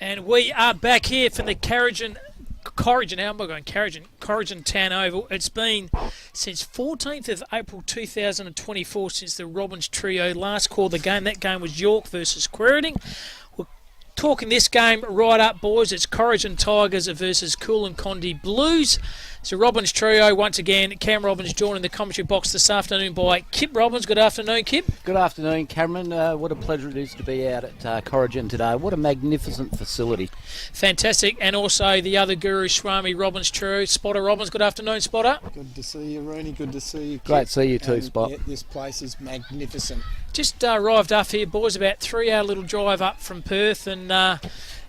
And we are back here for the Corrigin, how am I going? Corrigin Town Oval. It's been since 14th of April 2024 since the Robins trio last called the game. That game was York versus Corrigin. We're talking this game right up, boys. It's Corrigin Tigers versus Kulin Kondinin Blues. It's a Robins trio once again. Cam Robbins joining the commentary box this afternoon by Kip Robbins. Good afternoon, Kip. Good afternoon, Cameron. What a pleasure it is to be out at Corrigin today. What a magnificent facility. Fantastic. And also the other guru, Swami Robbins trio, Spotter Robbins. Good afternoon, Spotter. Good to see you, Rooney. Good to see you, Kip. Great to see you too, Spot. Yeah, this place is magnificent. Just arrived up here, boys, about 3-hour little drive up from Perth, and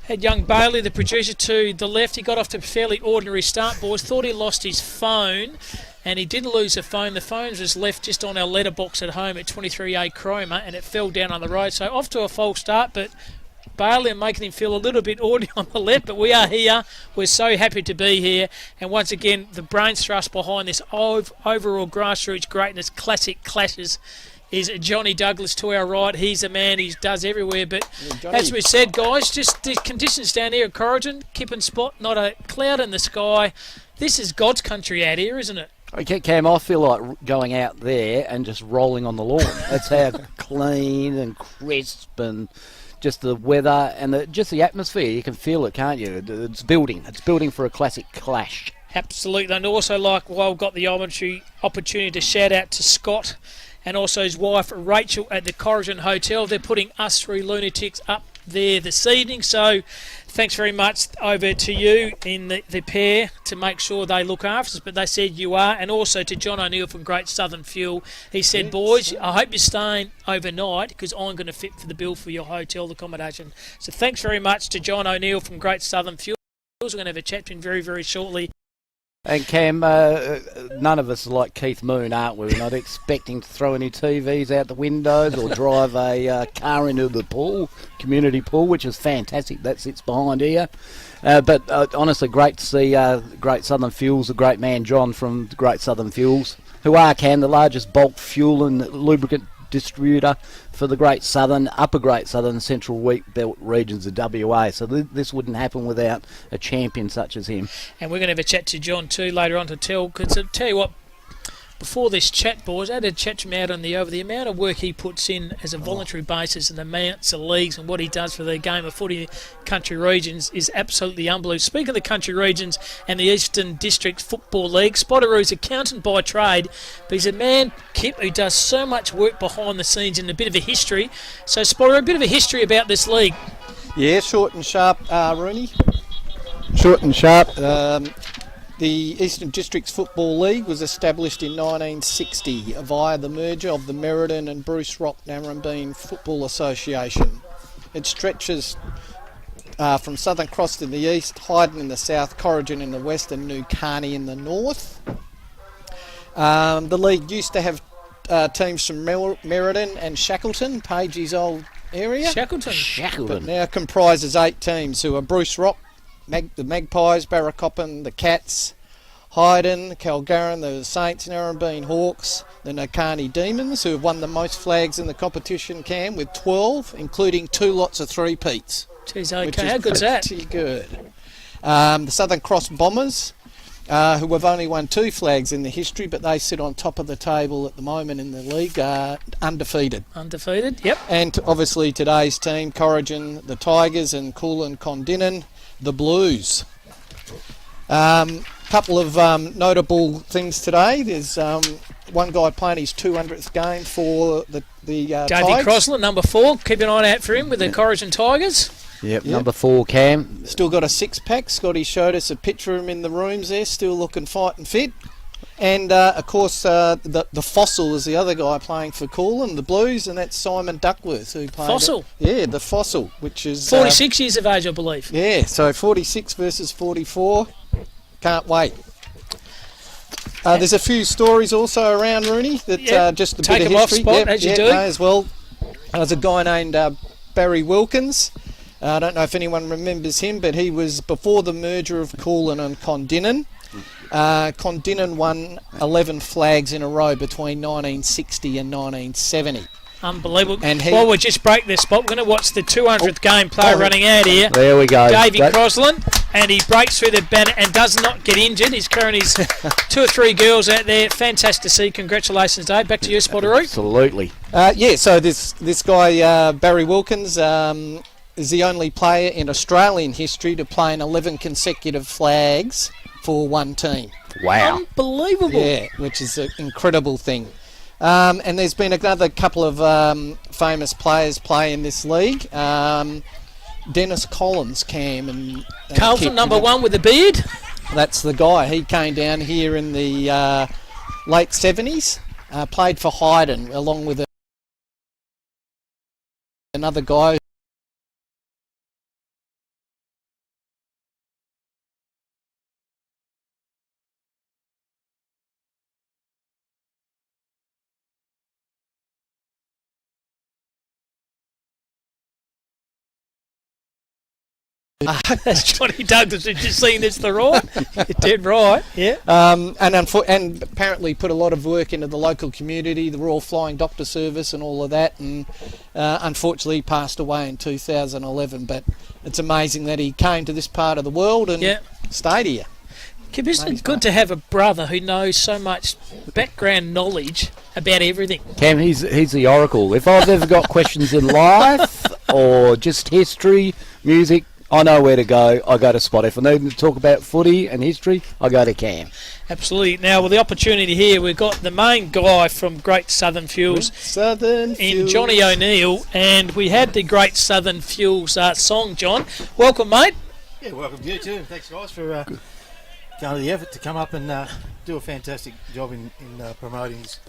had young Bailey, the producer, to the left. He got off to a fairly ordinary start, boys. Thought he lost his phone, and he didn't lose the phone. The phone was left just on our letterbox at home at 23A Cromer, and it fell down on the road. So off to a false start, but Bailey are making him feel a little bit ornery on the left, but we are here. We're so happy to be here. And once again, the brains thrust behind this overall grassroots greatness, classic clashes, is Johnny Douglas to our right. He's a man, he does everywhere. But as we said, guys, just the conditions down here at Corrigin, Kip and Spot, not a cloud in the sky. This is God's country out here, isn't it? Okay, Cam, I feel like going out there and just rolling on the lawn. That's how clean and crisp and just the weather and just the atmosphere. You can feel it, can't you? It's building. It's building for a classic clash. Absolutely. And also, like, well, got the opportunity to shout out to Scott and also his wife Rachel at the Corrigin Hotel. They're putting us three lunatics up there this evening. So thanks very much over to you in the pair to make sure they look after us. But they said you are. And also to John O'Neill from Great Southern Fuel. He said, boys, I hope you're staying overnight because I'm going to fit for the bill for your hotel accommodation. So thanks very much to John O'Neill from Great Southern Fuel. We're going to have a chat to him very, very shortly. And Cam, none of us are like Keith Moon, aren't we? We're not expecting to throw any TVs out the windows or drive a car into the pool, community pool, which is fantastic. That sits behind here. But honestly, great to see Great Southern Fuels, the great man John from Great Southern Fuels, who are, Cam, the largest bulk fuel and lubricant distributor for the Great Southern, Upper Great Southern, Central Wheat Belt regions of WA. So this wouldn't happen without a champion such as him. And we're going to have a chat to John too later on to tell you what, before this chat, boys, I had a chat to him out on the amount of work he puts in as a voluntary basis and the amounts of leagues and what he does for the game of footy country regions is absolutely unbelievable. Speaking of the country regions and the Eastern District Football League, Spotteroo's accountant by trade, but he's a man, Kip, who does so much work behind the scenes and a bit of a history. So, Spotteroo, a bit of a history about this league. Yeah, short and sharp, Rooney. Short and sharp. The Eastern Districts Football League was established in 1960 via the merger of the Merredin and Bruce Rock Narrabeen Football Association. It stretches from Southern Cross in the east, Hyden in the south, Corrigin in the west and New Carney in the north. The league used to have teams from Merredin and Shackleton, Pagey's old area. Shackleton. But now comprises 8 teams who are Bruce Rock, the Magpies, Barracoppin, the Cats, Hyden, the Calgaran, the Saints, Narrabeen Hawks, the Nakani Demons, who have won the most flags in the competition, Cam, with 12, including 2 lots of three-peats. Jeez, okay, how good's that? Pretty good. The Southern Cross Bombers, who have only won 2 flags in the history, but they sit on top of the table at the moment in the league, undefeated. Undefeated, yep. And obviously today's team, Corrigin, the Tigers, and Kulin Kondinin, the Blues. Couple of notable things today. There's one guy playing his 200th game for the Davey Tigers. Crossland, number 4. Keep an eye out for him with the Corrigin Tigers. Yep, number 4, Cam. Still got a 6-pack. Scotty showed us a picture of him in the rooms there, still looking fight and fit. And, of course, the Fossil is the other guy playing for Kulin, the Blues, and that's Simon Duckworth who played Fossil? Yeah, the Fossil, which is 46 years of age, I believe. Yeah, so 46 versus 44. Can't wait. There's a few stories also around, Rooney, that just a take bit of them history. off spot, as you do. As well. There's a guy named Barry Wilkins. I don't know if anyone remembers him, but he was before the merger of Kulin and Kondinin. Kondinin won 11 flags in a row between 1960 and 1970. Unbelievable. And While we just break this spot, we're going to watch the 200th game player running out here. There we go. Davey Croslin, and he breaks through the banner and does not get injured. He's carrying his 2 or 3 girls out there. Fantastic to see. Congratulations, Dave. Back to you, Spotteroo. Absolutely. So this guy, Barry Wilkins, is the only player in Australian history to play in 11 consecutive flags for one team. Wow. Unbelievable. Yeah, which is an incredible thing. And there's been another couple of famous players play in this league. Dennis Collins, Cam, and Carlton, number 1 with the beard. That's the guy. He came down here in the late 70s, played for Haydn along with another guy. That's Johnny Douglas. Did you seen this the right? You're dead right. Yeah. And apparently put a lot of work into the local community, the Royal Flying Doctor Service and all of that, and unfortunately passed away in 2011. But it's amazing that he came to this part of the world and stayed here. Isn't it good to have a brother who knows so much background knowledge about everything? Cam, he's the oracle. If I've ever got questions in life or just history, music, I know where to go. I go to Spot. If I need to talk about footy and history, I go to Cam. Absolutely. Now, with the opportunity here, we've got the main guy from Great Southern Fuels in Johnny O'Neill, and we had the Great Southern Fuels song. John, welcome, mate. Yeah, welcome to you too. Thanks, guys, for going to the effort to come up and do a fantastic job in promoting this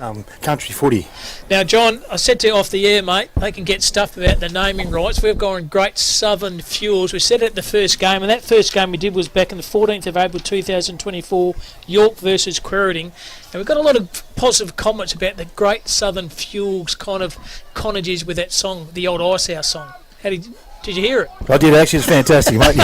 country footy. Now, John, I said to you off the air, mate, they can get stuff about the naming rights. We've gone Great Southern Fuels. We said it at the first game, and that first game we did was back on the 14th of April 2024, York versus Corrigin. And we've got a lot of positive comments about the Great Southern Fuels kind of conages with that song, the old Ice House song. Did you hear it? I did, actually. It's fantastic, mate.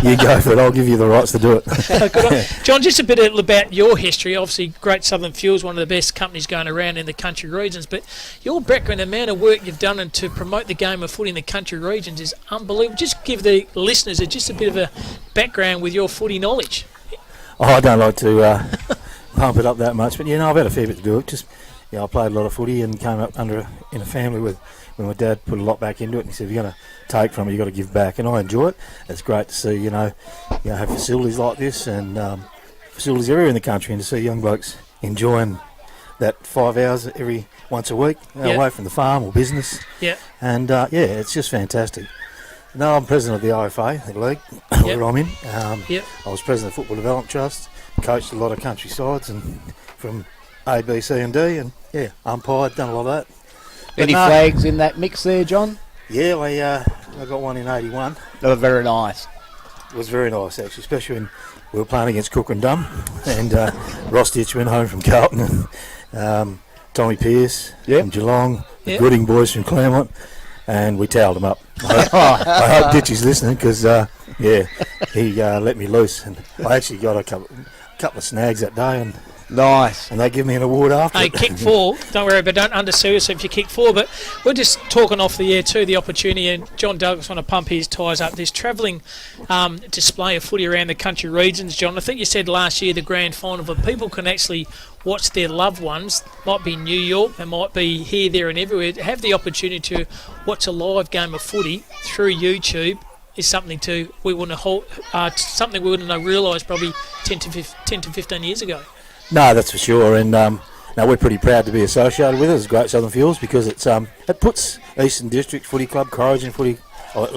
You go for it. I'll give you the rights to do it. Good on. John, just a bit about your history. Obviously, Great Southern Fuels, one of the best companies going around in the country regions. But your background, the amount of work you've done and to promote the game of footy in the country regions is unbelievable. Just give the listeners just a bit of a background with your footy knowledge. Oh, I don't like to pump it up that much, but I've had a fair bit to do it. Just, I played a lot of footy and came up in a family when my dad put a lot back into it, and he said, if you're going to take from it, you've got to give back, and I enjoy it. It's great to see, have facilities like this and facilities everywhere in the country, and to see young blokes enjoying that 5 hours once a week away from the farm or business. Yeah. And it's just fantastic. Now I'm president of the OFA, the league, where I'm in. I was president of the Football Development Trust, coached a lot of country sides and from A, B, C and D, and umpired, done a lot of that. Any flags in that mix there, John? Yeah, I got one in 81. They were very nice. It was very nice, actually, especially when we were playing against Cook and Dum, and Ross Ditch went home from Carlton, and Tommy Pearce from Geelong, the Gooding boys from Claremont, and we towelled them up. I hope Ditch is listening, because he let me loose, and I actually got a couple of snags that day, and nice. And they give me an award after. Hey, kick 4. Don't worry, but don't undersue us if you kick 4. But we're just talking off the air too, the opportunity, and John Douglas want to pump his tyres up. This travelling display of footy around the country regions, John. I think you said last year the grand final, but people can actually watch their loved ones. Might be New York, they might be here, there, and everywhere. Have the opportunity to watch a live game of footy through YouTube. Is something we wouldn't have realised probably 10 to 15 years ago. No, that's for sure, and we're pretty proud to be associated with it as Great Southern Fuels, because it puts Eastern District Footy Club, Corrigin Footy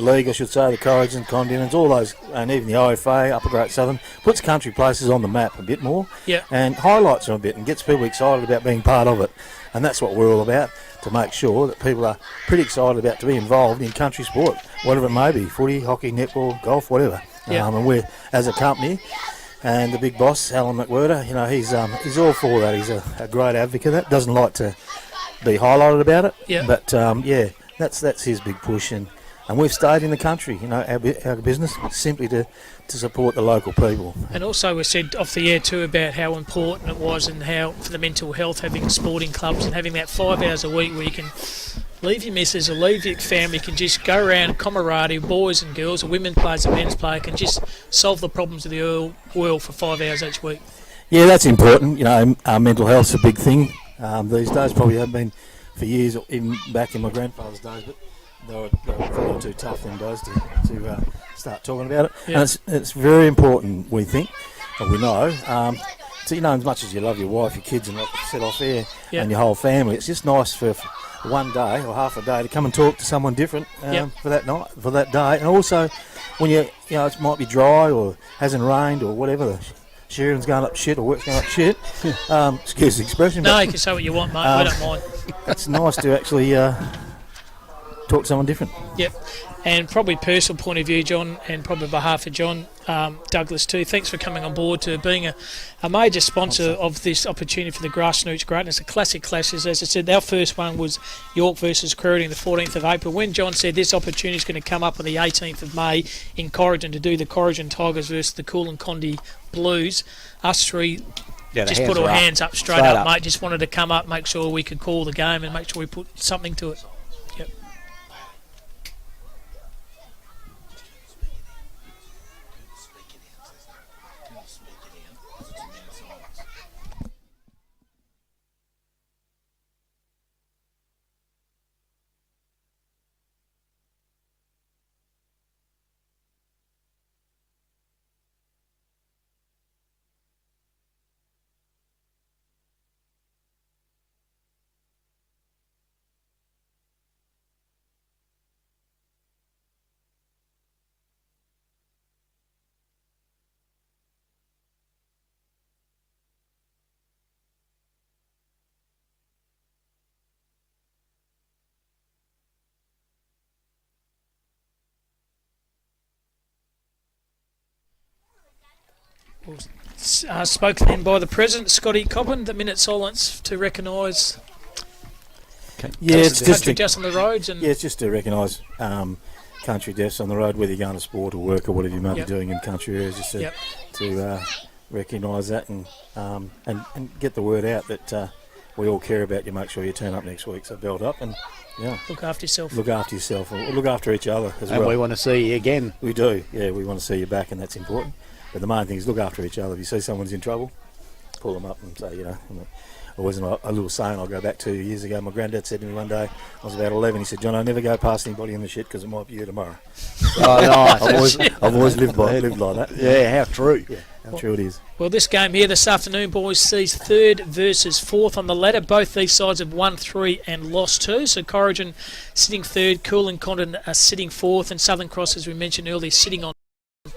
League, I should say, the Corrigin, Kondinin, all those, and even the OFA, Upper Great Southern, puts country places on the map a bit more, and highlights them a bit and gets people excited about being part of it, and that's what we're all about, to make sure that people are pretty excited about to be involved in country sport, whatever it may be, footy, hockey, netball, golf, whatever. And we're, as a company, and the big boss, Alan McWhirter, he's all for that. He's a great advocate of that. Doesn't like to be highlighted about it. But that's his big push, and we've stayed in the country. Our business simply to support the local people. And also we said off the air too about how important it was, and how for the mental health having sporting clubs and having that 5 hours a week where you can leave your missus or leave your family, can just go around camaraderie, boys and girls, or women players and men's player, can just solve the problems of the world for 5 hours each week. Yeah, that's important. You know, our mental health's a big thing these days. Probably have been for years, even back in my grandfather's days, but they were a little too tough them days to start talking about it. Yeah. And it's very important, we think, or we know. So, you know, as much as you love your wife, your kids, and like I said off air, and your whole family, it's just nice for one day or half a day to come and talk to someone different for that night, for that day. And also, when you know, it might be dry or hasn't rained or whatever, the shearing's going up shit or work's going up shit. Excuse the expression. No, you can say what you want, mate. We don't mind. It's nice to actually talk to someone different. Yep. And probably personal point of view, John, and probably on behalf of John Douglas too, thanks for coming on board to being a major sponsor of this opportunity for the Grassroots Greatness. A classic clashes. As I said, our first one was York versus Corrigin the 14th of April. When John said this opportunity is going to come up on the 18th of May in Corrigin to do the Corrigin Tigers versus the Kulin Kondinin Blues, us three just put our hands up straight up, mate. Just wanted to come up, make sure we could call the game and make sure we put something to it. Yep. Spoken then by the President, Scotty Coppin. The minute silence to recognise it's country deaths on the roads. And it's just to recognise country deaths on the road, whether you're going to sport or work or whatever you might be doing in country areas, just to recognise that and get the word out that we all care about you. Make sure you turn up next week, so belt up and look after yourself. Look after yourself, or look after each other as well. And we want to see you again. We do, we want to see you back, and that's important. But the main thing is look after each other. If you see someone's in trouble, pull them up and say, you know, I wasn't a little saying I'll go back 2 years ago. My granddad said to me one day, I was about 11, he said, John, I never go past anybody in the shit because it might be you tomorrow. Nice. I've always lived like that. Yeah, how true. Yeah, how true it is. Well, this game here this afternoon, boys, sees third versus fourth on the ladder. Both these sides have won 3 and lost 2. So Corrigin sitting third, Kulin Kondinin are sitting fourth, and Southern Cross, as we mentioned earlier, sitting on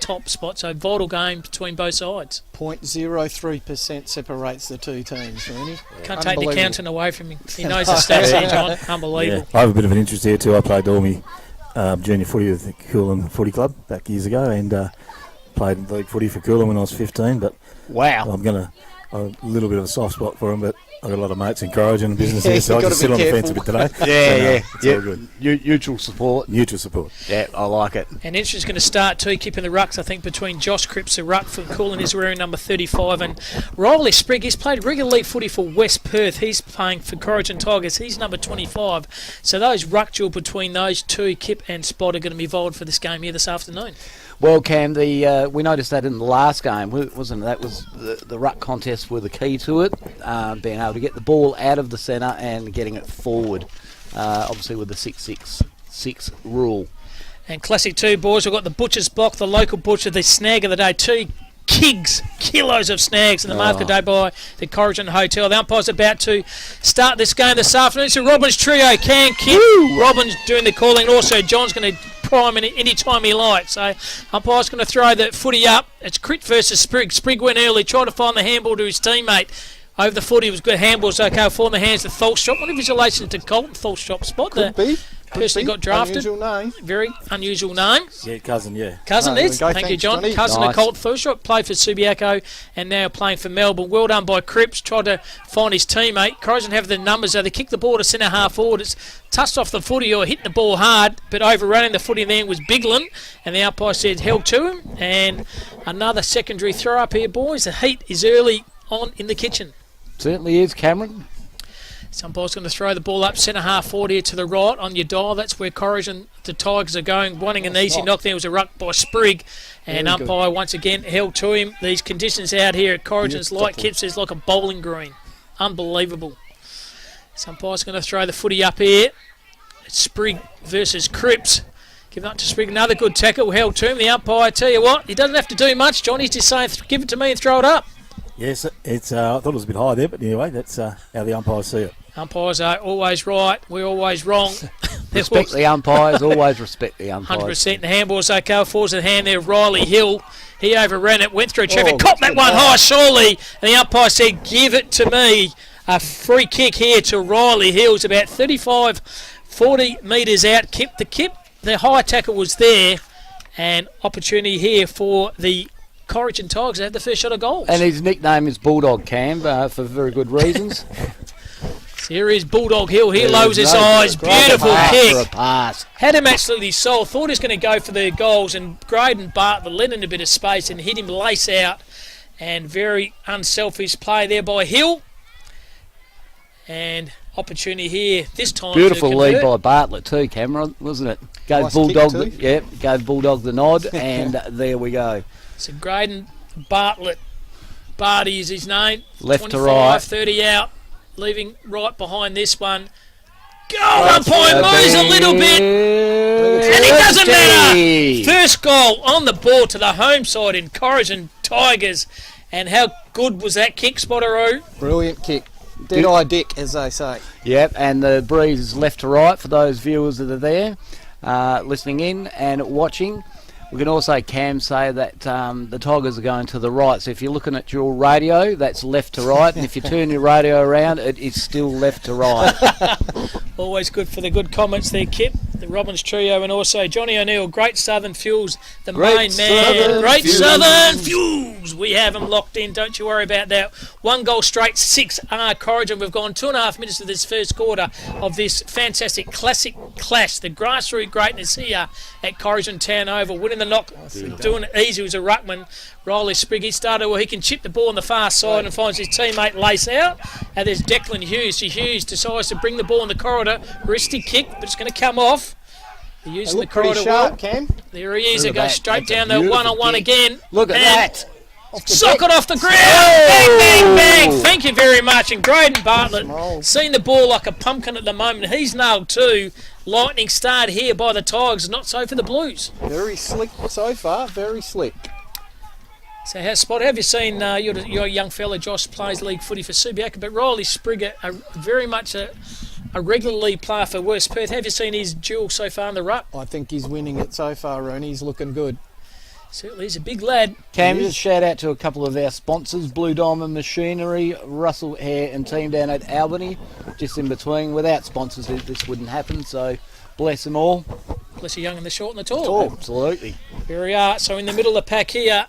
top spot. So vital game between both sides. 0.03% separates the two teams, Rooney. Can't take the accountant away from him. He knows the stats here, John. Unbelievable. I have a bit of an interest here too. I played all my junior footy with the Kulin Footy Club back years ago, and played league footy for Kulin when I was 15. But I'm going to a little bit of a soft spot for him, but I've got a lot of mates in Corrigin and business here, so I just sit on the fence a bit today. It's all good. Neutral support. Neutral support. Yeah, I like it. And Inch's going to start too, keeping the rucks, I think, between Josh Cripps, the ruck for Kulin, is wearing number 35, and Riley Sprigg, he's played regular league footy for West Perth. He's playing for Corrigin Tigers. He's number 25. So those ruck duel between those two, Kip and Spot, are going to be involved for this game here this afternoon. Well, Cam, we noticed that in the last game, wasn't it? That was the ruck contest were the key to it, being able to get the ball out of the centre and getting it forward, obviously with the 6-6-6 rule. And classic too, boys, we've got the butcher's block, the local butcher, the snag of the day, 2 kilos of snags in the market day by the Corrigin Hotel. The umpire's about to start this game this afternoon. So Robin's trio, Cam, Kip, Robin's doing the calling. Also, John's going to prime any time he likes. So umpire's going to throw the footy up. It's Crit versus Sprigg. Sprigg went early, tried to find the handball to his teammate. Over the footy, was good. Handball's okay. Fall in the hands of Tholstrop. What if his relation to Colton Tholstrop? Spot Could be. Person got drafted. Unusual name. Very unusual name. Yeah, cousin, yeah. Cousin is. Thank Thank you, you, John. Johnny. Cousin of Colt Tholstrop. Played for Subiaco and now playing for Melbourne. Well done by Cripps. Tried to find his teammate. Corrigin have the numbers, though. They kicked the ball to centre half forward. It's touched off the footy or hitting the ball hard, but overrunning the footy then was Biglin, and the umpire said held to him. And another secondary throw up here, boys. The heat is early on in the kitchen. Certainly is, Cameron. Umpire's going to throw the ball up centre half forward here to the right on your dial. That's where Corrigin, the Tigers, are going. Wanting an easy knock there. It was a ruck by Sprigg. And Very umpire once again held to him. These conditions out here at Corrigin's like Kip says, like a bowling green. Unbelievable. So umpire's going to throw the footy up here. It's Sprigg versus Cripps. Give it up to Sprigg. Another good tackle held to him. The umpire, tell you what, he doesn't have to do much, John. He's just saying, give it to me and throw it up. Yes, it's. I thought it was a bit high there, but anyway, that's how the umpires see it. Umpires are always right. We're always wrong. Respect the umpires. Always respect the umpires. 100%. The handball's okay. Falls in hand there. Riley Hill. He overran it. Went through traffic. Caught that one high, surely. And the umpire said, give it to me. A free kick here to Riley Hill. It's about 35, 40 metres out. The high tackle was there. And opportunity here for the Corrigin Tigers to have the first shot of goals. And his nickname is Bulldog Cam for very good reasons. Here is Bulldog Hill. He lowers his eyes. Beautiful kick. Had him absolutely sold. Thought he was going to go for the goals. And Graydon Bartlett let in a bit of space and hit him lace out. And very unselfish play there by Hill. And opportunity here this time. Beautiful lead by Bartlett too, Cameron, wasn't it? Gave Nice Bulldog, gave Bulldog the nod, and there we go. So Graydon Bartlett. Barty is his name. Left to right. 30 out. Leaving right behind this one. Goal! Umpire moves a little bit. And it doesn't matter. First goal on the ball to the home side in Corrigin Tigers. And how good was that kick, Spotteroo? Brilliant kick. Dead-eye dick, as they say. Yep, and the breeze is left to right for those viewers that are there listening in and watching. We can also, Cam, say that the Tigers are going to the right. So if you're looking at your radio, that's left to right. And if you turn your radio around, it is still left to right. Always good for the good comments there, Kip. The Robbins Trio and also Johnny O'Neill. Great Southern Fuels, the main man. Great Southern Fuels. We have them locked in. Don't you worry about that. 1 goal straight, 6 Corrigin. We've gone 2.5 minutes of this first quarter of this fantastic classic clash. The grassroots greatness here at Corrigin Town Oval. Winning the knock, doing it easy. It was a ruckman. Riley Sprigg, he started where he can chip the ball on the far side and finds his teammate Lace out. And there's Declan Hughes. Hughes decides to bring the ball in the corridor. Risky kick, but it's going to come off. They're using the corridor sharp, Cam. There he is. They go straight down the one-on-one again. Look at that. Sock it off the ground. Bang, bang, bang. Thank you very much. And Graydon Bartlett, seeing the ball like a pumpkin at the moment. He's nailed 2. Lightning start here by the Tigers. Not so for the Blues. Very slick so far. Very slick. So, have you seen your young fella Josh plays league footy for Subiaco, but Riley Sprigg, very much a regular league player for West Perth. Have you seen his duel so far in the ruck? I think he's winning it so far, Rooney. He's looking good. Certainly, he's a big lad. Cam, just shout out to a couple of our sponsors, Blue Diamond Machinery, Russell Hare and team down at Albany, just in between. Without sponsors, this wouldn't happen, so bless them all. Bless the young and the short and the tall. Absolutely. Here we are. So in the middle of the pack here,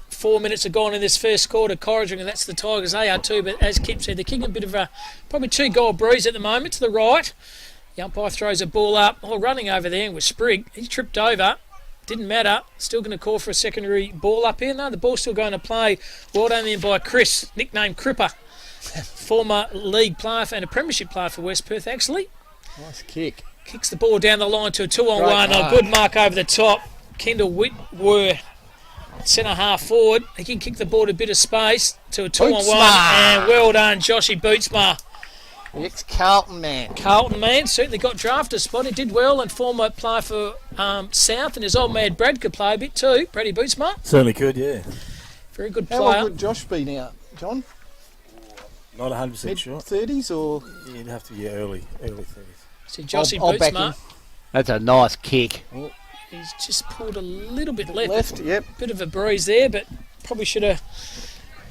4 minutes have gone in this first quarter. Corrigin, and that's the Tigers. They are too, but as Kip said, they're kicking a bit of a probably 2-goal breeze at the moment to the right. The umpire throws a ball up. Running over there with Sprigg. He tripped over. Didn't matter. Still going to call for a secondary ball up here. No, the ball's still going to play. Well done in by Chris, nicknamed Cripper. Former league player and a premiership player for West Perth, actually. Nice kick. Kicks the ball down the line to a 2-on-1. A good mark over the top. Kendall Whitworth, centre half forward. He can kick the ball to a bit of space to a 2-on-1. And well done, Joshy Bootsma. The ex-Carlton man. Carlton man, certainly got drafted spot. He did well and former player for South, and his old man Brad could play a bit too. Brady Bootsma. Certainly could, yeah. Very good How player. old would Josh be now, John? Not 100% sure. Mid-30s or? Yeah, you'd have to be early 30s. So Joshy I'll back Bootsma. him. That's a nice kick. He's just pulled a little bit left. Left, yep. Bit of a breeze there, but probably should have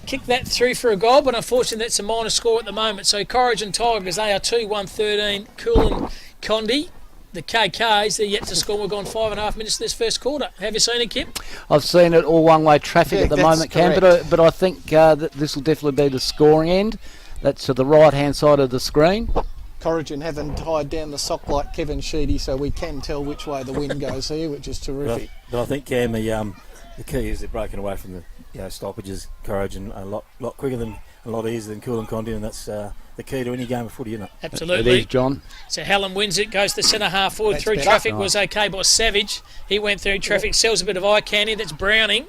kicked that through for a goal, but unfortunately that's a minor score at the moment. So Corrigin Tigers, they are 2-1-13. Kulin Kondi, the KKs, they're yet to score. We've gone 5.5 minutes this first quarter. Have you seen it, Kip? I've seen it all one-way traffic at the that's moment, Cam, but I think that this will definitely be the scoring end. That's to the right-hand side of the screen. Corrigin haven't tied down the sock like Kevin Sheedy, so we can tell which way the wind goes here, which is terrific. But I think, Cam, the key is they're breaking away from the stoppages, Corrigin, a lot quicker than, a lot easier than Kulin Kondinin, and the key to any game of footy, isn't it? It Absolutely. is, John. So Hallam wins it, goes to centre half forward. That's Through better. traffic was okay by Savage. He went through traffic, sells a bit of eye candy. That's Browning.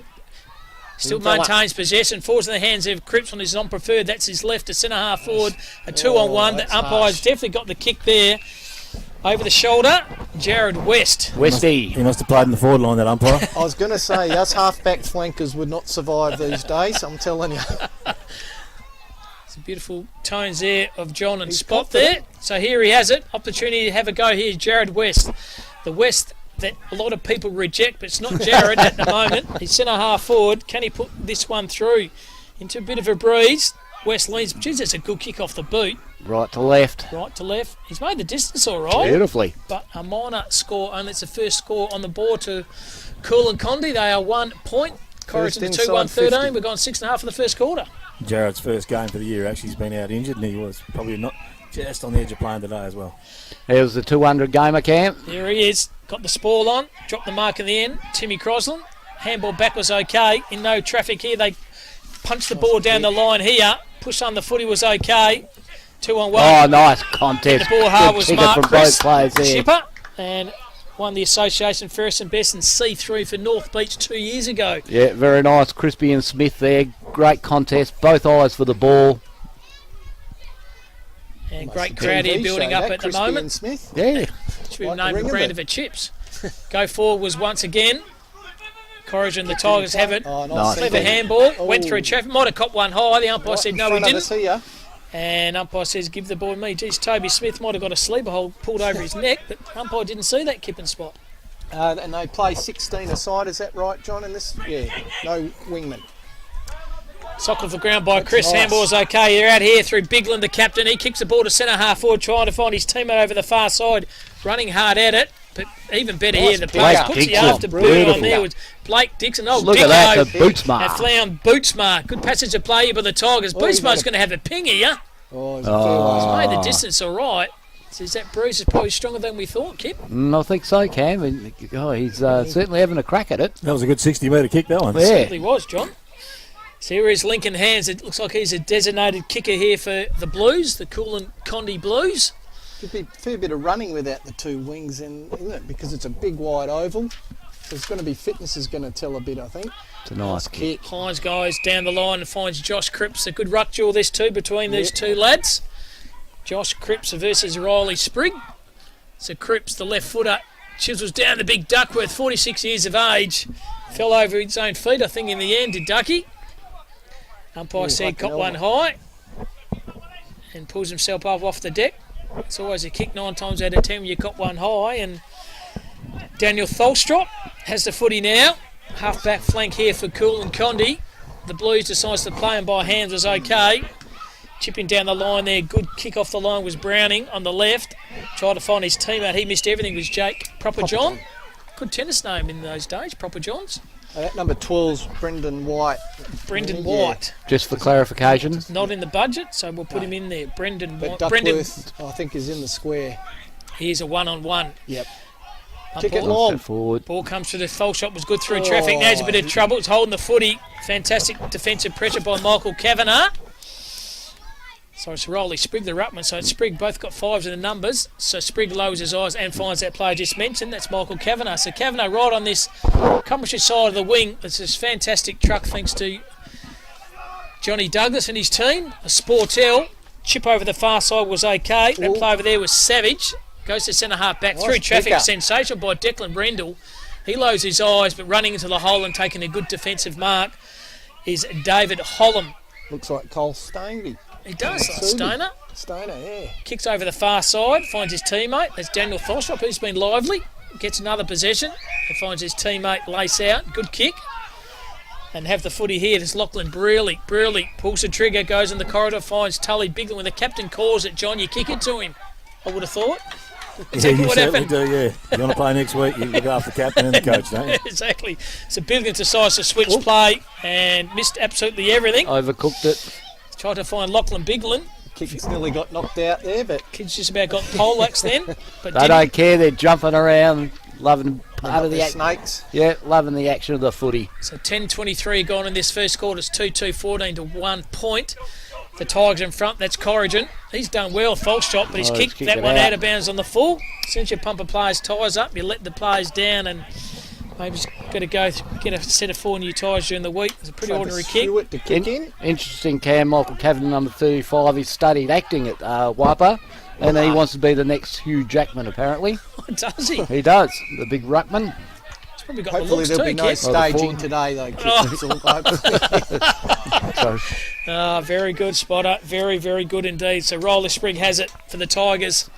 Still maintains possession. Falls in the hands of Cripps on his non-preferred. That's his left to centre half forward. A 2-on-1. The that's umpire's harsh. definitely got the kick there. Over the shoulder, Jared West. Westy. He must have played in the forward line, that umpire. I was going to say, us half-back flankers would not survive these days, I'm telling you. Some beautiful tones there of John and He's Spot confident. there. So here he has it. Opportunity to have a go here, Jared West. The West that a lot of people reject, but it's not Jared at the moment. He's centre half forward. Can he put this one through into a bit of a breeze? West leans. Geez, that's a good kick off the boot. Right to left. Right to left. He's made the distance all right. Beautifully. But a minor score, only it's the first score on the board to Kulin Condi. They are 1 point. First Corrigin inside 2-1 13. 50. We've gone 6.5 for the first quarter. Jared's first game for the year, actually, he's been out injured, and he was probably not just on the edge of playing today as well. Here's the 200 gamer, Cam. There he is. Got the spoil on. Dropped the mark in the end. Timmy Crosland. Handball back was okay. In no traffic here. They punched the ball down the line here. Push on the footy was okay. 2-on-1. Oh, nice contest. The ball hard Good was kicker Mark from Chris both players there. Shipper. And won the association first and best in C3 for North Beach 2 years ago. Yeah, very nice. Crispy and Smith there. Great contest. Both eyes for the ball. And Must great have crowd here TV building show up that, at the Crispy moment. and Smith. Yeah. Should we Like the name ring a of brand it. of it chips. Go forward was once again. Corrigin, the Tigers have it. Oh, Nice. Clever sequence. handball. Oh. Went through traffic. Might have copped one high. The umpire Right said in no, he front of didn't. us here. And umpire says give the ball to me. Geez, Toby Smith might have got a sleeper hold pulled over his neck, but umpire didn't see that kipping spot. And they play 16 aside, is that right, John? In this, yeah, no wingman. Sock off the ground by Chris. nice. Handball's okay. You're out here through Bigland, the captain. He kicks the ball to centre half forward, trying to find his teammate over the far side, running hard at it. But even better Nice here, the pick pass up. puts the Dixon. after boot on Beautiful. there was Blake Dixon. Oh, Look at that, the Dicko boots mark. have found Bootsma. Good passage of play here by the Tigers. Oh, he's Bootsma's made a- going to have a ping here. Oh, it's a fair way. Made the distance all right. Says that bruise is probably stronger than we thought, Kip. I think so, Cam. And, oh, he's certainly having a crack at it. That was a good 60-metre kick, that one. Yeah. Certainly was, John. So here is Lincoln Hands. It looks like he's a designated kicker here for the Blues, the Kulin Condi Blues. Could be a fair bit of running without the two wings, isn't it? Because it's a big wide oval. There's going to be fitness is going to tell a bit, I think. It's a nice kick. Hines goes down the line and finds Josh Cripps. A good ruck duel this too between these two lads. Josh Cripps versus Riley Sprigg. So Cripps, the left footer, chisels down the big Duckworth, 46 years of age. Fell over his own feet, I think, in the end, did Ducky. Umpire said fucking caught one high and pulls himself up off the deck. It's always a kick 9 times out of 10 when you caught one high. And Daniel Tholstrop has the footy now. Half-back flank here for Kulin Condi. The Blues decides to play him by hands was okay. Chipping down the line there. Good kick off the line was Browning on the left. Tried to find his teammate. He missed everything. Was Jake Proper John. Good tennis name in those days, Proper Johns. That number 12's Brendan White. Brendan Yeah. White. Just for clarification. Not in the budget, so we'll put him in there. Brendan But White. Brendan, Duckworth, I think, is in the square. here's a one-on-one. Yep. Kick it Umpire. long. Step forward. Ball comes through the foul shot, was good through traffic. Now he's a bit of trouble. It's holding the footy. Fantastic defensive pressure by Michael Kavanagh. So it's Riley Sprigg, the ruckman. So it's Sprigg both got 5s in the numbers. So Sprigg lowers his eyes and finds that player just mentioned. That's Michael Kavanagh. So Kavanagh right on this Cumbershire side of the wing. It's this fantastic truck thanks to Johnny Douglas and his team. A Sportel. Chip over the far side was okay. That play over there was savage. Goes to centre half back through traffic. pick up. Sensational by Declan Brendel. He lowers his eyes, but running into the hole and taking a good defensive mark is David Holland. Looks like Cole Stanley. He does, Subi. Stoner. Stoner, yeah. Kicks over the far side, finds his teammate. That's Daniel Tholstrop, who's been lively. Gets another possession and finds his teammate Lace out. Good kick. And have the footy here. There's Lachlan Brearley. Brearley pulls the trigger, goes in the corridor, finds Tully Bigland. When the captain calls it, John, you kick it to him. I would have thought. Yeah, Exactly you what certainly happened. do, yeah. You want to play next week, you look after the captain and the coach, don't you? Exactly. So Bigland decides to switch play and missed absolutely everything. Overcooked it. Tried to find Lachlan Bigland. Kick's nearly got knocked out there, but Kids just about got poleaxed then. But They didn't. don't care. They're jumping around, loving part of the action. snakes. Yeah, loving the action of the footy. So 10:23 gone in this first quarter. It's 2-2, 14 to 1 point. The Tigers in front, that's Corrigin. He's done well, false shot, but he's Oh, kicked he's that kicked one it out out. of bounds on the full. As soon as you pump a player's tyres up, you let the players down, and maybe he's got to go get a set of 4 new tyres during the week. It's a pretty ordinary kick. Stewart to kick in. Interesting, Cam. Michael Kavanagh, number 35. He studied acting at Wapa, and he wants to be the next Hugh Jackman, apparently. Does he? He does. The big ruckman. He's probably got Hopefully the looks there'll too, be no Kev. staging today, though. So, Very good, Spotter. Very, very good indeed. So Roller Sprigg has it for the Tigers.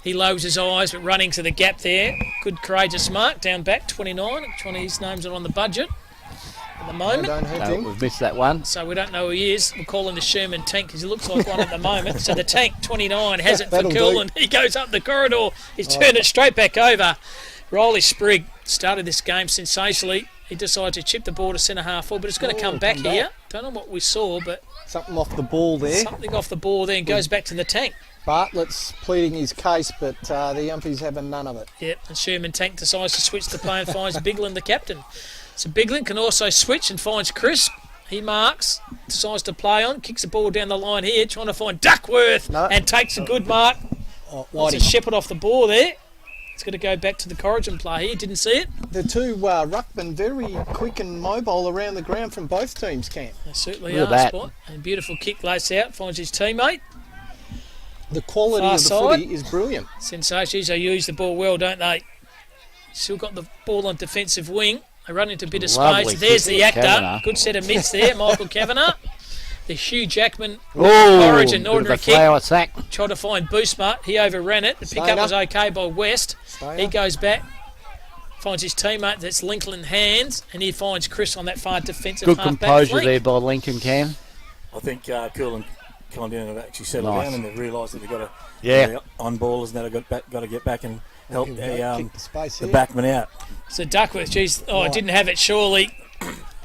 He lowers his eyes, but running to the gap there. Good, courageous mark. Down back, 29. His name's not on the budget at the moment. Don't hurt no, him. we've missed that one. So we don't know who he is. We'll call him the Sherman Tank because he looks like one at the moment. So the Tank, 29, has it for That'll do. Kulin. He goes up the corridor. He's turned it straight back over. Rolly Sprigg started this game sensationally. He decided to chip the ball to centre half forward, but it's going to come back here. Don't know what we saw, but Something off the ball there. something off the ball there and goes back to the Tank. Bartlett's pleading his case, but the umpies having none of it. Yep, and Sherman Tank decides to switch the play and finds Biglin, the captain. So Biglin can also switch and finds Chris. He marks, decides to play on, kicks the ball down the line here, trying to find Duckworth, No. and takes a good mark. Oh, Wants Whitey. to ship it off the ball there. It's going to go back to the Corrigin play here. Didn't see it. The two ruckmen very quick and mobile around the ground from both teams, Cam. They certainly Look are, at that. Spot. And beautiful kick lace out, finds his teammate. The quality Far of the side. footy is brilliant. Sensations, they use the ball well, don't they? Still got the ball on defensive wing. They run into a bit of Lovely space. There's kick the actor. Kavanagh. Good set of mitts there, Michael Kavanagh. The Hugh Jackman Oh, Corrigin, bit of ordinary a kick. flower sack. Tried to find Boosmart. He overran it. The pickup Stainer. was okay by West. Stainer. He goes back, finds his teammate. That's Lincoln hands, and he finds Chris on that far defensive Good half-back composure flank. there by Lincoln, Cam. I think Kulin Kondinin have actually settled Nice. down and they've realised that they've got to Yeah. on ballers now. They've got to get back and help Here we go. Kick the the space the here. backman out. So Duckworth, geez, I Right. didn't have it surely.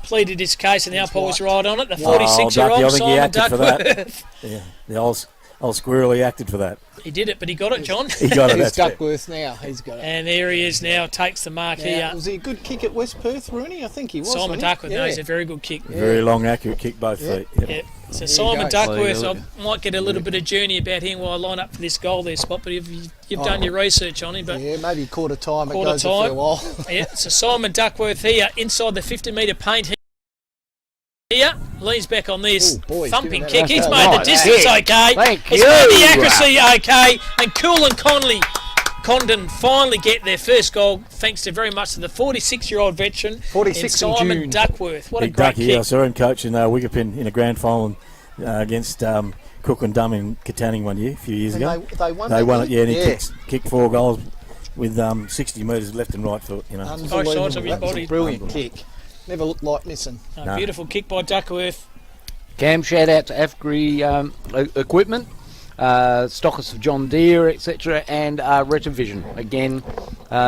Pleaded his case, and the umpire was right on it. The Ducky, 46-year-old I think he Simon acted for that. Duckworth. Yeah, the old squirrel, he acted for that. He did it, but he got it, John. He got it. Here's That's it. Duckworth now. He's got it. And there he is now, takes the mark Now, here. was he a good kick at West Perth, Rooney? I think he was. Simon wasn't he? Duckworth, no, Yeah. he's a very good kick. Very long, accurate kick, both Yeah. feet. Yep. Yeah. So you Simon go. Duckworth, Look. I might get a little bit of journey about him while I line up for this goal there, Spot, but you've done your research on him. But Yeah, maybe quarter time. Quarter it goes a time. fair while. yeah, so Simon Duckworth here, inside the 50-metre paint here, leans back on this Ooh, boy, thumping give him kick. that He's right. made the Nice distance kick. okay. Thank He's made the you. accuracy okay. And Kulin Condon finally get their first goal thanks to very much to the 46-year-old veteran 46 in Simon June. Duckworth. What a Big great Ducky, I kick. saw him coaching Wigapin in a grand final against Cook and Dumb in Katanning one year, a few years And ago. they won. They that, won it, didn't yeah, and they? he kicked 4 goals with 60 metres left and right foot, you know. Unbelievable. sides of his That was body. a brilliant kick. Never looked like missing. A No. beautiful kick by Duckworth. Cam, shout out to Afgri Equipment, stockers of John Deere, etc., and Retivision. Again,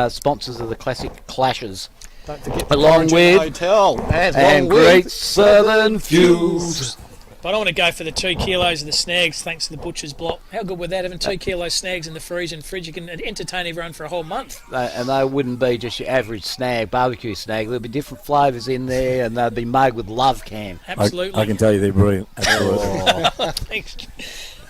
sponsors of the classic clashes. Don't forget the Along Corrigin with- Hotel. And along Great with Southern Fuels. But I want to go for the 2 kilos of the snags thanks to the butcher's block. How good would that, having 2 kilos snags in the fridge? You can entertain everyone for a whole month. And they wouldn't be just your average snag, barbecue snag. There'll be different flavours in there, and they'll be made with love, Cam. Absolutely. I can tell you they're brilliant. Absolutely.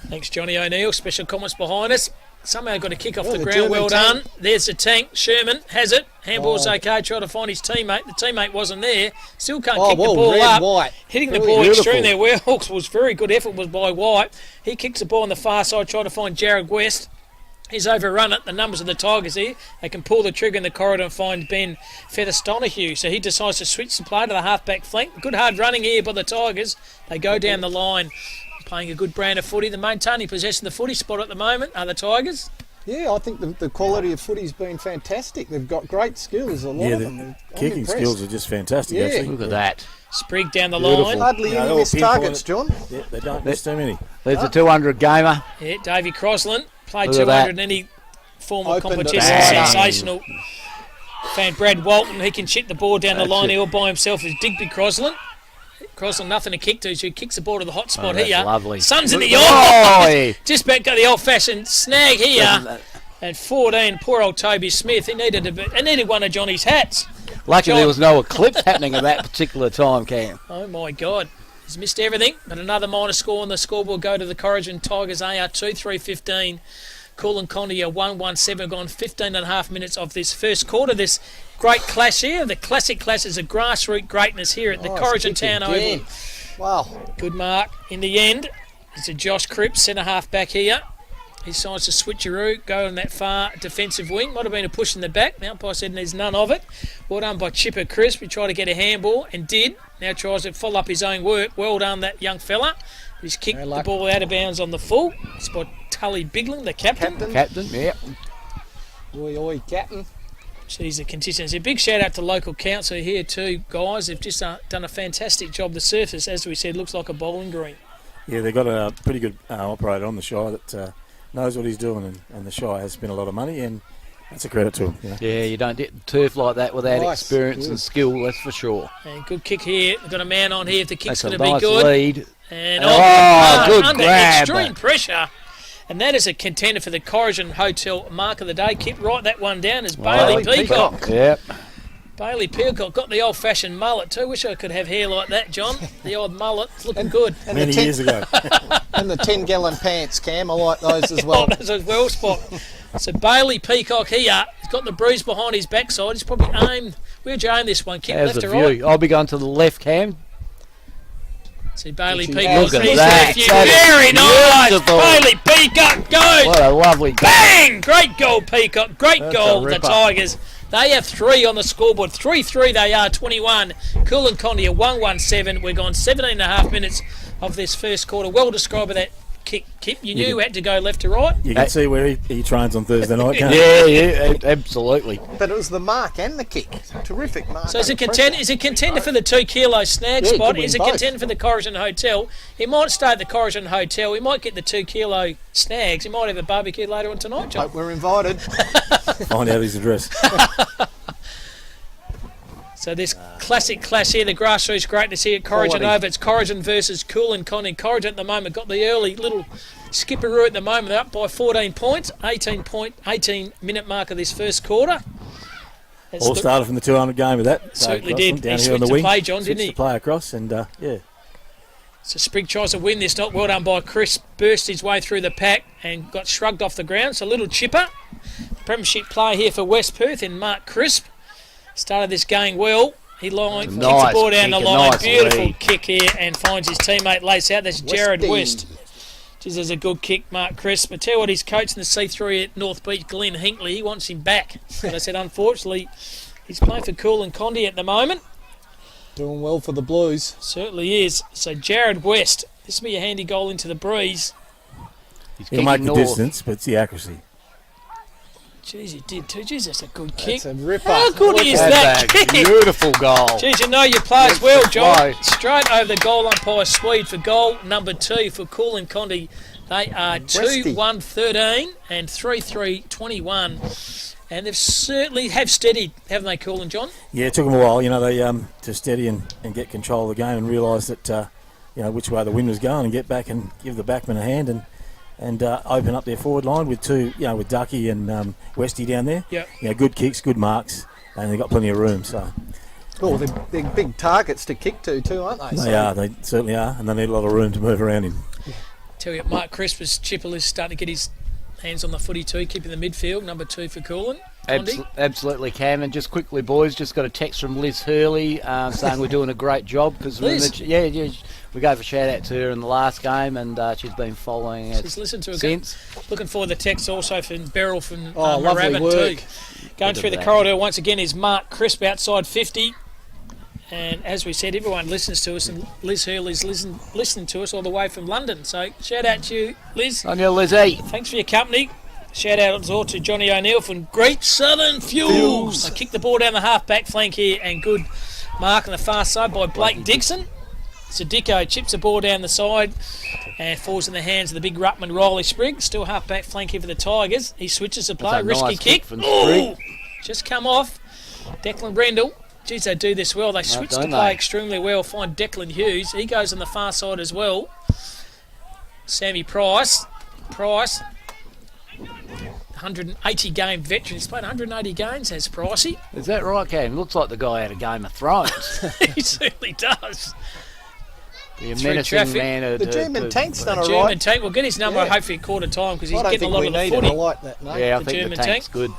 Thanks, Johnny O'Neill. Special comments behind us. Somehow got a kick off Oh, the the ground. German Well tank. done. There's the tank. Sherman has it. Handball's Oh. okay. Try to find his teammate. The teammate wasn't there. Still can't Oh, kick well, the ball red, up. white. Hitting the Really ball beautiful. extreme there. Well, was very good effort was by White. He kicks the ball on the far side. Try to find Jared West. He's overrun it. The numbers of the Tigers here. They can pull the trigger in the corridor and find Ben Featherstonehew. So he decides to switch the play to the half-back flank. Good hard running here by the Tigers. They go down the line. Playing a good brand of footy. The maintaining possession of the footy spot at the moment are the Tigers. Yeah, I think the quality of footy's been fantastic. They've got great skills, a lot Yeah, of the them. I'm kicking impressed. skills are just fantastic, Yeah. actually. Look at that. Sprigg down the Beautiful. line. Hardly Yeah, any they're missed all targets, John. Yeah, they don't miss too many. There's a 200 gamer. Yeah, Davey Crosland played Look at 200 in that. any form of Opened it competition. wide up. Sensational. Fan Brad Walton, he can chip the ball down the That's line it. all by himself as Digby Crosland. Crosland nothing to kick to, so he kicks the ball to the hot spot that's here. lovely. Sun's in the Oh, eye. Just about got the old-fashioned snag here. yeah. And 14, poor old Toby Smith. He needed one of Johnny's hats. Lucky John. there was no eclipse happening at that particular time, Cam. Oh my God. He's missed everything, but another minor score on the scoreboard go to the Corrigin Tigers. They are 2-3-15. Kulin Condi are 1-1-7. Gone 15 and a half minutes of this first quarter. This great clash here. The classic clash is a grassroots greatness here at the Corrigin Town Oval. Wow. Good mark in the end. It's a Josh Cripps, centre half back here. He decides to switcheroo, go on that far defensive wing. Might have been a push in the back. The umpire said there's none of it. Well done by Chipper Crisp. He tried to get a handball and did. Now tries to follow up his own work. Well done, that young fella. He's kicked the ball out of bounds on the full. It's by Tully Bigling, the captain. Captain, yeah. Oi, captain. She's a consistency. A big shout out to local council here too, guys. They've just done a fantastic job. The surface, as we said, looks like a bowling green. Yeah, they've got a pretty good operator on the Shire that knows what he's doing, and the Shire has spent a lot of money, and that's a credit to him. You know? Yeah, you don't get turf like that without experience and skill, that's for sure. And good kick here. We've got a man on here if the kick's going to nice be good. Lead. And good under grab. extreme pressure. And that is a contender for the Corrigin Hotel Mark of the Day. Keep right that one down as Bailey Peacock. Yep. Bailey Peacock got the old-fashioned mullet too. Wish I could have hair like that, John. The old mullet. It's looking good. And Many years ago. And the 10-gallon pants, Cam. I like those as well. Oh, that's a well spot. So Bailey Peacock here. He's got the bruise behind his backside. He's probably aimed. Where'd you aim this one? Kick How's left the or view? right? I'll be going to the left, Cam. See Bailey Look Peacock. at He's that. left you. That is Very nice. beautiful. Bailey Peacock goes. What a lovely goal. Bang! Great goal, Peacock. Great That's goal, a the ripper. Tigers. They have 3 on the scoreboard. 3-3 they are, 21. Kulin Condi are 1-1-7. We're gone 17 and a half minutes of this first quarter. Well described by that kick. Kip, you knew had to go left to right. You can see where he trains on Thursday night, can't you? Yeah, absolutely. But it was the mark and the kick. Terrific mark. So is it contender for the 2 kilo snag Yeah, he spot? could win Is it both. contender for the Corrigin Hotel? He might stay at the Corrigin Hotel. He might get the 2 kilo snags. He might have a barbecue later on tonight, John. Hope we're invited. Find out his address. So this classic clash here, the grassroots greatness here at Corrigin over. It's Corrigin versus Kulin Condi. Corrigin at the moment got the early little skipperoo at the moment. They're up by 14 points. 18 minute mark of this first quarter. That's All started from the 200 game with that. Certainly Crossman, did. Down He here on the switched to wing. play, John, didn't Switched he? to play across, and yeah. So Sprigg tries to win this. Not well done by Chris. Burst his way through the pack and got shrugged off the ground. So a little chipper. Premiership player here for West Perth in Mark Crisp. Started this game well. He kicks the ball down the line. Beautiful kick here and finds his teammate Lace out. That's Jared West. Geez, there's a good kick, Mark Crisp. I tell you what, he's coaching the C3 at North Beach, Glenn Hinkley. He wants him back. But I said, unfortunately, he's playing for Kulin Condi at the moment. Doing well for the Blues. Certainly is. So Jared West, this will be a handy goal into the breeze. He's He'll make the distance, but it's the accuracy. Jeez, he did too. Jeez, that's a good kick. That's a ripper. How good is that kick? Beautiful goal. Jeez, you know your players well, John. Right. Straight over the goal umpire Swede for goal number 2 for Kulin Condi. They are 2-1-13 and 3-3-21. And they've certainly have steadied, haven't they, Kulin, John? Yeah, it took them a while, you know, they to steady and get control of the game and realise that, you know, which way the wind was going and get back and give the backman a hand and open up their forward line with 2, you know, with Ducky and Westy down there. Yep. You know, good kicks, good marks, and they've got plenty of room. So Oh, they're big targets to kick to too, aren't they? they are, they certainly are, and they need a lot of room to move around in. Tell you, Mark Crisp's chipper is starting to get his hands on the footy too, keeping the midfield, number 2 for Kulin. Absolutely, Cam. And just quickly, boys, just got a text from Liz Hurley saying we're doing a great job. Because we gave a shout out to her in the last game, and she's been following it She's listened to it since. Looking forward to the text also from Beryl from lovely Moorabbin work. too. Going through the corridor once again is Mark Crisp outside 50. And as we said, everyone listens to us, and Liz Hurley's listening to us all the way from London. So shout out to you, Liz. On your Lizzie. Thanks for your company. Shout out as well to Johnny O'Neill from Great Southern Fuels. They kick the ball down the half-back flank here, and good mark on the far side by Blake Dixon. Sadiko chips the ball down the side and falls in the hands of the big ruckman Riley Sprigg. Still half-back flank here for the Tigers. He switches the play. Risky nice kick. from Ooh, just come off. Declan Brendel. Geez, they do this well. They switch the play extremely well. Find Declan Hughes. He goes on the far side as well. Sammy Price. 180 game veteran. He's played 180 games, has Pricey. Is that right, Cam? Looks like the guy out of Game of Thrones. He certainly does. The through menacing traffic. man. The German tank's done all German right. tank. We'll get his number Yeah. hopefully at quarter time because he's I don't getting a think lot we of the need it. footy. I like that name. Yeah, I the think German the tank's good.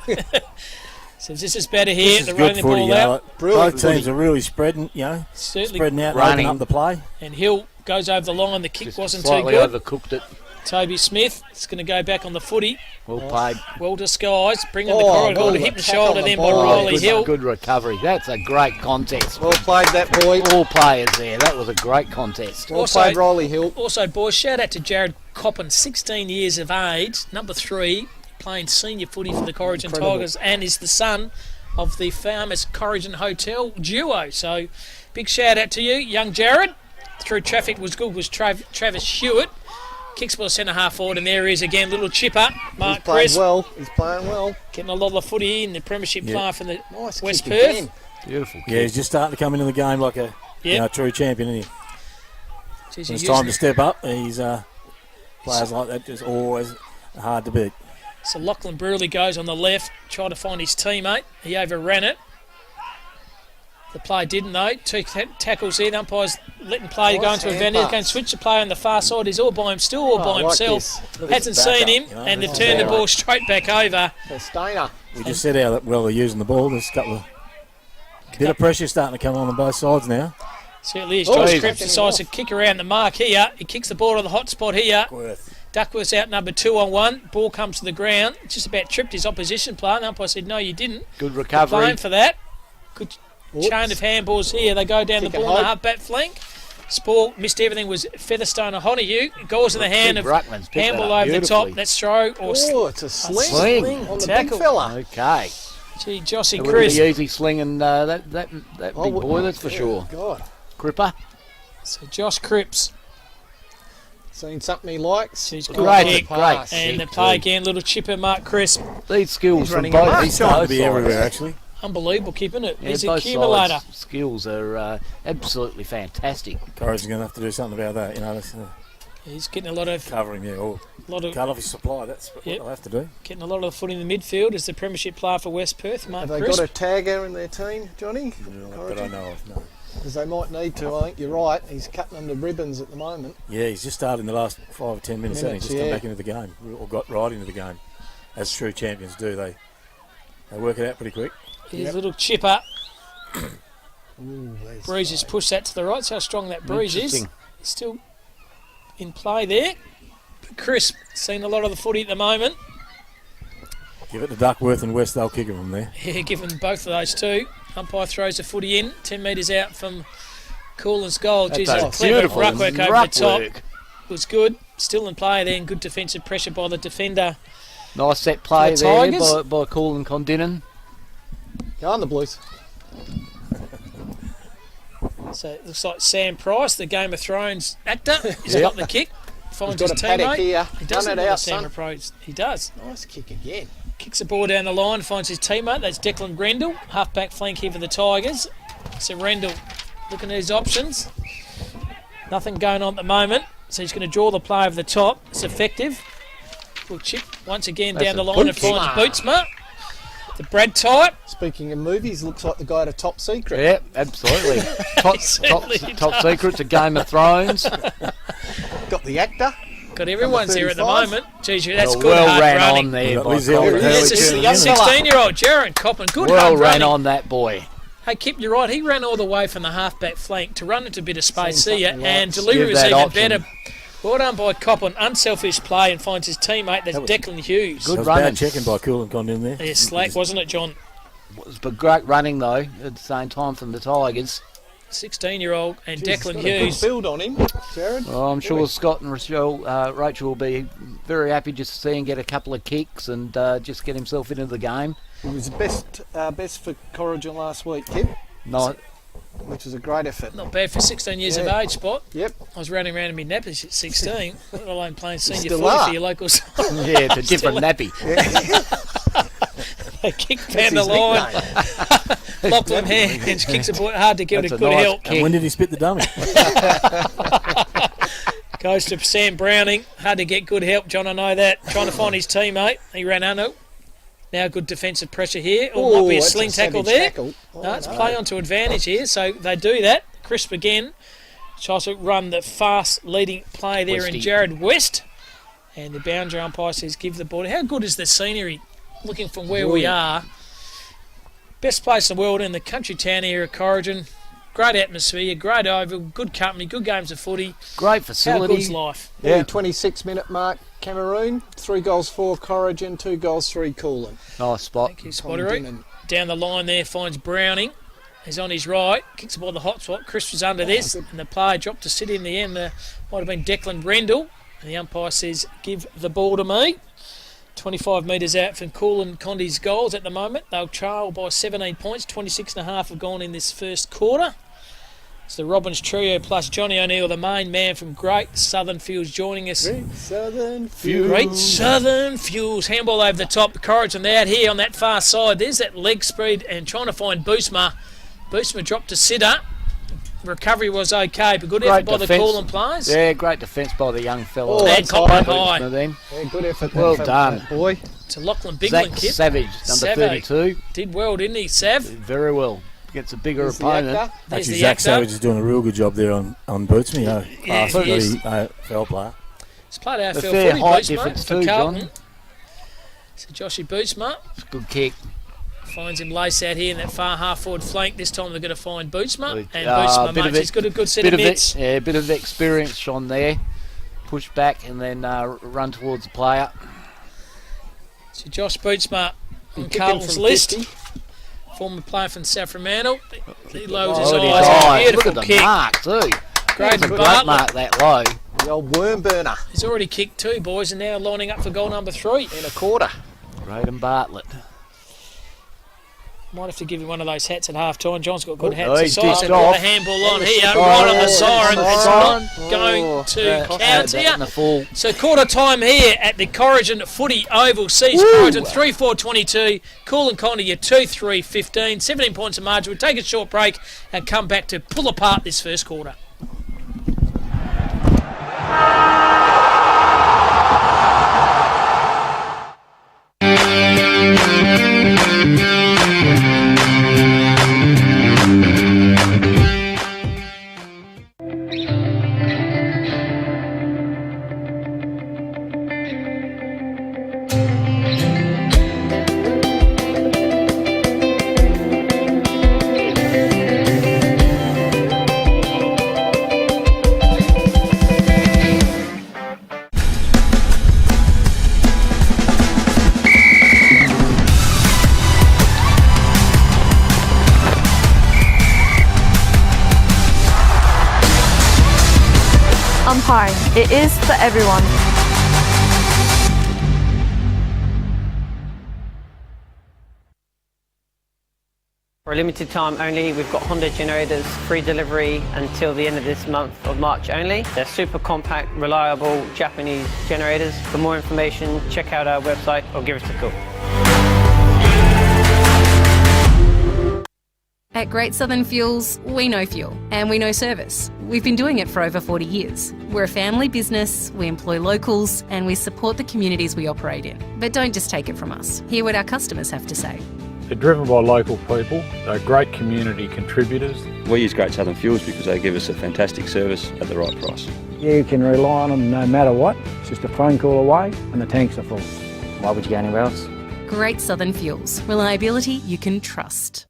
So this is better here. This They're is running good the footy. ball You know, out. Brilliant both teams footy. are really spreading. Certainly. Spreading out, Running. opening up the play. And Hill goes over the line. The kick Just wasn't too slightly good. overcooked it. Toby Smith is going to go back on the footy. Well played. Well disguised. Bringing the Oh, corridor good to hip and attack shoulder on the then by ball. Riley good, Hill. good recovery. That's a great contest. Well played, that boy. All players there. That was a great contest. Well Also- played, Riley Hill. Also, boys, shout out to Jared Coppin, 16 years of age, number 3, playing senior footy for the Corrigin Incredible. Tigers, and is the son of the famous Corrigin Hotel duo. So, big shout out to you, young Jared. Through traffic was good, was Travis Hewitt. Kicks ball centre half forward, and there he is again, little chipper. Mark He's playing Crisp well. He's playing well. getting a lot of the footy in the premiership player for the Nice West kick Perth. again. Beautiful. Yeah, he's just starting to come into the game like a true champion, isn't he? Jeez, When he's it's time using to step up, he's players like that just always hard to beat. So Lachlan Brewerley goes on the left, trying to find his teammate. He overran it. The play didn't though. 2 tackles there. The umpire's letting play go Nice into hand advantage. pass. Going to switch the play on the far side. He's all by him, still all by I like himself. this. Hasn't Back seen up, him, you know, and they've this turned the is ball straight back over. So Stainer. We just said how well they're using the ball. There's a couple of bit of pressure starting to come on both sides now. Certainly is. Oh, Josh he's Cripps taking decides to him kick around the mark here. He kicks the ball to the hot spot here. Duckworth's out number 2 on 1. Ball comes to the ground. Just about tripped his opposition player. The umpire said, no, you didn't. Good Blame recovery. for that. Good Oops. chain of handballs here. They go down Kick the and ball on the hope. half back flank. Spall missed everything. Was Featherstone or Honeyhue. Goes in the hand Big of ruckman's picked that handball up over the top. beautifully. That's throw or Oh, it's a sling. Sling. On the Tackle. big fella. Okay. gee, Jossie It would Chris. be easy slinging that big Oh, boy, that's for yeah, sure. God. Cripper. So Josh Cripps. Seen something he likes. She's good Great, kick. great. And the kick play too. again, little chipper, Mark Crisp. These skills He's from running a both march these Starting to both be sides. everywhere, actually. Unbelievable kick, isn't it? Yeah, He's an both accumulator. sides' skills are absolutely fantastic. Corrigin's going to have to do something about that. You know, that's, He's getting a lot of covering there or cut off his supply. That's what Yep. they'll have to do. getting a lot of the foot in the midfield as the premiership player for West Perth, Mark Have they Crisp. got a tagger in their team, Johnny? But I know of no. Because they might need to. I think you're right. He's cutting them to ribbons at the moment. Yeah, he's just started in the last 5 or 10 minutes. Hasn't he? Just yeah. come back into the game or got right into the game, as true champions do. They work it out pretty quick. His Yep. little chipper. Ooh, there's Breeze has five. pushed that to the right. See how strong that breeze is. Interesting. Still in play there. Crisp, seen a lot of the footy at the moment. Give it to Duckworth and West. They'll kick him from there. Yeah, give them both of those two. Umpire throws the footy in, 10 metres out from Kulin's goal. Jeez, That's that's clever beautiful ruck work over ruck the top. work. Was good. Still in play there, and good defensive pressure by the defender. Nice set play the there Tigers. by Kulin Kondinin. Go on the Blues. So it looks like Sam Price, the Game of Thrones actor, has Yep. got the kick. Finds He's his got a paddock teammate. here. He does Run it it out, out, Sam son. Price. He does. Nice kick again. Kicks the ball down the line, finds his teammate. That's Declan Grendel, half-back flank here for the Tigers. So Rendell looking at his options. Nothing going on at the moment. So he's going to draw the play over the top. It's effective. Little chip once again That's down the a line and boot finds kick. Bootsma. The Brad type. Speaking of movies, looks like the guy to Top Secret. Yep, absolutely. top certainly top does. secrets, a Game of Thrones. Got the actor. Got everyone's here at the 35. moment. Geez, that's Well, good hard ran running. on there Got by Liz Hill. Colin. There he That's is. a It's the young fella. 16-year-old Jaron Coppin. Good Well hard ran running. on that boy. Hey, Kip, you're right. He ran all the way from the half-back flank to run into a bit of space Seen here, something and like- delivery Give was that even option. better. Well done by Coppin. Unselfish play and finds his teammate. That's That was- Declan Hughes. Good That was running. bad checking by Kulin Kondinin there. Yeah, slack, wasn't it, John? It was but great running though at the same time from the Tigers. 16-year-old and Jeez, he's Declan got a good Hughes. build on him, Jared. Well, I'm sure Scott and Rachel will be very happy just to see him get a couple of kicks and just get himself into the game. He was best for Corrigin last week, Kip, No, which was a great effort. Not bad for 16 years of Yeah. age, Spot. Yep. I was running around in my nappies at 16, let alone playing senior Still footy are. for your local side. yeah, it's a different nappy. They kick That's down the his line. nickname. Lachlan hands, kicks a ball hard to get That's a a good nice help. kick. And when did he spit the dummy? Goes to Sam Browning. Hard to get good help, John, I know that. Trying to find his teammate. He ran under. Now good defensive pressure here. Or might be a that's sling tackle savage there. tackle. Oh, No, it's no. play onto advantage here, so they do that. Crisp again. Tries to run the fast leading play there in Westy. Jared West. And the boundary umpire says give the ball. How good is the scenery looking from where we are? Best place in the world in the country town here at Corrigin. Great atmosphere, great oval, good company, good games of footy. Great How facility. good's life? Yeah, 26-minute mark, Cameroon. 3 goals for Corrigin, 2 goals, 3 Kulin. Nice spot. Thank you, Spottery. Kondinin. Down the line there finds Browning. He's on his right, kicks the ball the hot spot. Chris was under this, good. and the play dropped to City in the end. Might have been Declan Rendell. And the umpire says, give the ball to me. 25 metres out from Kulin Condi's goals at the moment. They'll trail by 17 points. 26.5 have gone in this first quarter. It's the Robbins trio plus Johnny O'Neill, the main man from Great Southern Fields, joining us. Great Southern Fuels. Great Southern Fuels. Handball over the top. Corrigin out here on that far side. There's that leg speed and trying to find Boosma. Boosma dropped to Sitter. Recovery was okay, but good effort by the Kulin players. Yeah, great defence by the young fella. Oh, And that's Copland high. High. Then. Yeah, good effort. Well that done. that boy. It's a Lachlan Bigland Zach kid. Savage, number Savage. 32. Did well, didn't he, Sav? Very well. Gets a bigger There's the opponent. actor. There's Actually, the Zach actor. Savage is doing a real good job there on Bootsme. Yeah, Fast he is. AFL player. He's played A AFL fair footy, height Bootsma, difference for too, Carlton. John. So Joshy Bootsma Good kick. finds him lace out here in that far half forward flank. This time they're going to find Bootsma. And Ah, Bootsma, bit of mate, it- he's got a good set Bit of of mitts. yeah, bit of experience on there. Push back and then run towards the player. So Josh Bootsma on Kicking Carlton's from list. 50. Former player from South Fremantle. He lowers Oh, his look at eyes. his eyes. Look Beautiful at the kick. mark too. Great It's a for great Bartlett. mark that low. The old worm burner He's already kicked 2, boys, and now lining up for goal number 3. in a quarter. Braden Bartlett. Might have to give him one of those hats at half time. John's got good Oh, hats. he's So size dished and put the off. handball on here, Oh, right on the yeah, siren. It's siren. not going to count That here. in the full. So quarter time here at the Corrigin Footy Oval sees Corrigin 3-4-22, Kulin Condi 2-3-15, 17 points of margin. We'll take a short break and come back to pull apart this first quarter. Umpiring. It is for everyone. For a limited time only, we've got Honda generators, free delivery until the end of this month of March only. They're super compact, reliable Japanese generators. For more information, check out our website or give us a call. At Great Southern Fuels, we know fuel and we know service. We've been doing it for over 40 years. We're a family business, we employ locals, and we support the communities we operate in. But don't just take it from us. Hear what our customers have to say. They're driven by local people, they're great community contributors. We use Great Southern Fuels because they give us a fantastic service at the right price. You can rely on them no matter what. It's just a phone call away and the tanks are full. Why would you go anywhere else? Great Southern Fuels. Reliability you can trust.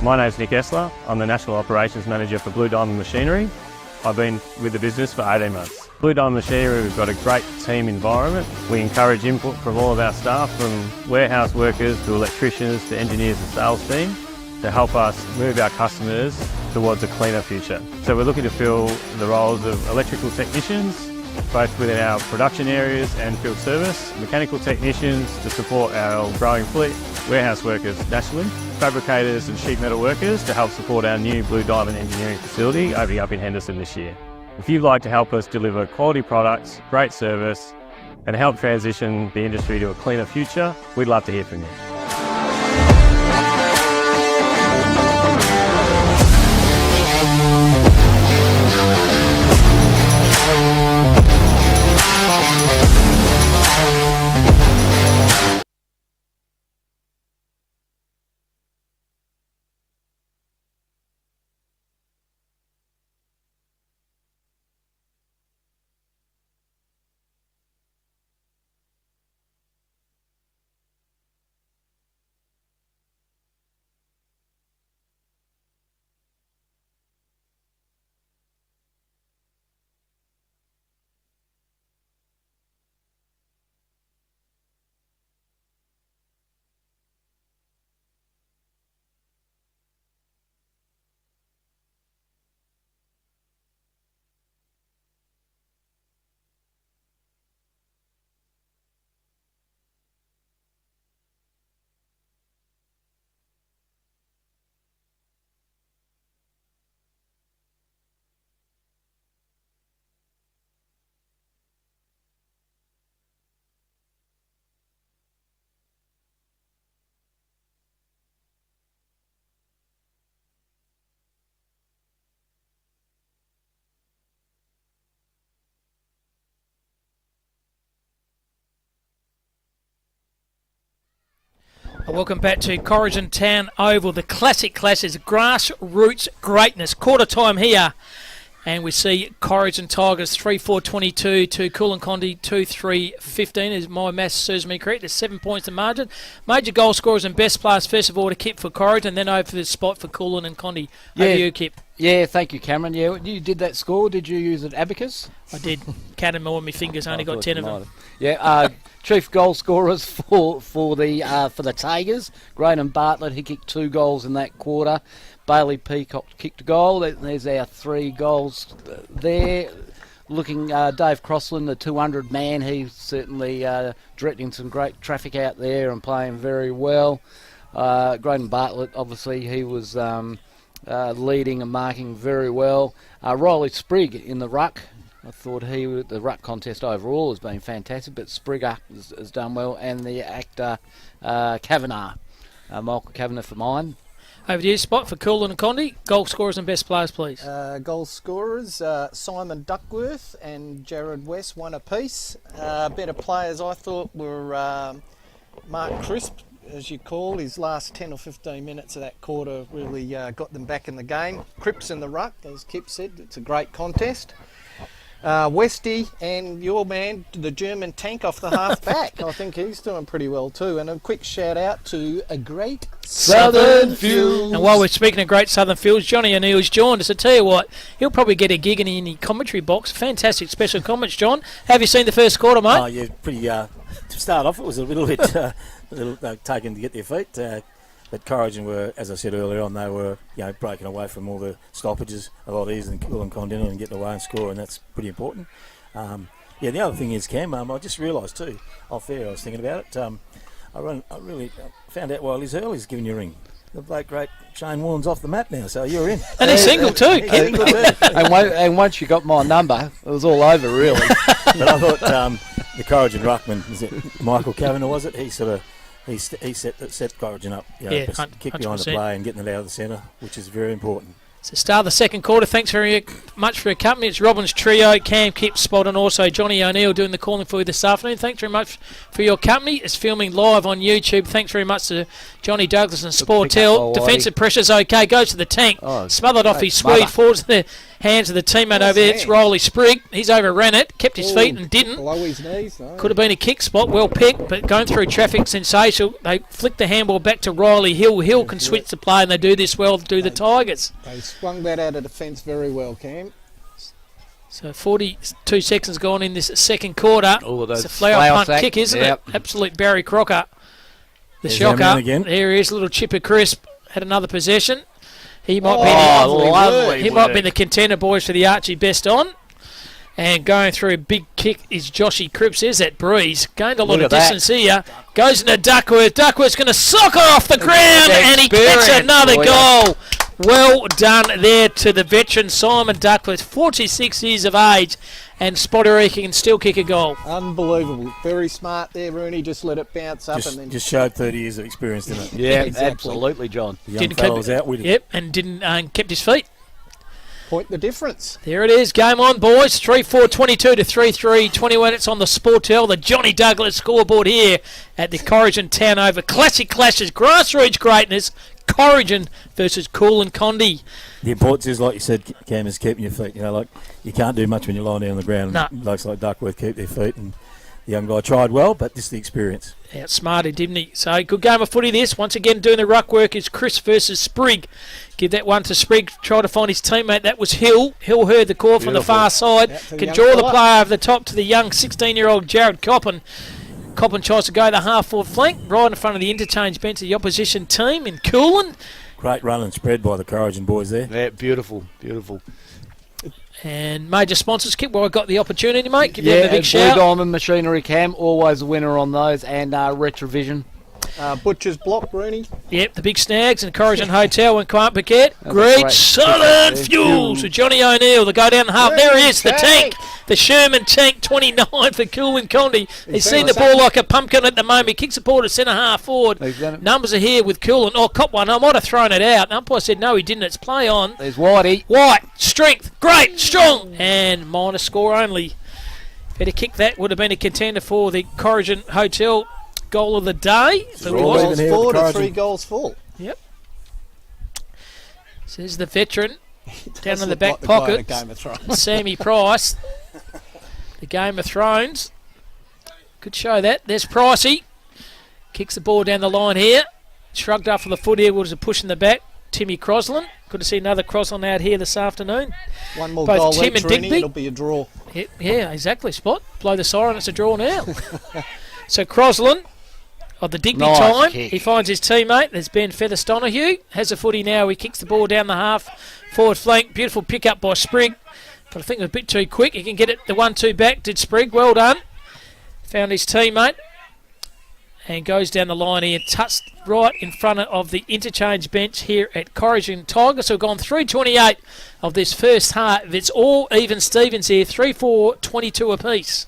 My name's Nick Essler. I'm the National Operations Manager for Blue Diamond Machinery. I've been with the business for 18 months. Blue Diamond Machinery, we've got a great team environment. We encourage input from all of our staff, from warehouse workers to electricians to engineers and sales team, to help us move our customers towards a cleaner future. So we're looking to fill the roles of electrical technicians, both within our production areas and field service, mechanical technicians to support our growing fleet, warehouse workers nationally, fabricators and sheet metal workers to help support our new Blue Diamond engineering facility opening up in Henderson this year. If you'd like to help us deliver quality products, great service, and help transition the industry to a cleaner future, we'd love to hear from you. Welcome back to Corrigin Town Oval. The classic clash is grassroots greatness. Quarter time here. And we see Corrigin Tigers 3-4-22 to Kulin Condi 2-3-15. As my maths serves me correct, there's 7 points in margin. Major goal scorers and best players first of all to Kip for Corrigin, then over to the spot for Kulin and Condi. Over to you, Kip. Yeah, thank you, Cameron. Yeah, you did that score. Did you use an abacus? I did. Counted more on my fingers. Only got 10 of them. Yeah, chief goal scorers for the Tigers. Graydon Bartlett, he kicked 2 goals in that quarter. Bailey Peacock kicked a goal. There's our 3 goals there. Looking, Dave Crossland, the 200 man, he's certainly directing some great traffic out there and playing very well. Graydon Bartlett, obviously, he was leading and marking very well. Riley Sprigg in the ruck. I thought the ruck contest overall has been fantastic, but Sprigger has done well. And the actor Kavanagh, Michael Kavanagh for mine. Over to you, spot for Kulin and Condi. Goal scorers and best players, please. Goal scorers, Simon Duckworth and Jared West, 1 apiece. Better players, I thought, were Mark Crisp, as you call. His last 10 or 15 minutes of that quarter really got them back in the game. Cripps in the ruck, as Kip said, it's a great contest. Westy and your man, the German tank off the half back. I think he's doing pretty well too. And a quick shout out to a great Southern Fuels. And while we're speaking of great Southern Fuels, Johnny O'Neill's joined us. I tell you what, he'll probably get a gig in the commentary box. Fantastic special comments, John. Have you seen the first quarter, mate? Oh, yeah, pretty. To start off, it was a little bit taken to get their feet. But Corrigin were, as I said earlier on, they were breaking away from all the stoppages a lot easier than Kulin Kondinin and getting away and score, and that's pretty important. The other thing is, Cam, I just realised too, off air, I was thinking about it. I really found out why Liz Hurley's giving you a ring. The bloke great Shane Warren's off the map now, so you're in. And he's single too. And once you got my number, it was all over, really. But I thought the Corrigin ruckman, is it Michael Kavanagh, was it? He sort of... He set Corrigin up, kick behind the play and getting it out of the centre, which is very important. So start the second quarter. Thanks very much for your company. It's Robin's Trio, Cam, Kip, Spot, and also Johnny O'Neill doing the calling for you this afternoon. Thanks very much for your company. It's filming live on YouTube. Thanks very much to Johnny Douglas and Sportel. Defensive pressure's okay. Goes to the tank. Smothered off his Swede. Falls to the hands of the teammate over there. It's Riley Sprigg. He's overran it. Kept his feet and didn't. Below his knees. No. Could have been a kick spot. Well picked, but going through traffic, sensational. They flick the handball back to Riley Hill. Hill can switch the play, and they do this well. The Tigers. They swung that out of defence very well, Cam. So 42 seconds gone in this second quarter. All of those It's a flower punt sack. kick, isn't it? Absolute Barry Crocker. The There's shocker. Hamlin again. There he is, little chipper crisp. Had another possession. He might be lovely he might work. be the contender, boys, for the Archie best on. And going through a big kick is Joshy Cripps. There's that breeze. Gained a lot Look of at that. distance here. Goes into Duckworth. Duckworth's going to sock her off the ground, and he kicks experience another for you. goal. Well done there to the veteran Simon Duckworth, 46 years of age, and Spottery can still kick a goal. Unbelievable. Very smart there, Rooney. Just let it bounce up and then... Just showed 30 years of experience, didn't it? Yeah, Exactly. absolutely, John. The young fellow was out with it. Yep, and didn't kept his feet. Point the difference. There it is. Game on, boys. 3-4-22 to 3-3 21. It's on the Sportel, the Johnny Douglas scoreboard here at the Corrigin Town Over. Classic clashes, grassroots greatness. Corrigin versus Kulin Kondi. The importance is, like you said, Cam, is keeping your feet. You know, like you can't do much when you're lying down on the ground. No. Blokes like Duckworth keep their feet, and the young guy tried well, but just the experience. Outsmarted, didn't he? So, good game of footy this. Once again, doing the ruck work is Chris versus Sprigg. Give that one to Sprigg. Try to find his teammate. That was Hill. Hill heard the call from the far side. Out to the Can young draw the fella. play over the top to the young 16-year-old Jared Coppin. Coppin tries to go the half-forward flank, right in front of the interchange bench of the opposition team in Kulin. Great run and spread by the Corrigin boys there. Yeah, beautiful, beautiful. And major sponsors, Kip, while I got the opportunity, mate, give Yeah, them a big Blue shout. Diamond Machinery Cam, always a winner on those, and Retrovision. Butcher's Block, Rooney. Yep, the big snags and Corrigin Hotel and Quant Paquette. That's Great great. Southern Yeah. Fuels with Johnny O'Neill. They go down the half. There he is, the Tank. tank. The Sherman tank, 29 for Kulin Kondi. He's seen the very ball like a pumpkin at the moment. He kicks the ball to centre half forward. He's done it. Numbers are here with Kulin. Oh, cop one. I might have thrown it out. Umpire said no, he didn't. It's play on. There's Whitey. White, strength, great, strong, and minor score only. Better kick that. Would have been a contender for the Corrigin Hotel goal of the day. But it All wasn't. even 2 goals here for with to Corrigin. 3 goals full. Yep. Says the veteran down Does in the look back like the guy in pocket. a Game of Thrones. Sammy Price. The Game of Thrones. Could show that. There's Pricey. Kicks the ball down the line here. Shrugged up for the foot here. Was a push in the back. Timmy Crosland. Good to see another Crosland out here this afternoon. One more Both goal Tim each, and Rooney, Digby. it'll be a draw. Yeah, exactly. Spot. Blow the siren. It's a draw now. So Crosland. Of the Digby Nice time, kick. he finds his teammate. There's Ben Featherstonohue. Has a footy now. He kicks the ball down the half. Forward flank. Beautiful pick up by Sprigg. But I think it was a bit too quick. He can get it the 1-2 back. Did Sprigg. Well done. Found his teammate. And goes down the line here. Touched right in front of the interchange bench here at Corrigin Tigers. So we've gone 3:28 of this first half. It's all even Stevens here. 3-4, 22 apiece.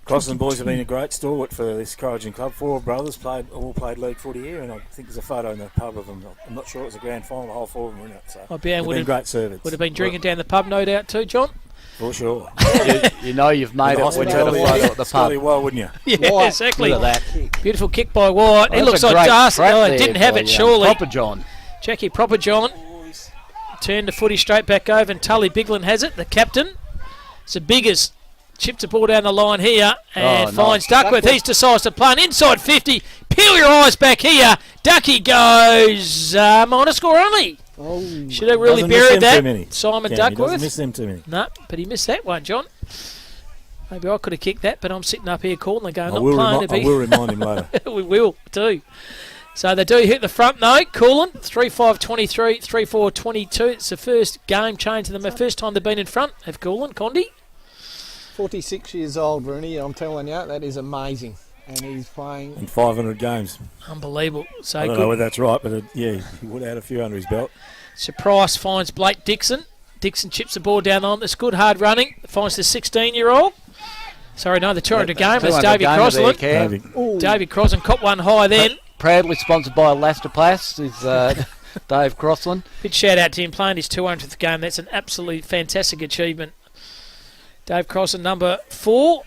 Crosland boys have been a great stalwart for this Corrigin club. 4 brothers all played league footy here, and I think there's a photo in the pub of them. I'm not sure it was a grand final. The whole 4 of them were in it. So I'd be able they've been great servants. Would have been drinking down the pub, no doubt, too, John. For sure. you know you've made it when you got a photo at the pub. Scotty, well, wouldn't you? Yeah, White. exactly. Look at that. Beautiful kick by White. He That's looks a like great Darcy. crack Oh, there didn't have by, it, surely. Proper John. Jackie Proper John. Turned the footy straight back over, and Tully Biglin has it, the captain. So Biggers chips the ball down the line here and finds nice. Duckworth. He's decides to play an inside 50. Peel your eyes back here. Ducky goes minor score only. Oh, Should have really Doesn't miss buried them too that. many. Simon Cam, he Duckworth. doesn't miss them too many. No, but he missed that one, John. Maybe I could have kicked that, but I'm sitting up here calling the game, I not will, playing to I be. will remind him later. We will, too. So they do hit the front, though. Kulin, 3-5-23, 3-4-22. It's the first game change to them. The first time they've been in front of Kulin. Condi? 46 years old, Rooney. I'm telling you, that is amazing. And he's playing. In 500 games. Unbelievable. So I don't know whether that's right, but yeah, he would have had a few under his belt. So Price finds Blake Dixon. Dixon chips the ball down on. That's good, hard running. Finds the 16-year-old. Sorry, no, the 200 game. That's David Crosland. David Crosland caught one high then. Proudly sponsored by Elastoplast is Dave Crosland. Big shout out to him playing his 200th game. That's an absolutely fantastic achievement. Dave Crosland, number 4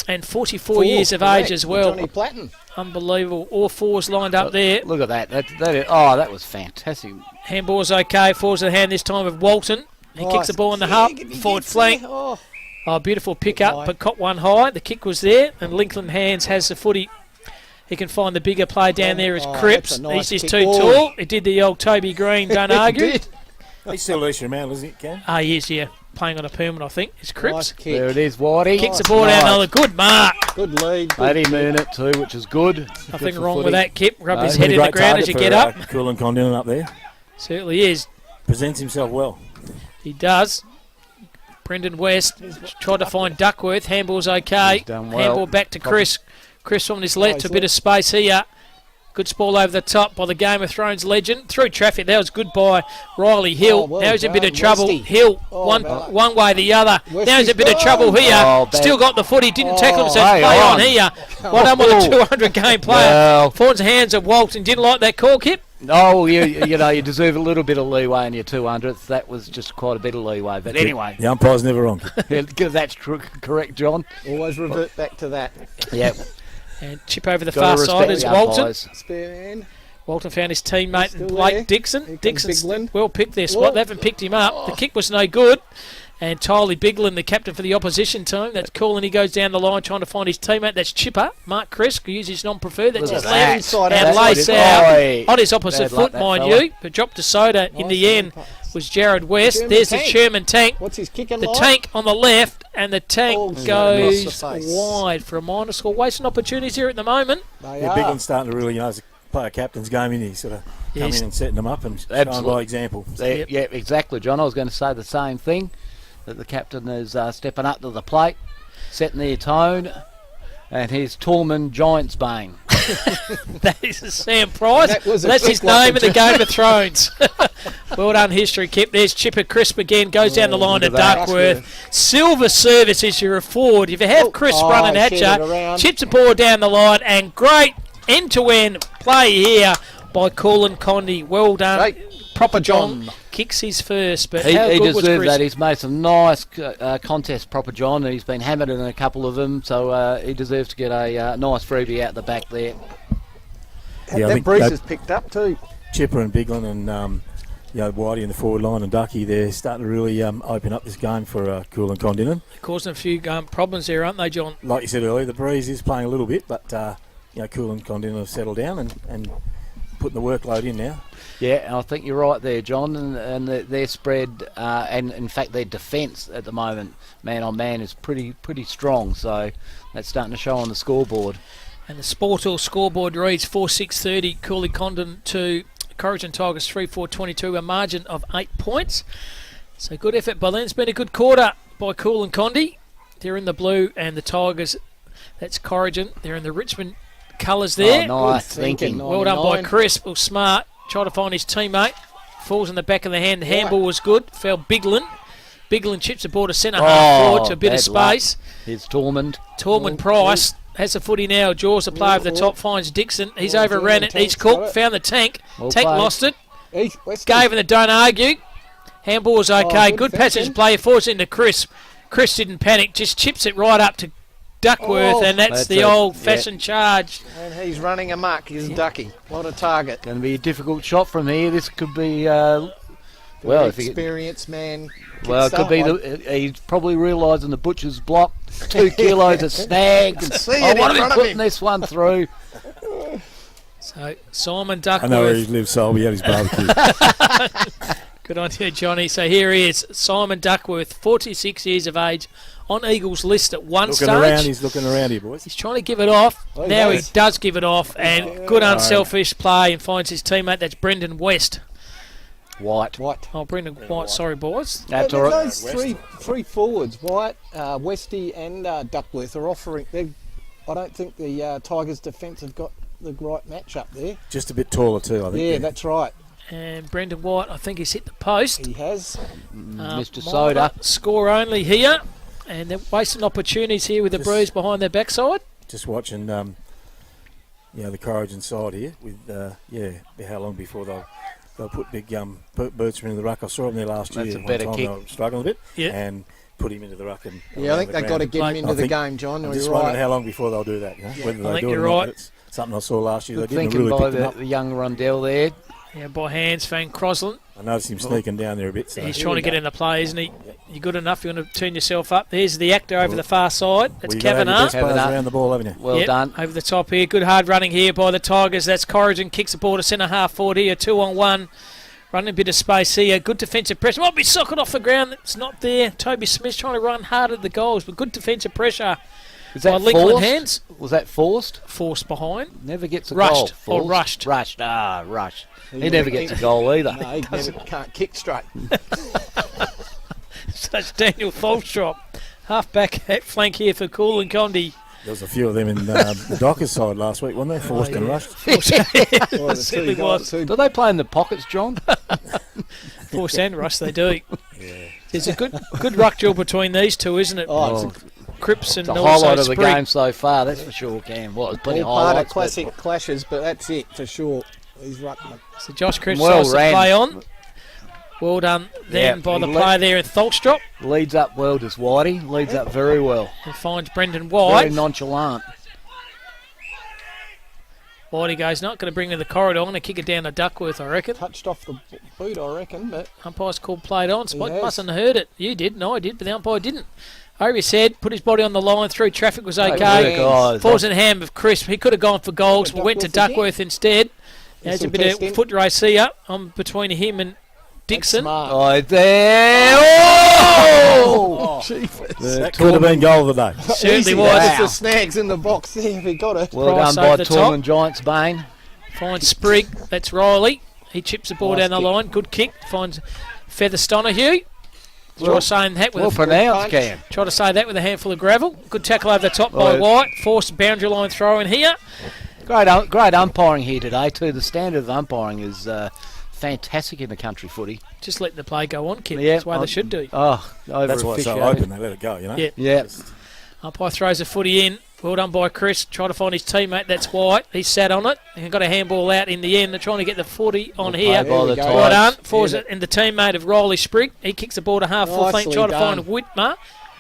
and 44 years of age as well. Johnny Platten. Unbelievable. All 4s lined up there. Look at that. That was fantastic. Handball's okay. Falls to the hand this time of Walton. He kicks the ball in the half. Forward flank. Oh, beautiful pick up, but caught one high. The kick was there, and Lincoln Hands has the footy. He can find the bigger play down there as Cripps. Nice He's just kick. too tall. He did the old Toby Green, don't argue. He's still Easter man, isn't he, Ken? He is, yeah. playing on a permanent, I think. It's Cripps. Nice kick. There it is, Whitey. Kicks the ball down another good mark. Good lead. Made him earn it too, which is good. Nothing Good wrong for with footy. that, Kip. Rub No, his pretty head in the Great ground target as you for, get up. Kulin Kondinin up there. Certainly is. Presents himself well. He does. Brendan West tried to find Duckworth. Handball's okay. He's done well. Handball back to Chris. Chris on his left, a bit of space here. Good ball over the top by the Game of Thrones legend. Through traffic, that was good by Riley Hill. Oh, well now he's in a bit of done, trouble. Westy. Hill, Oh, one Bella. way the other. Westy's Now he's in a bit of gone. trouble here. Oh, bad. Still got the footy, didn't tackle him, so hey, play on on. here. Well done with the 200 game player. Well. Fawn's hands of Walton. Didn't like that call, Kip. Oh, you know, you deserve a little bit of leeway in your 200th. That was just quite a bit of leeway. But anyway, The umpire's never wrong. because that's correct, John. Always revert back to that. Yeah. And chip over the Gotta far side respect is the Walton. umpires. Spare man. Walton found his teammate Still Blake there. Dixon. Here comes Dixon's Biglin. well picked their spot. Whoa. They haven't picked him up. The kick was no good. And Tylee Biglin, the captain for the opposition team. That's cool. And he goes down the line trying to find his teammate. That's Chipper. Mark Crisk, who uses non-preferred. That's Look his at left. that. Inside And out. lace Oi. out on his opposite Bad luck, foot, that mind fella. you. But dropped to soda in the Nice end pass. was Jared West. Sherman There's Tank. the Sherman Tank. What's his kicking The like? tank on the left, and the tank Oh, goes across the face. wide for a minor score. Wasting opportunities here at the moment. They Yeah, are. Bigland's starting to really, play a captain's game in. He's sort of coming in and setting them up and showing Absolutely. by example. Yeah, exactly, John. I was going to say the same thing, that the captain is stepping up to the plate, setting their tone, and here's Tormund Giantsbane. That is a Sam Price. That was a That's quick his one name for in the Game of Thrones. Well done, history, Kip. There's Chipper Crisp again. Goes down the line to look at that. Duckworth. Silver service is your forward. If you have Crisp running at shed it you, around. chips the ball down the line, and great end-to-end play here by Kulin Condi. Well done. Great. Proper John kicks his first, but He how good was deserved Crisp? that. He's made some nice contests, proper John, and he's been hammered in a couple of them, so he deserves to get a nice freebie out the back there. Yeah, I That think breeze that- has picked up too. Chipper and Biglin and Whitey in the forward line and Ducky, they're starting to really open up this game for Kulin Kondinin. Causing a few problems there, aren't they, John? Like you said earlier, the breeze is playing a little bit, but Kulin Kondinin have settled down and putting the workload in now. Yeah, and I think you're right there, John, and their spread, and in fact their defence at the moment, man on man, is pretty strong, so that's starting to show on the scoreboard. And the Sportal scoreboard reads 4-6-30, Cooley Condon to Corrigin Tigers 3-4-22, a margin of 8 points. So good effort by them. It's been a good quarter by Kulin Condi. They're in the blue, and the Tigers, that's Corrigin. They're in the Richmond colours there. Oh, nice Good thinking. thinking. Well done by 99. Chris. Well, smart. Try to find his teammate. Falls in the back of the hand. The handball was good. Fell Biglin. Biglin chips the ball to centre half forward to a bit of bad luck. space. Here's Tormund. Tormund Price has the footy now. Jaws the player over the top, finds Dixon. He's Well, overran the it. He's tank's got cooked. it. Found the tank. Well Tank played. lost it. West Gave him the don't argue. Handball was okay. good Good passage fencing. play. Forced into Chris. Chris didn't panic. Just chips it right up to Duckworth, Oh, and that's that's the it. old-fashioned charge. And he's running amok. He's Ducky. What a target. Going to be a difficult shot from here. This could be, well, if he, Experienced man. well, it could be he's probably realising the butcher's block, 2 kilos of snag. can see it I in want to be front of putting him. this one through. So Simon I know where he Duckworth. lives, so I'll be at his barbecue. Good on you, Johnny. So here he is, Simon Duckworth, 46 years of age, on Eagles list at one Looking stage. around, he's looking around here, boys. He's trying to give it off. Oh, he Now does. he does give it off, and good unselfish play, and finds his teammate. That's Brendan West. White. White. Oh, Brendan White. Sorry, boys. That's all right. Those three forwards, White, Westy, and Duckworth are offering. I don't think the Tigers' defence have got the right match up there. Just a bit taller too, I think. Yeah, that's right. And Brendan White, I think he's hit the post. He has. Mr. Soda. Score only here. And they're wasting opportunities here with the bruise behind their backside. Just watching, the Corrigin side here with, how long before they'll put big Birchman in the ruck. I saw him there last That's year. a One better time kick. They were struggling a bit, Yeah. and put him into the ruck. And Yeah, I think they've got to get him Mate, into the game, John. I'm You're just wondering right. how long before they'll do that. You know? Whether I they think do it you're or not. right. It's something I saw last year. Good They didn't thinking really by pick them up. the young Rundell there. Yeah, by hands, Van Crosland. I noticed him sneaking down there a bit. So He's trying to get in the play, isn't he? You're good enough. You want to turn yourself up. There's the actor over the far side. That's Well, you've got to have your Kavanagh. best players Kavanagh. around the ball, haven't you? Well Yep, done. over the top here. Good hard running here by the Tigers. That's Corrigin. Kicks the ball to centre half forward here. 2-on-1. Running a bit of space here. Good defensive pressure. Might be socket off the ground. It's not there. Toby Smith trying to run hard at the goals, but good defensive pressure. Is that by forced? Hands. Was that forced? Forced behind. Never gets a rushed goal. Or rushed. Rushed. Rushed. He never gets a goal either. No, he never can't kick straight. So it's Daniel Tholstrop. Half-back flank here for Kulin Condi. There was a few of them in the Dockers side last week, weren't they? Forced and rushed. It certainly was. Do they play in the pockets, John? Forced and rushed, they do. Yeah. There's a good ruck duel between these two, isn't it? Cripps and the also highlight of the Sprigg. game so far, that's for sure, Cam. Well, it's plenty All part of highlights. classic clashes, but that's it for sure. He's ruckman. So Josh Cripps Well tries to ran. play on. Well done then by the player there in Tholstrop. Leads up well, does Whitey. Leads up very well. And finds Brendan White. Very nonchalant. Whitey goes, not going to bring in the corridor. I'm going to kick it down to Duckworth, I reckon. Touched off the boot, I reckon, but umpire's called played on. Spot has. mustn't have heard it. You did, no, I did, but the umpire didn't. Over his head, put his body on the line through. Traffic was okay. Falls in the hand of Crisp. He could have gone for goals, but went to Duckworth instead. There's a bit of foot race here. I'm between him and Dixon. Oh, there. Oh! That could have been goal of the day. Certainly was. That's the snags in the box there if he got it. Well done by Tormund Giants Bane. Finds Sprigg. That's Riley. He chips the ball down the line. Good kick. Finds Featherstonohue. Try saying that with well pronounced, Cam. Try to say that with a handful of gravel. Good tackle over the top by White. Forced boundary line throw in here. Great umpiring here today too. The standard of umpiring is fantastic in the country footy. Just let the play go on, kid. Yeah, That's the way they should do. That's why it's so open. They let it go, you know. Yeah. Umpire throws a footy in. Well done by Chris. Try to find his teammate. That's White. He sat on it and got a handball out in the end. They're trying to get the footy on here. Well done. Falls it in the teammate of Riley Sprigg. He kicks the ball to half full flank. Try to find Whitmer.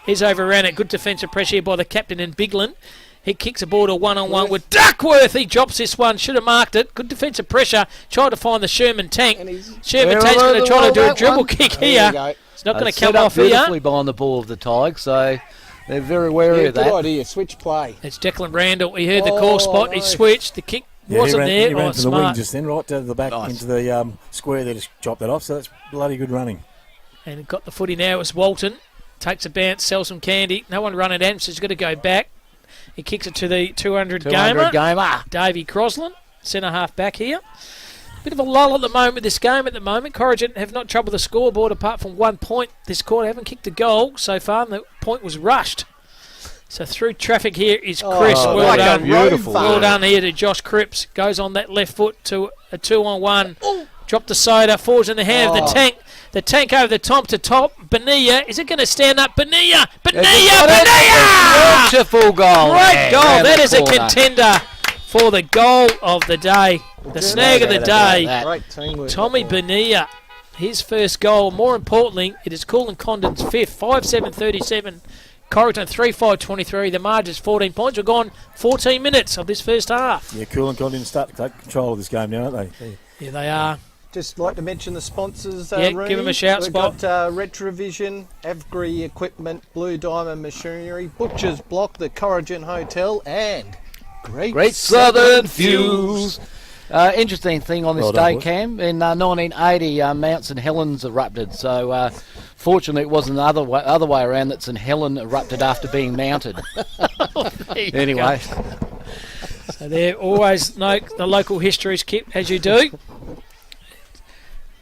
He's overran it. Good defensive pressure here by the captain in Bigland. He kicks a ball to one-on-one with Duckworth. He drops this one. Should have marked it. Good defensive pressure. Tried to find the Sherman tank. Sherman tank's going to try to do a dribble kick here. It's not going to come off here. Beautifully behind the ball of the Tigers, so they're very wary of that. Good idea. Switch play. It's Declan Randall. He heard the call spot. He switched. The kick wasn't there. He ran to the wing just then, right to the back into the square. They just chopped that off, so that's bloody good running. And got the footy now. It's Walton. Takes a bounce, sells some candy. No one running at him, so he's got to go back. He kicks it to the 200 gamer. Davey Crosland, centre half back here. Bit of a lull at the moment with this game at the moment. Corrigin have not troubled the scoreboard apart from 1 point this quarter. Haven't kicked a goal so far, and the point was rushed. So through traffic here is Chris. Well done. Beautiful. Well done here to Josh Cripps. Goes on that left foot to a 2-on-1. Dropped the soda, falls in the hand of the tank. The tank over the top to top. Bonilla, is it going to stand up? Bonilla! Beautiful goal. Great goal. That is a contender for the goal of the day. The snag of the day. Great teamwork. Tommy Bonilla, his first goal. More importantly, it is Kulin Condon's fifth. 5-7-37. Corrigin 3-5-23. The margin's 14 points. We've gone 14 minutes of this first half. Yeah, Kulin Condon start to take control of this game now, aren't they? Yeah, they are. Just like to mention the sponsors. Rooney. Give them a shout, We've Spot. got Retrovision, Avgri Equipment, Blue Diamond Machinery, Butcher's Block, the Corrigin Hotel, and Great Southern Fuels. Interesting thing on this day, Cam. In 1980, Mount St Helens erupted. So, fortunately, it wasn't the other way around that St Helen erupted after being mounted. Anyway. So they always note the local histories, Kip, as you do.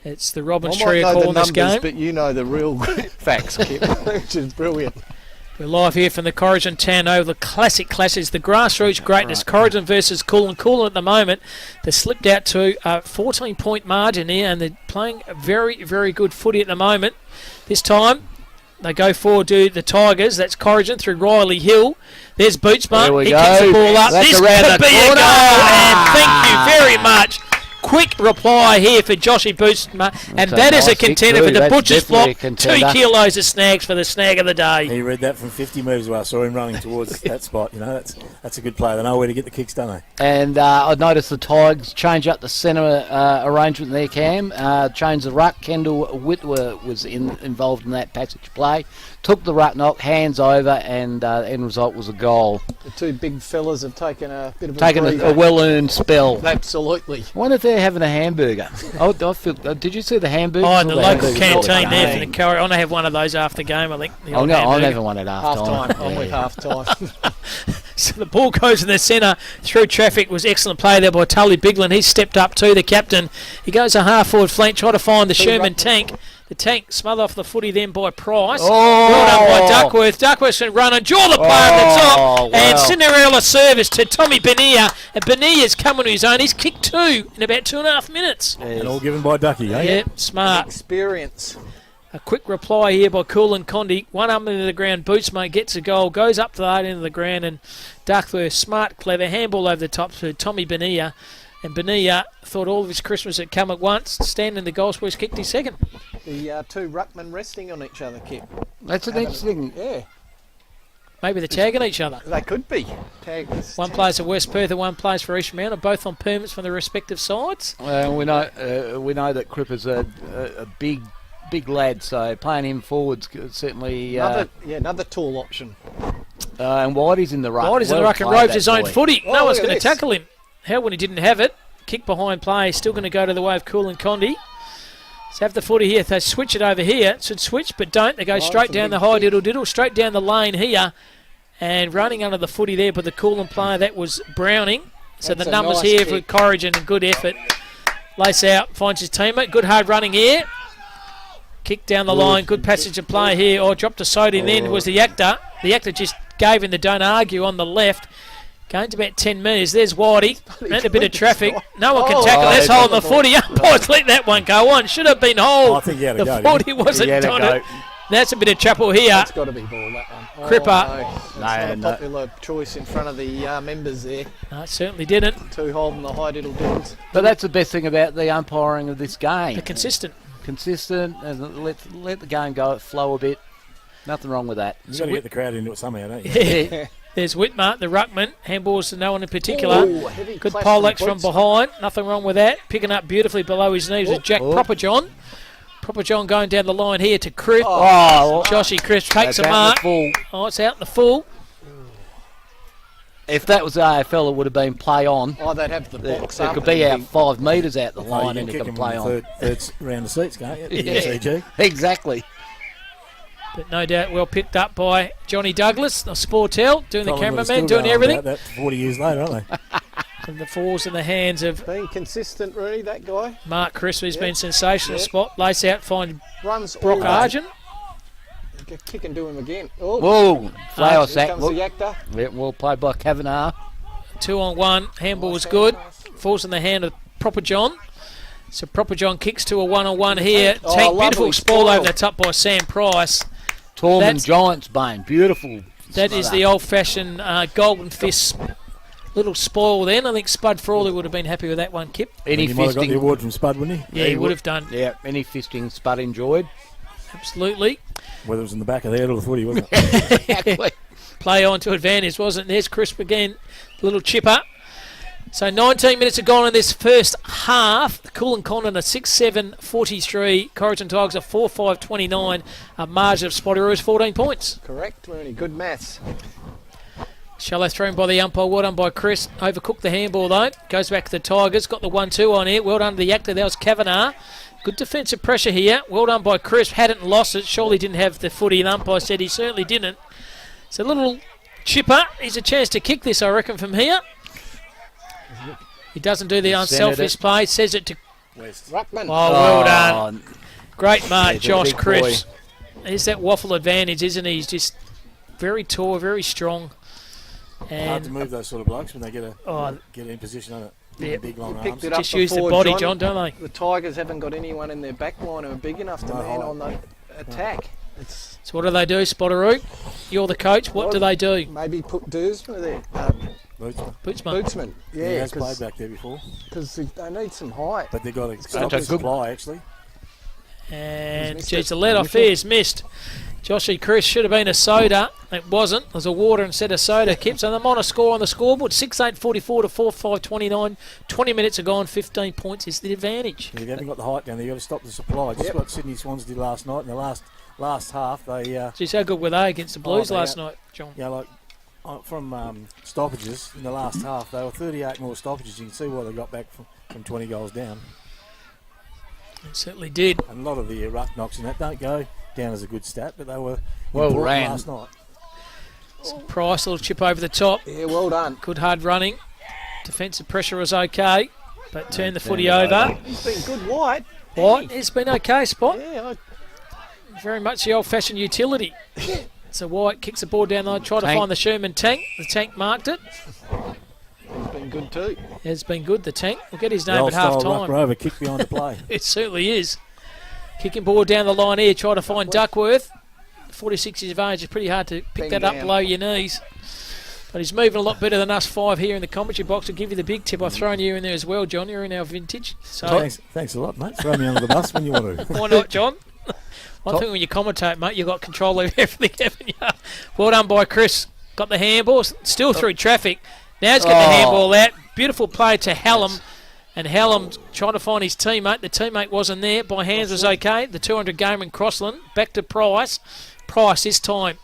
It's the Robin Shreya call in this game. But you know the real facts, Kip, which is brilliant. We're live here from the Corrigin Tanno, the classic classes, the grassroots greatness. Corrigin versus Kulin. Kulin at the moment, they slipped out to a 14-point margin here, and they're playing very, very good footy at the moment. This time, they go forward to the Tigers. That's Corrigin through Riley Hill. There's Bootsma. He kicks the ball up. That's this could be a goal, and thank you very much. Quick reply here for Joshy Bootsma, and that is a contender for the Butcher's Block. 2 kilos of snags for the snag of the day. He read that from 50 metres away. I saw him running towards that spot. You know, that's a good play. They know where to get the kicks, don't they? And I noticed the Tigers change up the centre arrangement there, Cam. Change the ruck. Kendall Whitwer was involved in that passage play. took the ruck knock, hands over, and the end result was a goal. The two big fellas have taken a bit of Taken breather. a well-earned spell. Absolutely. I wonder if they're having a hamburger. I feel, did you see the hamburger? Oh, in the local canteen there for the curry. I'm going to have one of those after game, I think. I'm having one at half-time. I'm with half-time. So the ball goes in the centre through traffic. Was excellent play there by Tully Bigland. He stepped up to the captain. He goes a half-forward flank, trying to find the Sherman tank. The tank smothered off the footy then by Price. Oh. Well done by Duckworth. Duckworth can run and draw the player at the top. Wow. And Cinderella service to Tommy Benia. And Benia's come on his own. He's kicked 2 in about 2.5 minutes. And all given by Ducky, eh? Yeah, smart. Experience. A quick reply here by Kulin Kondi. One up into the ground. Bootsmate gets a goal. Goes up to the end of the ground. And Duckworth, smart, clever. Handball over the top to Tommy Benia. And Benia thought all of his Christmas had come at once. Standing in the goal square, kept his second. The two ruckmen resting on each other, Kip. That's an interesting. Yeah. Maybe they're tagging each other. They could be. One plays for West Perth and one plays for East Mount, both on permits from the respective sides. We know that Cripper's a big lad, so playing him forwards certainly. Another tall option. And Whitey's in the ruck. Whitey's in the ruck and played, roves his own boy. footy. No one's going to this. tackle him. How when he didn't have it? Kick behind play, still going to go to the way of Kulin Kondi. So have the footy here. If they switch it over here, it should switch, but don't. They go straight down the high diddle, straight down the lane here. And running under the footy there, but the Kulin player, that was Browning. So That's the a numbers nice here kick. for Corrigin and good effort. Lace out, finds his teammate. Good hard running here. Kick down the line, good passage of play here. Oh, dropped a soda in then was the actor. The actor just gave him the don't argue on the left. Going to about 10 metres. There's Whitey. And a bit of traffic. No one can tackle. That's holding the footy. Umpires let that one go on. Should have been hold. I think he had a The go, footy wasn't on it. That's a bit of trouble here. That's got to be ball, that one. Cripper. No, that's not a popular choice in front of the members there. No, it certainly didn't. Two holding the high diddle diddles. But that's the best thing about the umpiring of this game. They're consistent. And let the game go, flow a bit. Nothing wrong with that. You've got to get the crowd into it somehow, don't you? Yeah. There's Whitmer, the ruckman. Handballs to no one in particular. Heavy Good clash Polex from from behind. Nothing wrong with that. Picking up beautifully below his knees with Jack Properjohn. Properjohn going down the line here to Crisp. Joshy Crisp takes a mark. Oh, it's out in the full. If that was the AFL, it would have been play on. Oh, they'd have the box up. It could be out 5 metres out the line you and it kick can him play in on. the third round of seats, can't you? Yeah, CG. exactly. But no doubt well picked up by Johnny Douglas, the Sportel, doing the Colin would have cameraman, still doing gone on everything. about that 40 years later, aren't they? And the falls in the hands of Being consistent, really, that guy. Mark Crisp, who's been sensational. Spot, lace out, find Runs Brock all Argent. Kick and do him again. Oh, Whoa, flower here sack. comes the actor. Yeah, well played by Kavanagh. 2-on-1. Handball was good. Falls in the hand of Proper John. So Proper John kicks to a 1-on-1 here. Oh, Tank, lovely beautiful spoil spoil. over the top by Sam Price. Tormund Giants Bane, beautiful. That is the old-fashioned golden fist little spoil then. I think Spud Frawley would have been happy with that one, Kip. Any He might have got the fisting? award from Spud, wouldn't he? Yeah, he would have done. Yeah, any fisting Spud enjoyed. Absolutely. Whether it was in the back of the head or the footy, wasn't it? Exactly. Play on to advantage, wasn't it? There's Crisp again. Little chipper. So 19 minutes have gone in this first half. Kulin Kondinin a 6-7-43. Corrigin Tigers a 4-5-29. A margin of Spotty is 14 points. Correct, Rooney. Good maths. Shallow thrown by the umpire. Well done by Chris. Overcooked the handball though. Goes back to the Tigers. Got the 1-2 on here. Well done to the actor. That was Kavanagh. Good defensive pressure here. Well done by Chris. Hadn't lost it. Surely didn't have the footy. The umpire said he certainly didn't. It's a little chipper. He's a chance to kick this, I reckon, from here. He doesn't do the unselfish play. Says it to Ruckman. Oh, well done. Great mark, He's a Josh big Cripps. There's that waffle advantage, isn't he? He's just very tall, very strong. Hard to And move those sort of blokes when they get in position on it. Yeah. Big long Picked arms. it up just use the before, body, John, don't they? The Tigers haven't got anyone in their back line who are big enough to man on the attack. It's So what do they do, Spotteroo? You're the coach. What do they do? maybe put Dersma there. Bootsman. Bootsman. Bootsman. He Yeah, has played back there before, because they need some height. but they've got to stop That's the a good- supply, actually. And, He's geez, missed the it. let off there is missed. Joshy Chris should have been a soda. It wasn't. There's a water instead of soda. Keeps on them on a score on the scoreboard. 6-8-44 to 4-5-29. 20 minutes are gone. 15 points is the advantage. If you haven't got the height down there, you've got to stop the supply. Just what Sydney Swans did last night in the last last half, they... Geez, how good were they against the Blues last night, John? Yeah, like from stoppages in the last half, they were 38 more stoppages. You can see why they got back from 20 goals down. It certainly did. And a lot of the ruck knocks in that don't go down as a good stat, but they were well ran last night. Price, a little chip over the top. Yeah, well done. Good hard running. Defensive pressure was okay, but turned the footy over. He's been good, White. White, it's been okay, Spot. Yeah, Very much the old-fashioned utility. So White kicks the ball down the line, try to find the Sherman tank. The tank marked it. He's been good too. It's been good, the tank. We'll get his name The at half old-style time. Ruck Rover kick behind the play. It certainly is. Kicking ball down the line here, try to find Duckworth. 46 years of age, it's pretty hard to pick that up below your knees. But he's moving a lot better than us five here in the commentary box. I'll give you the big tip. I've thrown you in there as well, John. You're in our vintage. So Thanks a lot, mate. Throw me under the bus when you want to. Why not, John? One thing when you commentate, mate, you've got control over everything, haven't you? Well done by Chris. Got the handball, still through traffic. Now he's got the handball out. Beautiful play to Hallam. And Hallam trying to find his teammate. The teammate wasn't there. By hands was okay. The 200 gamer in Crossland. Back to Price. Price this time.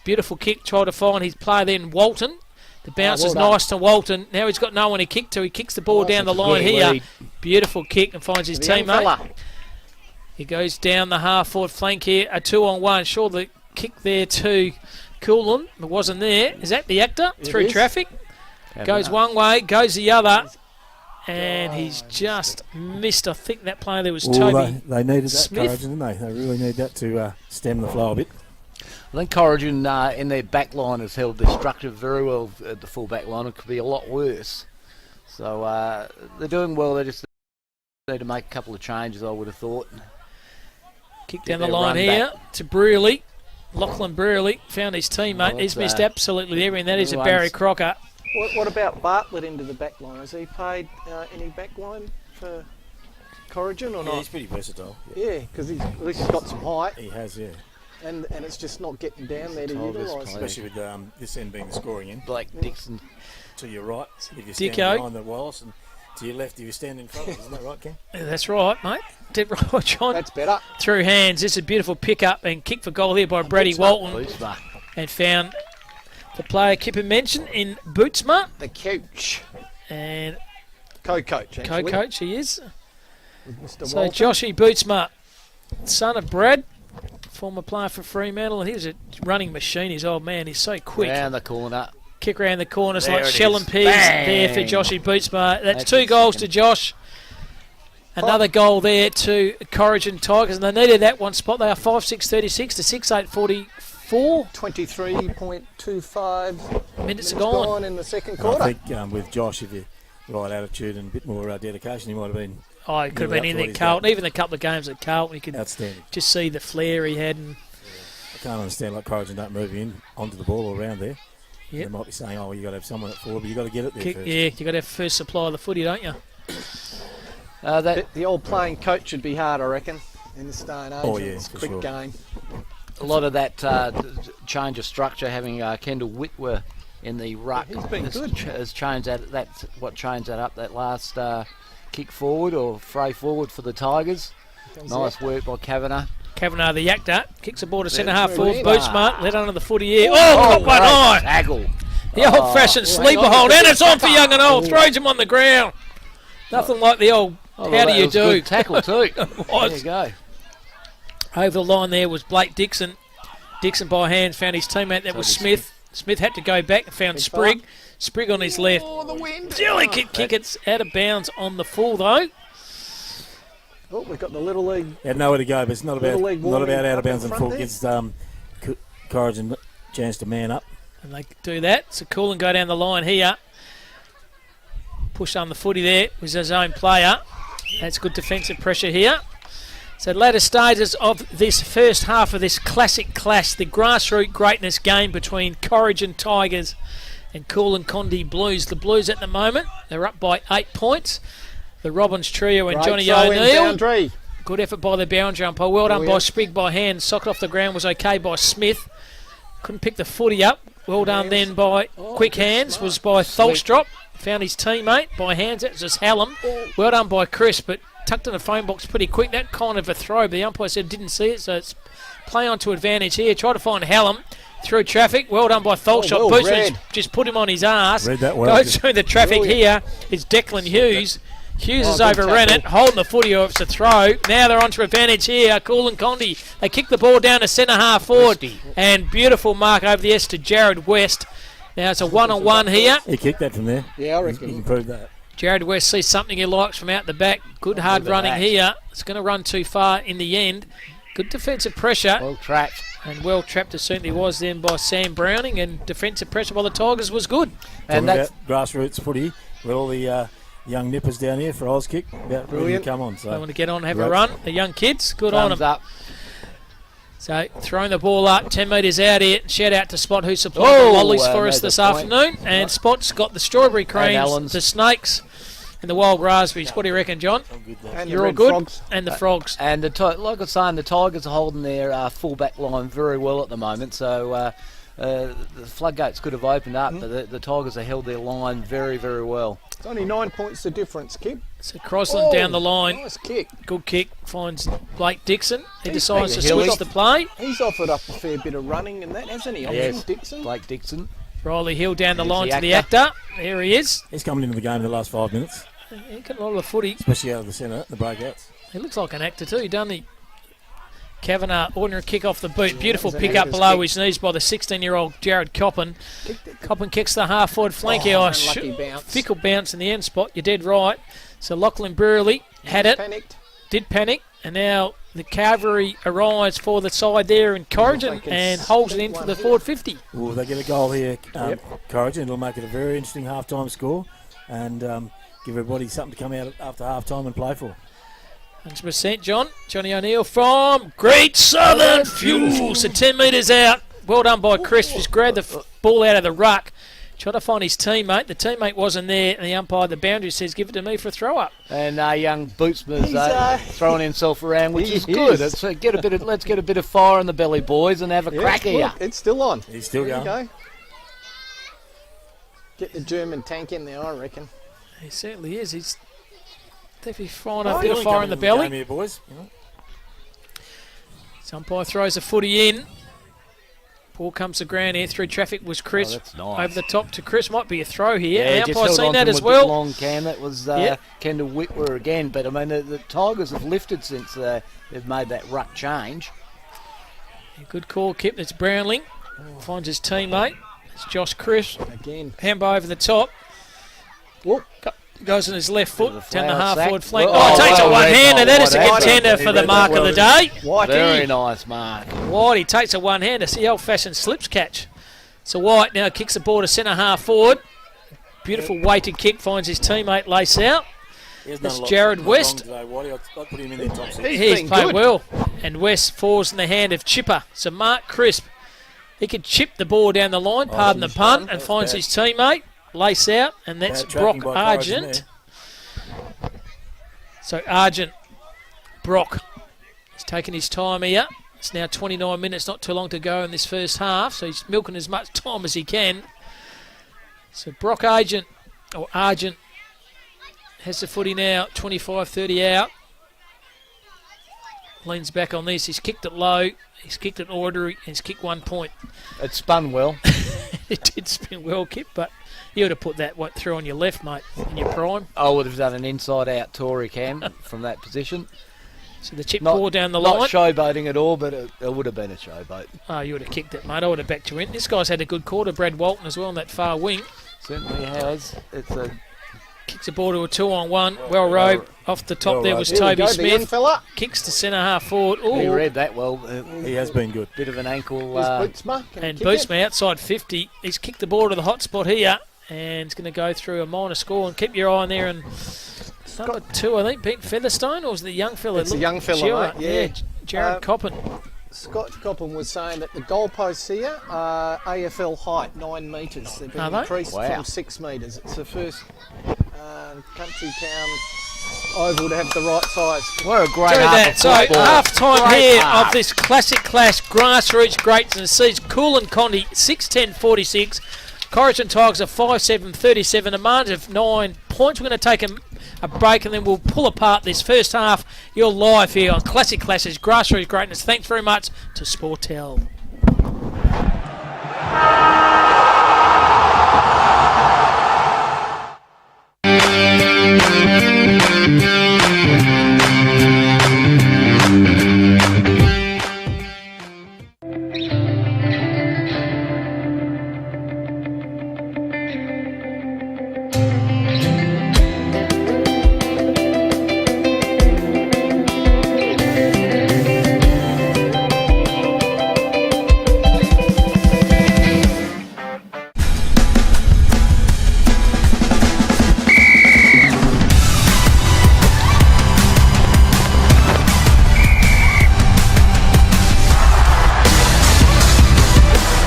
Beautiful kick. Tried to find his player then, Walton. The bounce is nice to Walton. Now he's got no one to kick to. He kicks the ball down the line here. Beautiful kick and finds his teammate. He goes down the half-forward flank here. A 2-on-1. Sure, the kick there to Kulin, but wasn't there. Is that the actor? Through traffic. Goes one way, goes the other. And he's just missed. I think that player there was Toby They needed Smith. that courage, didn't they? They really need that to stem the flow a bit. I think Corrigin in their back line has held their structure very well at the full back line. It could be a lot worse. So they're doing well. They just need to make a couple of changes, I would have thought. Kick down the line here to Brearley. Lachlan Brearley found his teammate. Well, he's missed absolutely everything. That is a Barry Crocker. What about Bartlett into the back line? Has he played any back line for Corrigin or not? Yeah, he's pretty versatile. Yeah, because at least he's got some height. He has, yeah. And it's just not getting down there to utilise. Especially with this end being the scoring end. Blake Dixon. To your right, if you stand Dicko. behind the Wallace, and to your left, if you stand in front of it. Isn't that right, Ken? Yeah, that's right, mate. Dead right, John. That's better. Through hands. This is a beautiful pick-up and kick for goal here by Brady Walton. And found the player Kipper mentioned in Bootsma. The coach. And co-coach, actually. Co-coach he is. With Mr. So Walton. Joshy Bootsma, son of Brad, former player for Fremantle, and he was a running machine. His old man, he's so quick. Round the corner. Kick around the corners There like it shell is. and peas Bang. there for Joshy Bootsma. That's 2 his goals second. to Josh. Another goal there to Corrigin Tigers, and they needed that one spot. They are 5-6-36 to 6-8-44. 23.25 Minutes are gone. in the second quarter. I think with Josh, if you right attitude and a bit more dedication, he might have been. Oh, it could have been anything Carlton. Even a couple of games at Carlton, you could outstanding. Just see the flair he had. And I can't understand like Corrigin don't move in onto the ball or around there. Yep. They might be saying, "Oh, you got to have someone at forward, but you got to get it there first." Yeah, you got to have first supply of the footy, don't you? The old playing coach should be hard, I reckon, in this day and age. Oh, yeah, It's a for quick sure. game. A lot of that change of structure, having Kendall Whitwer in the ruck, He's been good. has changed that. That's what changed that up. That last kick forward or fray forward for the Tigers. Nice work by Kavanagh. Kavanagh, the actor, kicks the ball to centre half through forward. in. Bootsma, let under the footy here. Got one high. Tackle. The old-fashioned sleeper hold, and it's on for young and old. Throws him on the ground. Nothing like the old. How do you do? Good tackle too. There Was. you go. Over the line there was Blake Dixon. Dixon by hand found his teammate. That was Smith. Smith had to go back and found Sprigg. Sprigg on his left. Oh, the wind. Jelly kick it's out of bounds on the full though. Oh, we've got the Little League. He had nowhere to go, but it's not Little about league not about warming out of up in bounds and front full. there. Gives Corrigin a chance to man up. And they do that. So Kulin go down the line here. Push on the footy there. Was his own player. That's good defensive pressure here. So latter stages of this first half of this classic clash, the grassroots greatness game between Corrigin Tigers and Kulin Condi Blues. The Blues at the moment, they're up by 8 points. The Robbins trio and Great Johnny throw in O'Neill. boundary. Good effort by the boundary umpire. Well done Oh, by yeah. Sprigg by hand. Socket off the ground was okay by Smith. Couldn't pick the footy up. Well done then by Quick Hands was by Tholstrop. Found his teammate by hands. That was just Hallam. Well done by Chris, but tucked in the phone box pretty quick. That kind of a throw, but the umpire said didn't see it, so it's play on to advantage here. Try to find Hallam through traffic. Well done by Tholshot. well Bootsman's read. just put him on his ass. Read that well. Goes through the traffic here. It's Declan Hughes. Hughes has good overrun tackle. it, holding the footy, or it's a throw. Now they're on to advantage here. Kulin Condi. They kick the ball down to centre half forward. And beautiful mark over the S to Jared West. Now it's a one-on-one here. He kicked that from there. Yeah, I You reckon. can prove that. Jared West sees something he likes from out the back. Good hard Look at running that. here. It's going to run too far in the end. Good defensive pressure. Well trapped. And well trapped as certainly was then by Sam Browning. And defensive pressure by the Tigers was good. And Talking that's about grassroots footy with all the young nippers down here for Auskick. About ready to Brilliant. come on. They So want to get on and have a Great. run. The young kids, good on thumbs them. up. So throwing the ball up, 10 metres out here. Shout out to Spot who supplied Oh, the lollies for us made the this point. afternoon. And Spot's got the strawberry creams, Allen's. the snakes, and the wild raspberries. What do you reckon, John? And You're the all red good? frogs. And the frogs. And like I was saying, the Tigers are holding their full-back line very well at the moment. So the floodgates could have opened up, but the Tigers have held their line very, very well. It's only 9 points the difference, Kip. So Crossland down the line. Nice kick. Good kick. Finds Blake Dixon. He He's decides to been switch hilly. the play. He's offered up a fair bit of running and that, hasn't he? Yes. Dixon. Blake Dixon. Riley Hill down the There's line the to the actor. There he is. he's coming into the game in the last 5 minutes, He got a lot of footy. especially out of the centre, the breakouts. He looks like an actor too, doesn't he? Kavanagh, ordinary kick off the boot. Beautiful that was an pick up actor's below kick. his knees by the 16-year-old Jared Coppin. Coppin kicks the half-forward flank here. unlucky bounce. Fickle bounce in the end spot. You're dead right. So Lachlan Brearley had it, Panicked. did panic, and now the cavalry arrives for the side there in Corrigin can and holds it in sneak for one the here. forward 50. Well, they get a goal here, Corrigin. It'll make it a very interesting half-time score and give everybody something to come out after half-time and play for. 100% John. Johnny O'Neill from Great Southern Fuel. So 10 metres out. Well done by Chris. Just grabbed the ball out of the ruck. Tried to find his teammate. The teammate wasn't there, and the umpire, the boundary, says, give it to me for a throw-up. And young Bootsman's He's, throwing himself around, which he is good. is. Let's get a bit of fire in the belly, boys, and have a crack here. Look, it's still on. He's still There you going. go. Get the German tank in there, I reckon. He certainly is. He's definitely throwing a bit of fire in the belly. Game here, boys. You know. So umpire throws a footy in. Ball comes to ground here. Through traffic was Chris. Oh, that's nice. Over the top to Chris. Might be a throw here. Yeah, the just umpire's held seen on that to him as a bit well. long, Cam. That was Yep. Kendall Whitwer again. But, I mean, the Tigers have lifted since they've made that ruck change. Good call, Kip. That's Brownling. Finds his teammate. It's Josh Chris. Again. Hambo over the top. Whoop. Goes on his left foot. Bit of a Down the flower half sack. forward flank. Oh, Oh, takes a well read one-hander. by That is a Whitey. contender He for the read mark that of the well. day. Whitey. Very nice mark. White, he takes a one-hander. It's the old-fashioned slips catch. So White now kicks the ball to centre half forward. Beautiful weighted kick. Finds his teammate Lace out. He's done It's a lot- Jared not West. wrong today, Whitey. I'd put him in the top six. He's He's been played good. well. And West falls in the hand of Chipper. So Mark Crisp, he could chip the ball down the line, pardon the pun, and finds his teammate, Lace out, and that's Bad Brock tracking by Corrigin Argent. So Argent, Brock, he's taking his time here. It's now 29 minutes, not too long to go in this first half, so he's milking as much time as he can. So Brock Argent has the footy now, 25-30 out. Leans back on this. He's kicked it low. He's kicked it ordinary. He's kicked 1 point. It spun well. It did spin well, Kip, but you would have put that through on your left, mate, in your prime. I would have done an inside-out Tory Cam from that position. So the chip ball down the Not line. showboating at all, but it would have been a showboat. Oh, you would have kicked it, mate. I would have backed you in. This guy's had a good quarter, Brad Walton, as well, on that far wing. Certainly has. It's a Kicks the ball to a 2-on-1. Well rode. Off the top well there rode. was Here we Toby go, the young Smith. fella. Kicks to centre half forward. he Ooh. read that well. He has been good. Bit of an ankle. Here's Bootsma. Can he And kick it? Boostman outside 50. He's kicked the ball to the hot spot here. And it's going to go through a minor score. And keep your eye on there. And number 2, I think, Pete Featherstone, or was it the young fella? It's a young fella, Shearer. mate, yeah. Jared Coppin. Scott Coppin was saying that the goalposts here are AFL height, 9 metres. They've been Are they? increased Wow. from 6 metres. It's the first country town oval to have the right size. What a great Do half that. of So football. half time Great here half. of this classic clash grassroots greats, and it sees Kulin Condi 6-10-46. Corrigin Tigers are 5-7-37, a margin of 9 points. We're going to take a a break, and then we'll pull apart this first half. You're live here on Classic Classes, Grassroots Greatness. Thanks very much to Sportel.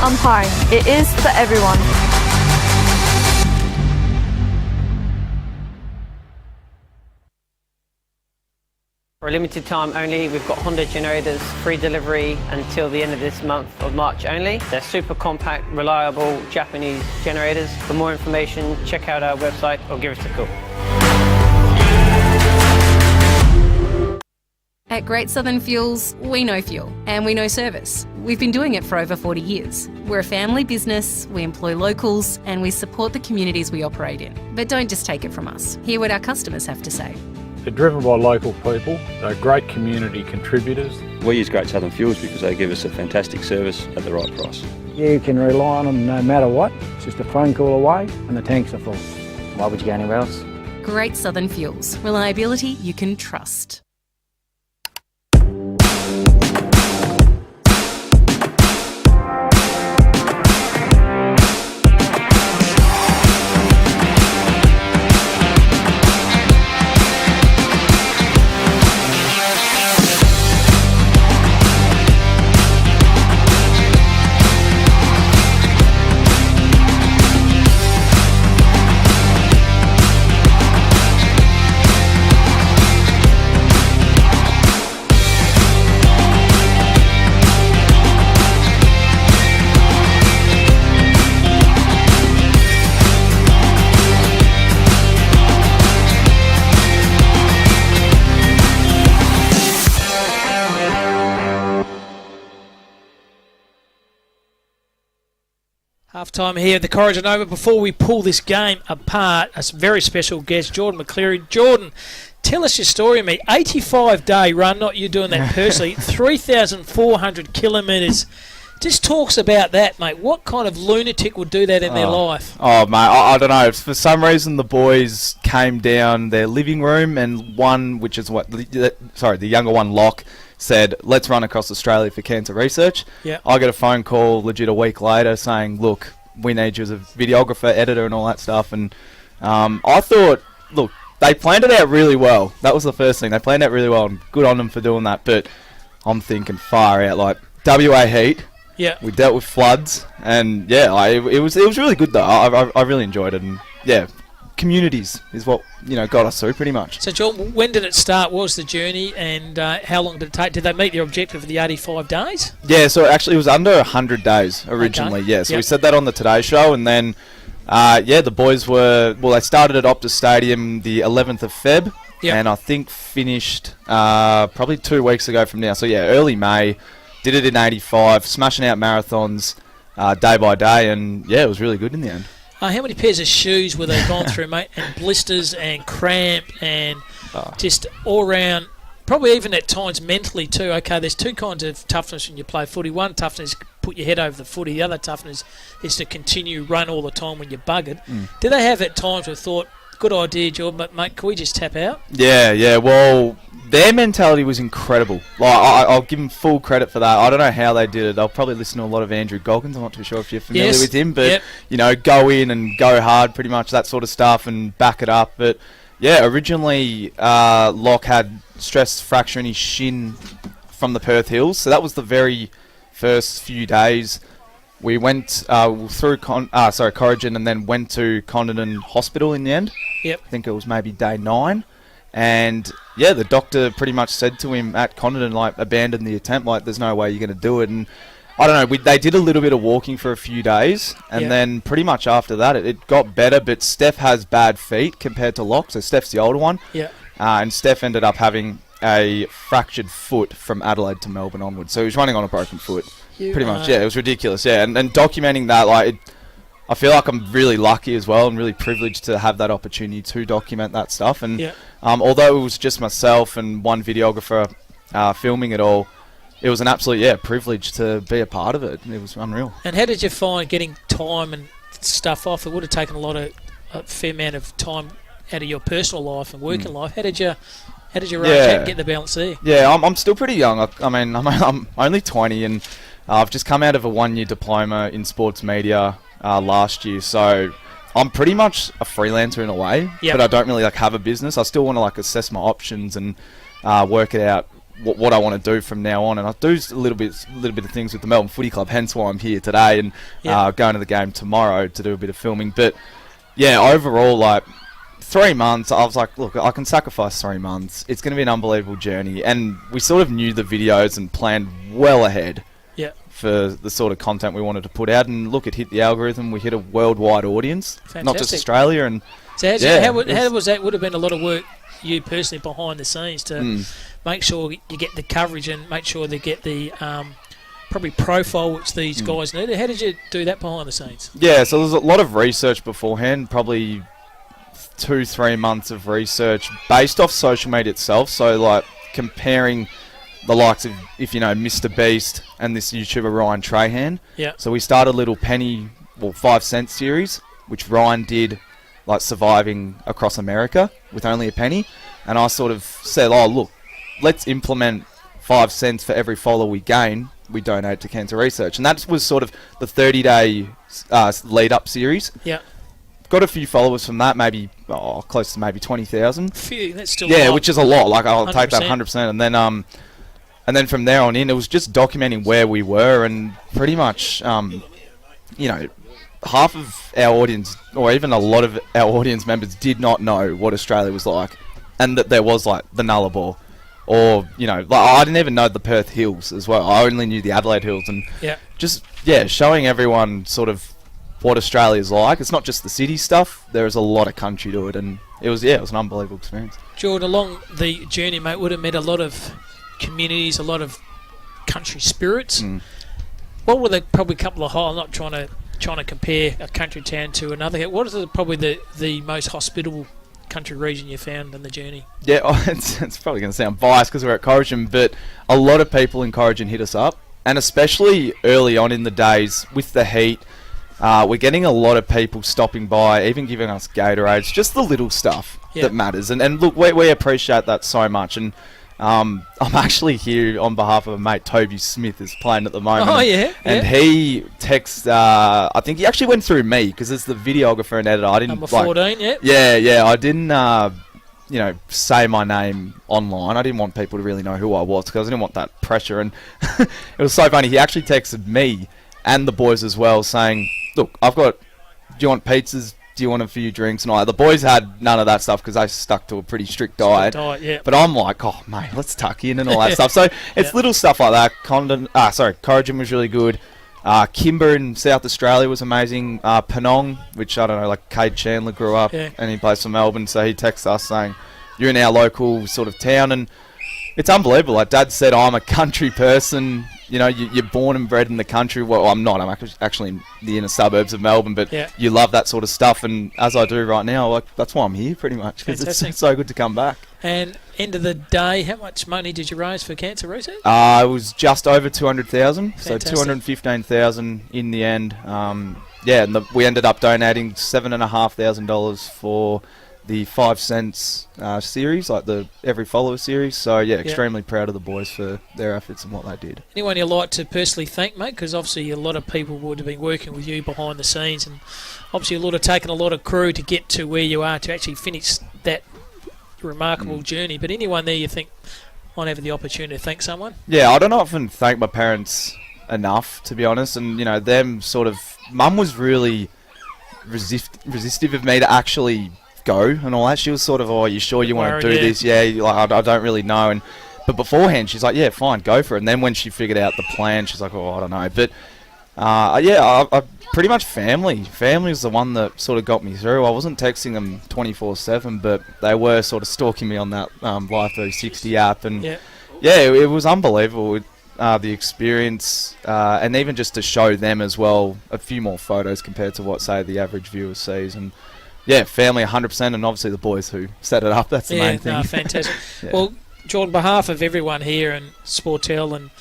Umpiring. It is for everyone. For a limited time only, we've got Honda generators, free delivery until the end of this month of March only. They're super compact, reliable Japanese generators. For more information, check out our website or give us a call. At Great Southern Fuels, we know fuel and we know service. We've been doing it for over 40 years. We're a family business, we employ locals and we support the communities we operate in. But don't just take it from us. Hear what our customers have to say. They're driven by local people. They're great community contributors. We use Great Southern Fuels because they give us a fantastic service at the right price. You can rely on them no matter what. It's just a phone call away and the tanks are full. Why would you go anywhere else? Great Southern Fuels. Reliability you can trust. Half time here at the Corrigin Over. Before we pull this game apart, a very special guest, Jordan McCleary. Jordan, tell us your story, mate. 85-day run, not you doing that personally, 3,400 kilometres. Just talks about that, mate. What kind of lunatic would do that in their life? Oh, mate, I don't know. For some reason, the boys came down their living room and one, which is the younger one, Locke, said, let's run across Australia for cancer research. Yeah. I get a phone call legit a week later saying, look, we need you as a videographer, editor and all that stuff. And I thought, look, they planned it out really well. That was the first thing. They planned it really well and good on them for doing that. But I'm thinking far out, like WA heat. Yeah. We dealt with floods and yeah, it was really good though. I really enjoyed it and yeah. Communities is what got us through pretty much. So, John, when did it start? What was the journey, and how long did it take? Did they meet their objective of the 85 days? Yeah, so actually it was under 100 days originally. Okay. Yeah, so we said that on the Today Show, and then the boys they started at Optus Stadium the 11th of Feb, and I think finished probably 2 weeks ago from now. So yeah, early May, did it in 85, smashing out marathons day by day, and yeah, it was really good in the end. How many pairs of shoes were they gone through, mate? And blisters and cramp and just all round, probably even at times mentally too. Okay, there's two kinds of toughness when you play footy. One toughness is put your head over the footy. The other toughness is to continue run all the time when you're buggered. Did they have at times where thought, good idea, Jordan, but mate, can we just tap out? Yeah. Well, their mentality was incredible. Like I'll give them full credit for that. I don't know how they did it. I'll probably listen to a lot of Andrew Goggins. I'm not too sure if you're familiar with him, but go in and go hard, pretty much that sort of stuff, and back it up. But yeah, originally Locke had stress fracture in his shin from the Perth Hills, so that was the very first few days. We went through Corrigin and then went to Kondinin Hospital in the end. Yep. I think it was maybe day 9. And yeah, the doctor pretty much said to him at Kondinin, like, abandon the attempt, like, there's no way you're going to do it. And I don't know, they did a little bit of walking for a few days, and then pretty much after that it got better, but Steph has bad feet compared to Locke, so Steph's the older one. Yeah. And Steph ended up having a fractured foot from Adelaide to Melbourne onwards, so he was running on a broken foot. Pretty much, yeah, it was ridiculous, yeah. And documenting that, like, I feel like I'm really lucky as well and really privileged to have that opportunity to document that stuff. And although it was just myself and one videographer filming it all, it was an absolute privilege to be a part of it. It was unreal. And how did you find getting time and stuff off? It would have taken a fair amount of time out of your personal life and working life. How did you arrange that and get the balance there? Yeah, I'm still pretty young. I mean, I'm only 20, and I've just come out of a 1-year diploma in sports media last year, so I'm pretty much a freelancer in a way. But I don't really have a business. I still want to assess my options and work it out. What I want to do from now on, and I do a little bit of things with the Melbourne Footy Club, hence why I'm here today, and going to the game tomorrow to do a bit of filming. But yeah, overall, 3 months, I was like, look, I can sacrifice 3 months. It's going to be an unbelievable journey, and we sort of knew the videos and planned well ahead for the sort of content we wanted to put out. And look, it hit the algorithm. We hit a worldwide audience, not just Australia. And so how was that? Would have been a lot of work, you personally, behind the scenes to make sure you get the coverage and make sure they get the probably profile which these guys needed. How did you do that behind the scenes? Yeah, so there's a lot of research beforehand, probably 2-3 months of research based off social media itself. So comparing the likes of, if you know, Mr. Beast and this YouTuber Ryan Trahan. Yeah. So we started a little 5 cent series, which Ryan did, surviving across America with only a penny. And I sort of said, oh, look, let's implement 5 cents for every follower we gain. We donate to cancer research. And that was sort of the 30-day lead-up series. Yeah. Got a few followers from that, maybe close to maybe 20,000. Few, that's still a lot. Which is a lot. I'll 100%. Take that 100%. And then from there on in, it was just documenting where we were, and pretty much, half of our audience, or even a lot of our audience members, did not know what Australia was like, and that there was the Nullarbor, or I didn't even know the Perth Hills as well. I only knew the Adelaide Hills, and showing everyone sort of what Australia's like. It's not just the city stuff. There is a lot of country to it, and it was an unbelievable experience. Jordan, along the journey, mate, would have met a lot of communities, a lot of country spirits. What were probably a couple of I'm not trying to compare a country town to another. What is probably the most hospitable country region you found in the journey? Yeah, it's probably going to sound biased because we're at Corrigin, but a lot of people in Corrigin hit us up, and especially early on in the days with the heat, we're getting a lot of people stopping by, even giving us Gatorades, just the little stuff that matters. And look, we appreciate that so much. And I'm actually here on behalf of a mate, Toby Smith, is playing at the moment. Oh, yeah. And he texts, I think he actually went through me, because as the videographer and editor, I didn't... Number 14, Yeah, I didn't, say my name online. I didn't want people to really know who I was, because I didn't want that pressure. And it was so funny. He actually texted me and the boys as well, saying, look, do you want pizzas? Do you want a few drinks? And all that. The boys had none of that stuff because they stuck to a pretty strict diet. But I'm like, oh, mate, let's tuck in and all that stuff. So it's little stuff like that. Corrigin was really good. Kimber in South Australia was amazing. Penong, which I don't know, Cade Chandler grew up and he plays for Melbourne. So he texts us saying, you're in our local sort of town. And it's unbelievable. Dad said, I'm a country person. You're born and bred in the country. Well, I'm not. I'm actually in the inner suburbs of Melbourne, but you love that sort of stuff. And as I do right now, that's why I'm here pretty much, because it's so good to come back. And end of the day, how much money did you raise for cancer research? It was just over 200,000, so 215,000 in the end. And we ended up donating $7,500 for the 5 cents series, the every follower series. So extremely proud of the boys for their efforts and what they did. Anyone you'd like to personally thank, mate? Because obviously a lot of people would have been working with you behind the scenes, and obviously a lot of taken a lot of crew to get to where you are to actually finish that remarkable journey. But anyone there you think might have the opportunity to thank someone? Yeah, I don't often thank my parents enough, to be honest. And them sort of, Mum was really resistive of me to actually go and all that. She was sort of, oh, you sure you want to do this? Yeah, I don't really know. But beforehand, she's like, yeah, fine, go for it. And then when she figured out the plan, she's like, oh, I don't know. But I pretty much family. Family was the one that sort of got me through. I wasn't texting them 24/7, but they were sort of stalking me on that Life 360 app. And it was unbelievable. The experience, and even just to show them as well a few more photos compared to what, say, the average viewer sees. And family 100%, and obviously the boys who set it up. That's the main thing. Fantastic. Well, Jordan, on behalf of everyone here and Sportel and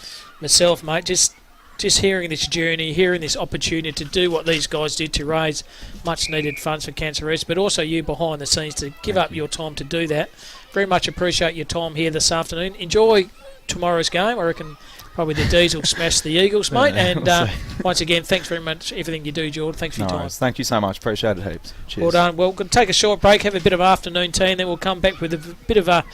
myself, mate, just hearing this journey, hearing this opportunity to do what these guys did to raise much needed funds for cancer research, but also you behind the scenes to give up your time to do that. Very much appreciate your time here this afternoon. Enjoy tomorrow's game. I reckon probably the D's will smash the Eagles, mate. And once again, thanks very much for everything you do, Jordan. Thanks for your time. Worries. Thank you so much. Appreciate it heaps. Cheers. Well done. Well, we're going to take a short break, have a bit of afternoon tea, and then we'll come back with a bit of a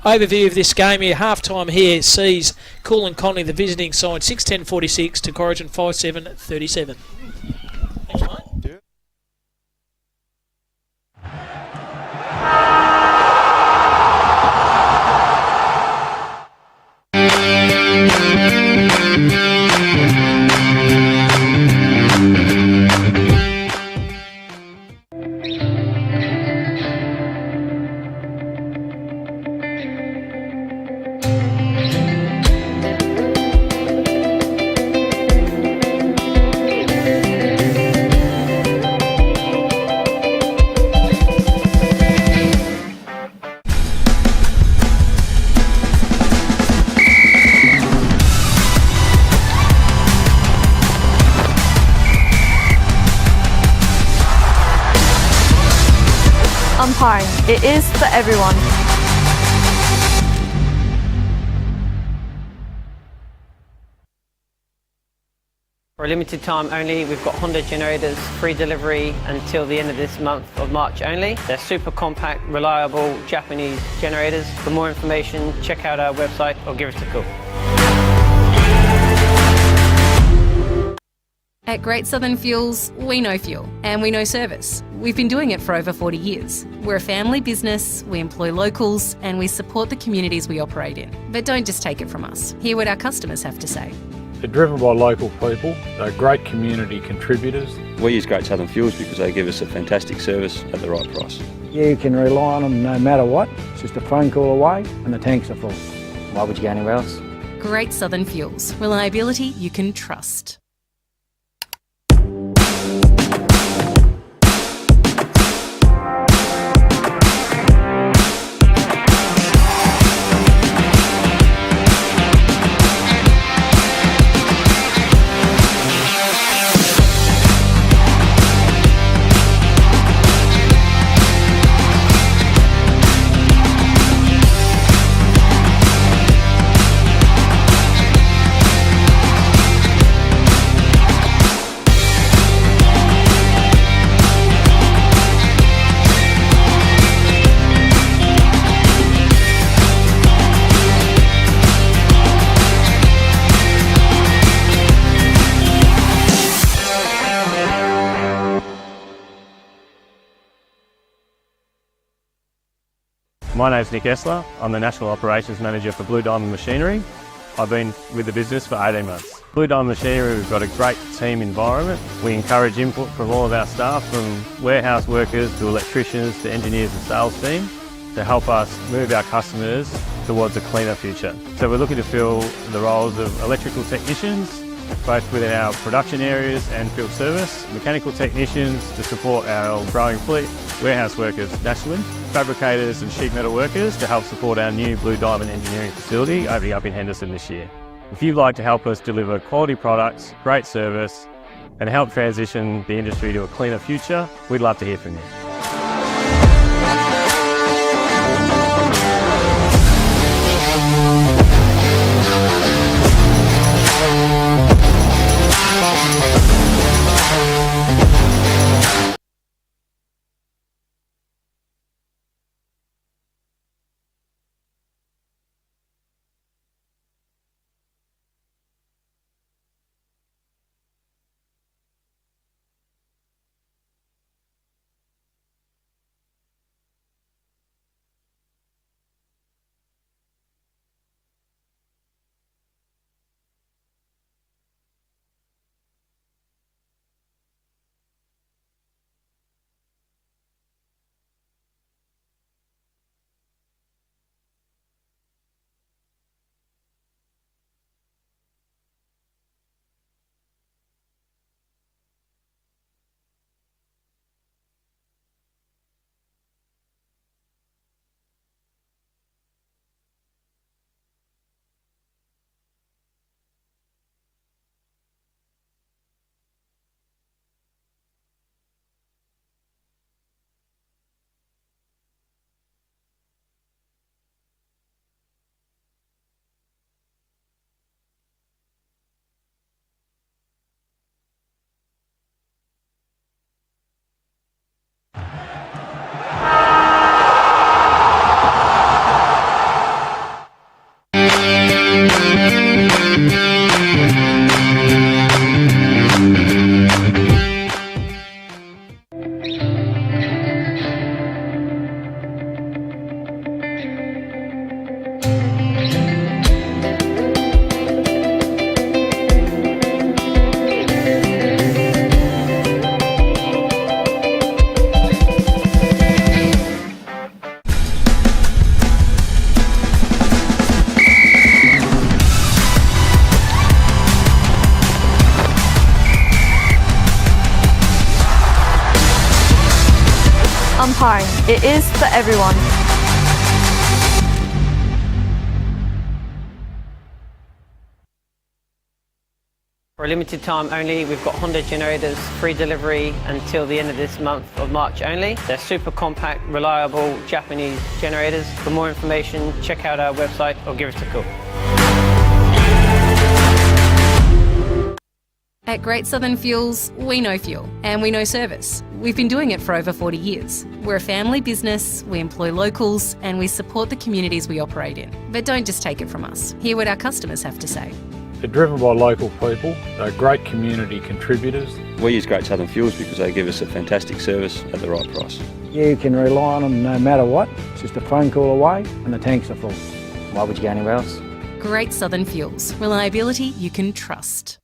overview of this game here. Half-time here sees Kulin Kondinin, the visiting side, 6-10-46 to Corrigin 5-7-37. Thanks, mate. Umpiring. It is for everyone. For a limited time only, we've got Honda generators, free delivery until the end of this month of March only. They're super compact, reliable Japanese generators. For more information, check out our website or give us a call. At Great Southern Fuels, we know fuel and we know service. We've been doing it for over 40 years. We're a family business, we employ locals, and we support the communities we operate in. But don't just take it from us. Hear what our customers have to say. They're driven by local people. They're great community contributors. We use Great Southern Fuels because they give us a fantastic service at the right price. You can rely on them no matter what. It's just a phone call away and the tanks are full. Why would you go anywhere else? Great Southern Fuels. Reliability you can trust. My name's Nick Essler. I'm the National Operations Manager for Blue Diamond Machinery. I've been with the business for 18 months. Blue Diamond Machinery, we've got a great team environment. We encourage input from all of our staff, from warehouse workers to electricians to engineers and sales team, to help us move our customers towards a cleaner future. So we're looking to fill the roles of electrical technicians, both within our production areas and field service, mechanical technicians to support our growing fleet, warehouse workers nationally, fabricators and sheet metal workers to help support our new Blue Diamond engineering facility opening up in Henderson this year. If you'd like to help us deliver quality products, great service and help transition the industry to a cleaner future, we'd love to hear from you. Umpiring. It is for everyone. For a limited time only, we've got Honda generators, free delivery until the end of this month of March only. They're super compact, reliable Japanese generators. For more information, check out our website or give us a call. At Great Southern Fuels, we know fuel and we know service. We've been doing it for over 40 years. We're a family business, we employ locals and we support the communities we operate in. But don't just take it from us. Hear what our customers have to say. They're driven by local people. They're great community contributors. We use Great Southern Fuels because they give us a fantastic service at the right price. You can rely on them no matter what. It's just a phone call away and the tanks are full. Why would you go anywhere else? Great Southern Fuels. Reliability you can trust.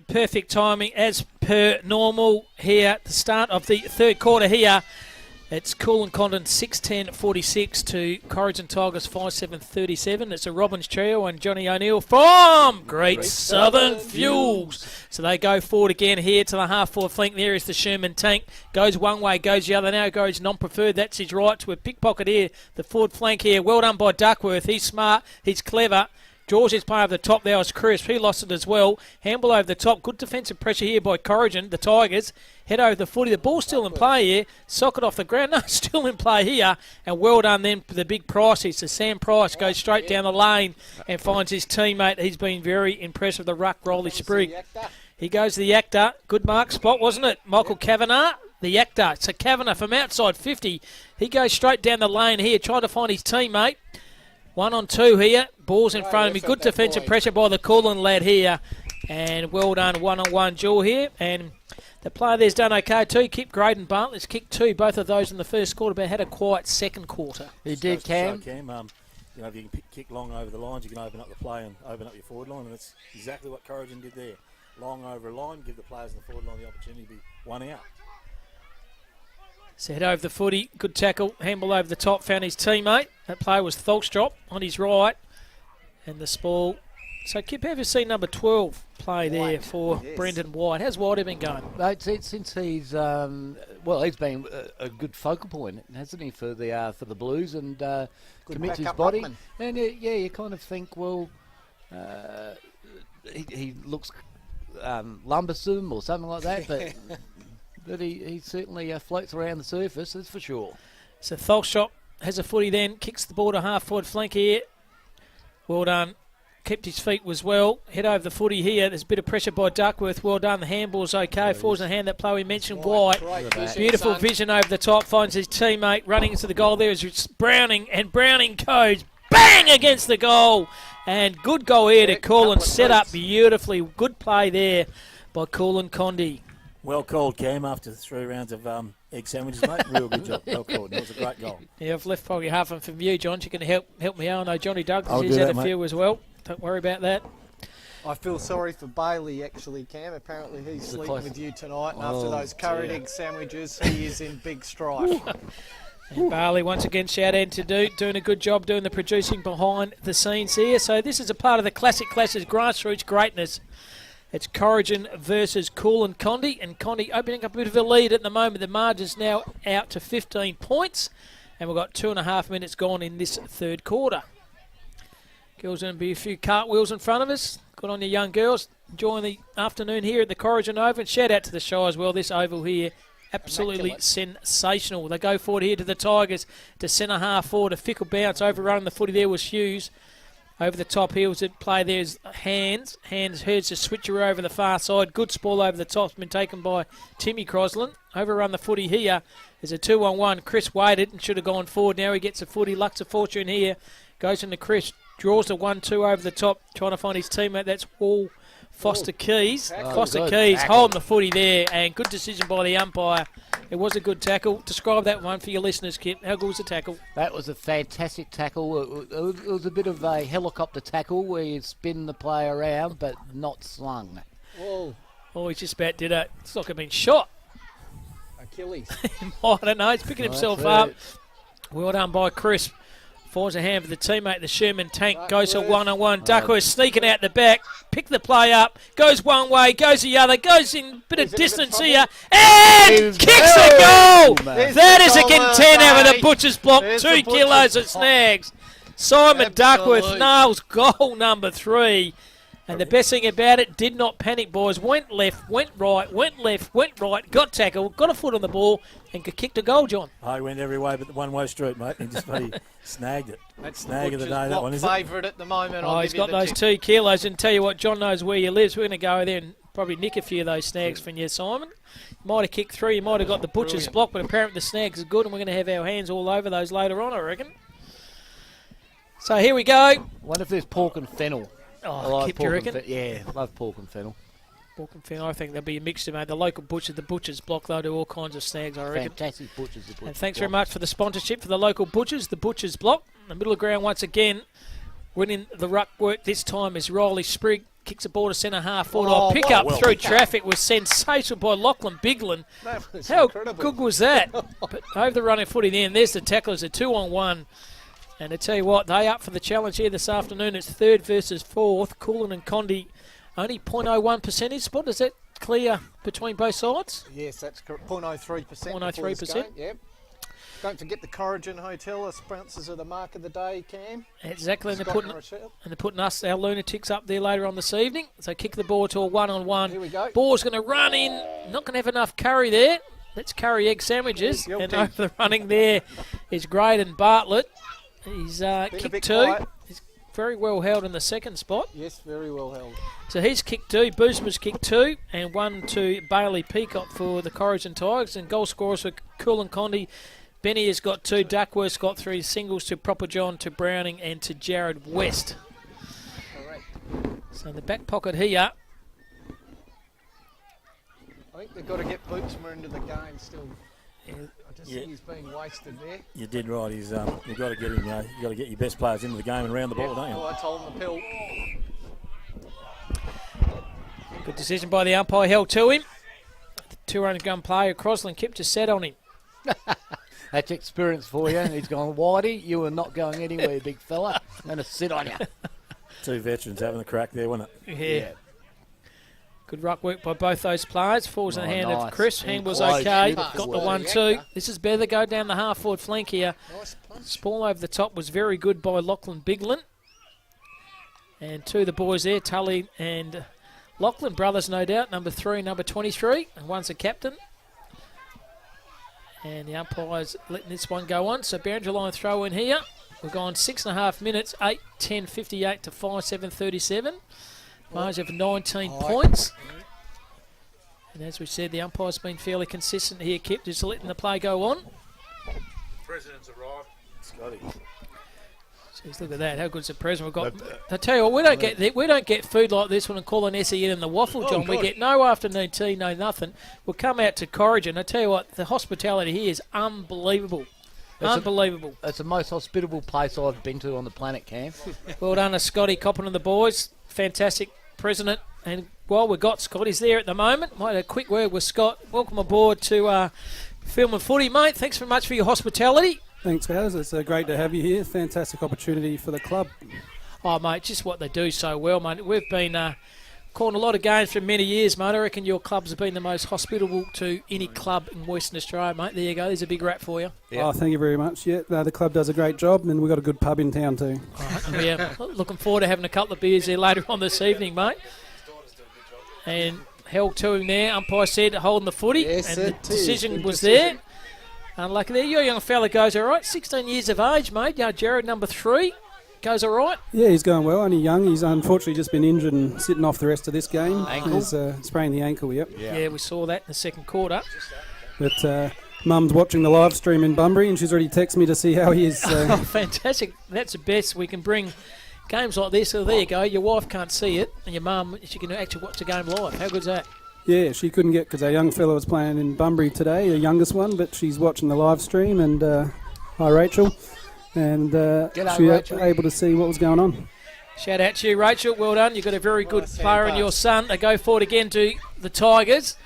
Perfect timing as per normal here at the start of the third quarter here. It's Kulin Kondinin 6:10:46 to Corrigin Tigers 5:7:37. It's a Robbins trio and Johnny O'Neill from Great Southern Fuels. So they go forward again here to the half-forward flank. There is the Sherman tank. Goes one way, goes the other. Now goes non-preferred. That's his right to a pickpocket here. The forward flank here. Well done by Duckworth. He's smart. He's clever. George is playing over the top there. Was Crisp. He lost it as well. Handball over the top. Good defensive pressure here by Corrigin. The Tigers head over the footy. The ball's still in play here. Socket off the ground. No, still in play here. And well done then for the big Pricey. So Sam Price goes straight down the lane and finds his teammate. He's been very impressed with the ruck Rolly Sprigg. He goes to the actor. Good mark spot, wasn't it? Michael Kavanagh. The actor. So Kavanagh from outside 50. He goes straight down the lane here, trying to find his teammate. 1-on-2 here. Ball's in front of me. Good defensive pressure by the Kulin lad here. And well done, 1-on-1 duel here. And the player there's done okay too. Kip Graydon Bartlett's kicked two. Both of those in the first quarter, but had a quiet second quarter. He did, Cam. You know, if you can kick long over the lines, you can open up the play and open up your forward line. And that's exactly what Corrigin did there. Long over a line, give the players in the forward line the opportunity to be one out. So head over the footy, good tackle, handball over the top, found his teammate. That play was Tholstrop on his right, and the spoil. So Kip, have you seen number 12 play there for Brendan White? How's White been going? Since he's he's been a good focal point, hasn't he, for the Blues, and commits his body. Ruckman. And you kind of think, well, he looks lumbersome or something like that, but. But he certainly floats around the surface, that's for sure. So Tholstrop has a footy then, kicks the ball to half-forward flank here. Well done. Kept his feet was well. Head over the footy here. There's a bit of pressure by Duckworth. Well done. The handball's okay. Falls in the hand that play we mentioned. White. Beautiful vision over the top. Finds his teammate running into the goal. There is Browning. And Browning goes bang against the goal. And good goal here to Kulin. Set up beautifully. Good play there by Kulin Kondinin. Well called, Cam, after 3 rounds of egg sandwiches, mate. Real good job. Well called. It was a great goal. Yeah, I've left probably half of them from you, John. You can help me out. I know Johnny Douglas, he's had a few as well. Don't worry about that. I feel sorry for Bailey, actually, Cam. Apparently he's sleeping with you tonight, and after those curried egg sandwiches, he is in big strife. And Bailey, once again, shout out to doing a good job doing the producing behind the scenes here. So this is a part of the Classic Clashes grassroots greatness. It's Corrigin versus Kulin Kondinin, and Kondinin opening up a bit of a lead at the moment. The margin's now out to 15 points, and we've got 2.5 minutes gone in this third quarter. Girls, going to be a few cartwheels in front of us. Good on you, young girls. Enjoying the afternoon here at the Corrigin Oval. And shout out to the show as well. This oval here, absolutely sensational. They go forward here to the Tigers, to centre half forward. A fickle bounce, overrunning the footy there was Hughes. Over the top heels at play there's Hands. Hands heads to switcher over the far side. Good spoil over the top. It's been taken by Timmy Crosland. Overrun the footy here. There's a 2-on-1. Chris waited and should have gone forward. Now he gets a footy. Lux of Fortune here. Goes into Chris. Draws the 1-2 over the top. Trying to find his teammate. That's all Foster Keys. Foster Keys holding the footy there. And good decision by the umpire. It was a good tackle. Describe that one for your listeners, Kip. How good was the tackle? That was a fantastic tackle. It was a bit of a helicopter tackle where you spin the player around, but not slung. Whoa. Well, Oh, he's just about did it. It's like he's been shot. Achilles. I don't know. He's picking himself up. Well done by Chris. Finds a hand for the teammate, the Sherman Tank. Goes to one-on-one. Duckworth sneaking out the back. Pick the play up. Goes one way. Goes the other. Goes in a bit of distance here. And kicks the goal. That is a contender with a butcher's block. 2 kilos of snags. Simon Duckworth nails goal number 3. And the best thing about it, did not panic, boys. Went left, went right, went left, went right, got tackled, got a foot on the ball, and kicked a goal, John. Oh, he went every way but the one-way street, mate. He just bloody snagged it. That's snag of the day, that one, is it? Favourite at the moment. Oh, he's got those 2 kilos. And tell you what, John knows where you live. We're going to go there and probably nick a few of those snags from you, Simon. Might have kicked 3. You might have got the butcher's block, but apparently the snags are good, and we're going to have our hands all over those later on, I reckon. So here we go. What if there's pork and fennel? Oh, Kip, do you reckon? Yeah, love pork and fennel. Pork and fennel, I think there'll be a mixture, mate. The local butcher, the butcher's block, they'll do all kinds of snags, I reckon. Fantastic butchers. And thanks very much for the sponsorship for the local butchers, the butcher's block. In the middle of the ground once again, winning the ruck work this time is Riley Sprigg. Kicks the ball to centre half forward. Pick up through traffic was sensational by Lachlan Bigland. How incredible. Good was that? But over the running foot in the end, there's the tacklers, a 2-on-1. And I tell you what, they up for the challenge here this afternoon. It's 3rd versus 4th. Kulin and Condi, only 0.01 percentage spot. Is that clear between both sides? Yes, that's correct. 0.03%. 0.03%. Yep. Don't forget the Corrigin Hotel, the sponsors of the mark of the day, Cam. Exactly, and they're putting us, our lunatics, up there later on this evening. So kick the ball to a 1-on-1. Here we go. Ball's going to run in. Not going to have enough curry there. Let's curry egg sandwiches. And over the running there is Graydon Bartlett. He's kicked 2. He's very well held in the second spot. Yes, very well held. So he's kicked 2. Boosma's kicked 2. And 1 to Bailey Peacock for the Corrigin Tigers. And goal scorers for Kulin Condi. Benny has got 2. Duckworth's got 3. Singles to Proper John, to Browning, and to Jared West. Correct. So in the back pocket here. I think they've got to get Bootsma into the game still. Yeah. I just think he's being wasted there. You did right. He's you've got to get him. You've got to get your best players into the game and round the ball, don't you? Oh, I told him the pill. Good decision by the umpire, held to him. The 200 gun player, Crosland Kip, just sat on him. That's experience for you. He's gone, Whitey, you are not going anywhere, big fella. I'm going to sit on you. 2 veterans having a crack there, wasn't it? Yeah. Good ruck work by both those players. Falls in the hand of Chris. Hand was close. okay. Beautiful. Got the 1-2. This is better. Go down the half-forward flank here. Nice Ball over the top was very good by Lachlan Bigland. And 2 of the boys there, Tully and Lachlan, brothers no doubt, number 3, number 23, and one's a captain. And the umpire's letting this one go on. So boundary line throw in here. We've gone 6.5 minutes, 8:10:58 to 5:7:37. Margin of 19 points. And as we said, the umpire's been fairly consistent here, Kip, just letting the play go on. President's arrived. Scotty. Jeez, look at that. How good's the president? We've got. I tell you what, we don't get food like this one and call an SEN in the waffle, John. We get no afternoon tea, no nothing. We'll come out to Corrigin. I tell you what, the hospitality here is unbelievable. Unbelievable. It's the most hospitable place I've been to on the planet, Cam. Well done to Scotty Coppin and the boys. Fantastic president. And while we've got Scott, he's there at the moment. Might have a quick word with Scott. Welcome aboard to Film and Footy, mate. Thanks very much for your hospitality. Thanks, guys. It's great to have you here. Fantastic opportunity for the club. Oh, mate, just what they do so well, mate. We've been calling a lot of games for many years, mate. I reckon your clubs have been the most hospitable to any club in Western Australia, mate. There you go. There's a big rap for you. Yeah. Oh, thank you very much. Yeah, the club does a great job, and we've got a good pub in town too. Right, yeah, looking forward to having a couple of beers there later on this evening, mate. And held to him there. Umpire said holding the footy, yes, and the decision was there. Unlucky there. Your young fella goes all right. 16 years of age, mate. Jared, number 3, goes all right. Yeah, he's going well. Only young. He's unfortunately just been injured and sitting off the rest of this game. Ankle? He's sprained the ankle, yep. Yeah, we saw that in the second quarter. But Mum's watching the live stream in Bunbury, and she's already texted me to see how he is. Oh, fantastic. That's the best. We can bring games like this. So there you go. Your wife can't see it, and your mum, she can actually watch the game live. How good's that? Yeah, she couldn't get, because our young fella was playing in Bunbury today, the youngest one, but she's watching the live stream, and hi Rachel, and she was able to see what was going on. Shout out to you, Rachel. Well done. You've got a very good player in your son. They go forward again to the Tigers.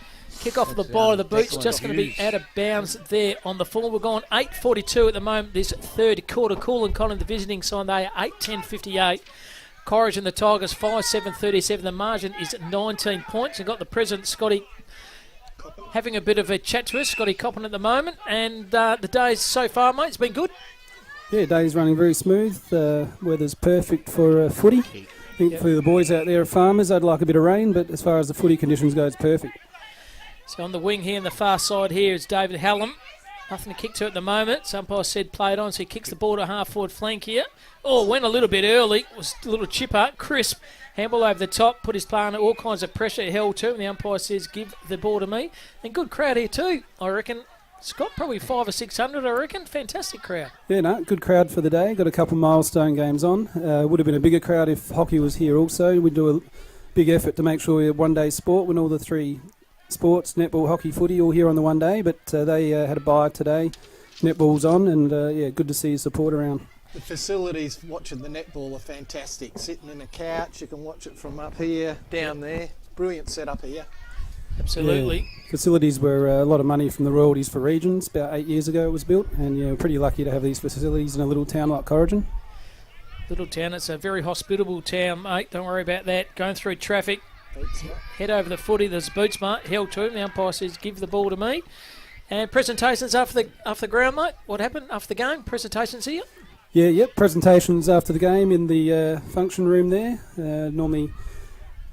Kick off the ball of the boots. Just going to be out of bounds there on the full. We're going 8:42 at the moment. This third quarter. Kulin Colin, the visiting side, they are 8:10:58. Corrigin, the Tigers, 5-7-37. The margin is 19 points. And got the president, Scotty, having a bit of a chat to us. Scotty Coppin at the moment. And the days so far, mate, it's been good. Yeah, day's running very smooth. Weather's perfect for footy. I think for the boys out there, farmers, I'd like a bit of rain, but as far as the footy conditions go, it's perfect. So on the wing here, on the far side here, is David Hallam. Nothing to kick to at the moment. Some umpire said play it on, so he kicks the ball to half-forward flank here. Oh, went a little bit early. Was a little chipper, crisp. Handball over the top, put his player under all kinds of pressure, held to, and the umpire says give the ball to me. And good crowd here too, I reckon. Scott, probably 500 or 600, I reckon. Fantastic crowd. Yeah, no, good crowd for the day. Got a couple milestone games on. Would have been a bigger crowd if hockey was here also. We'd do a big effort to make sure we had one-day sport when all the three sports, netball, hockey, footy, all here on the one day. But they had a bye today. Netball's on, and yeah, good to see your support around. The facilities watching the netball are fantastic. Sitting in a couch, you can watch it from up here, down there. Brilliant setup here. Absolutely. Yeah. Facilities were a lot of money from the royalties for regions. About 8 years ago it was built, and yeah, we're pretty lucky to have these facilities in a little town like Corrigin. Little town, it's a very hospitable town, mate. Don't worry about that. Going through traffic, head over the footy. There's boots, mate. Held to him. The umpire says, give the ball to me. And presentations after the ground, mate. What happened after the game? Presentations here? Yeah, yep. Presentations after the game in the function room there. Normally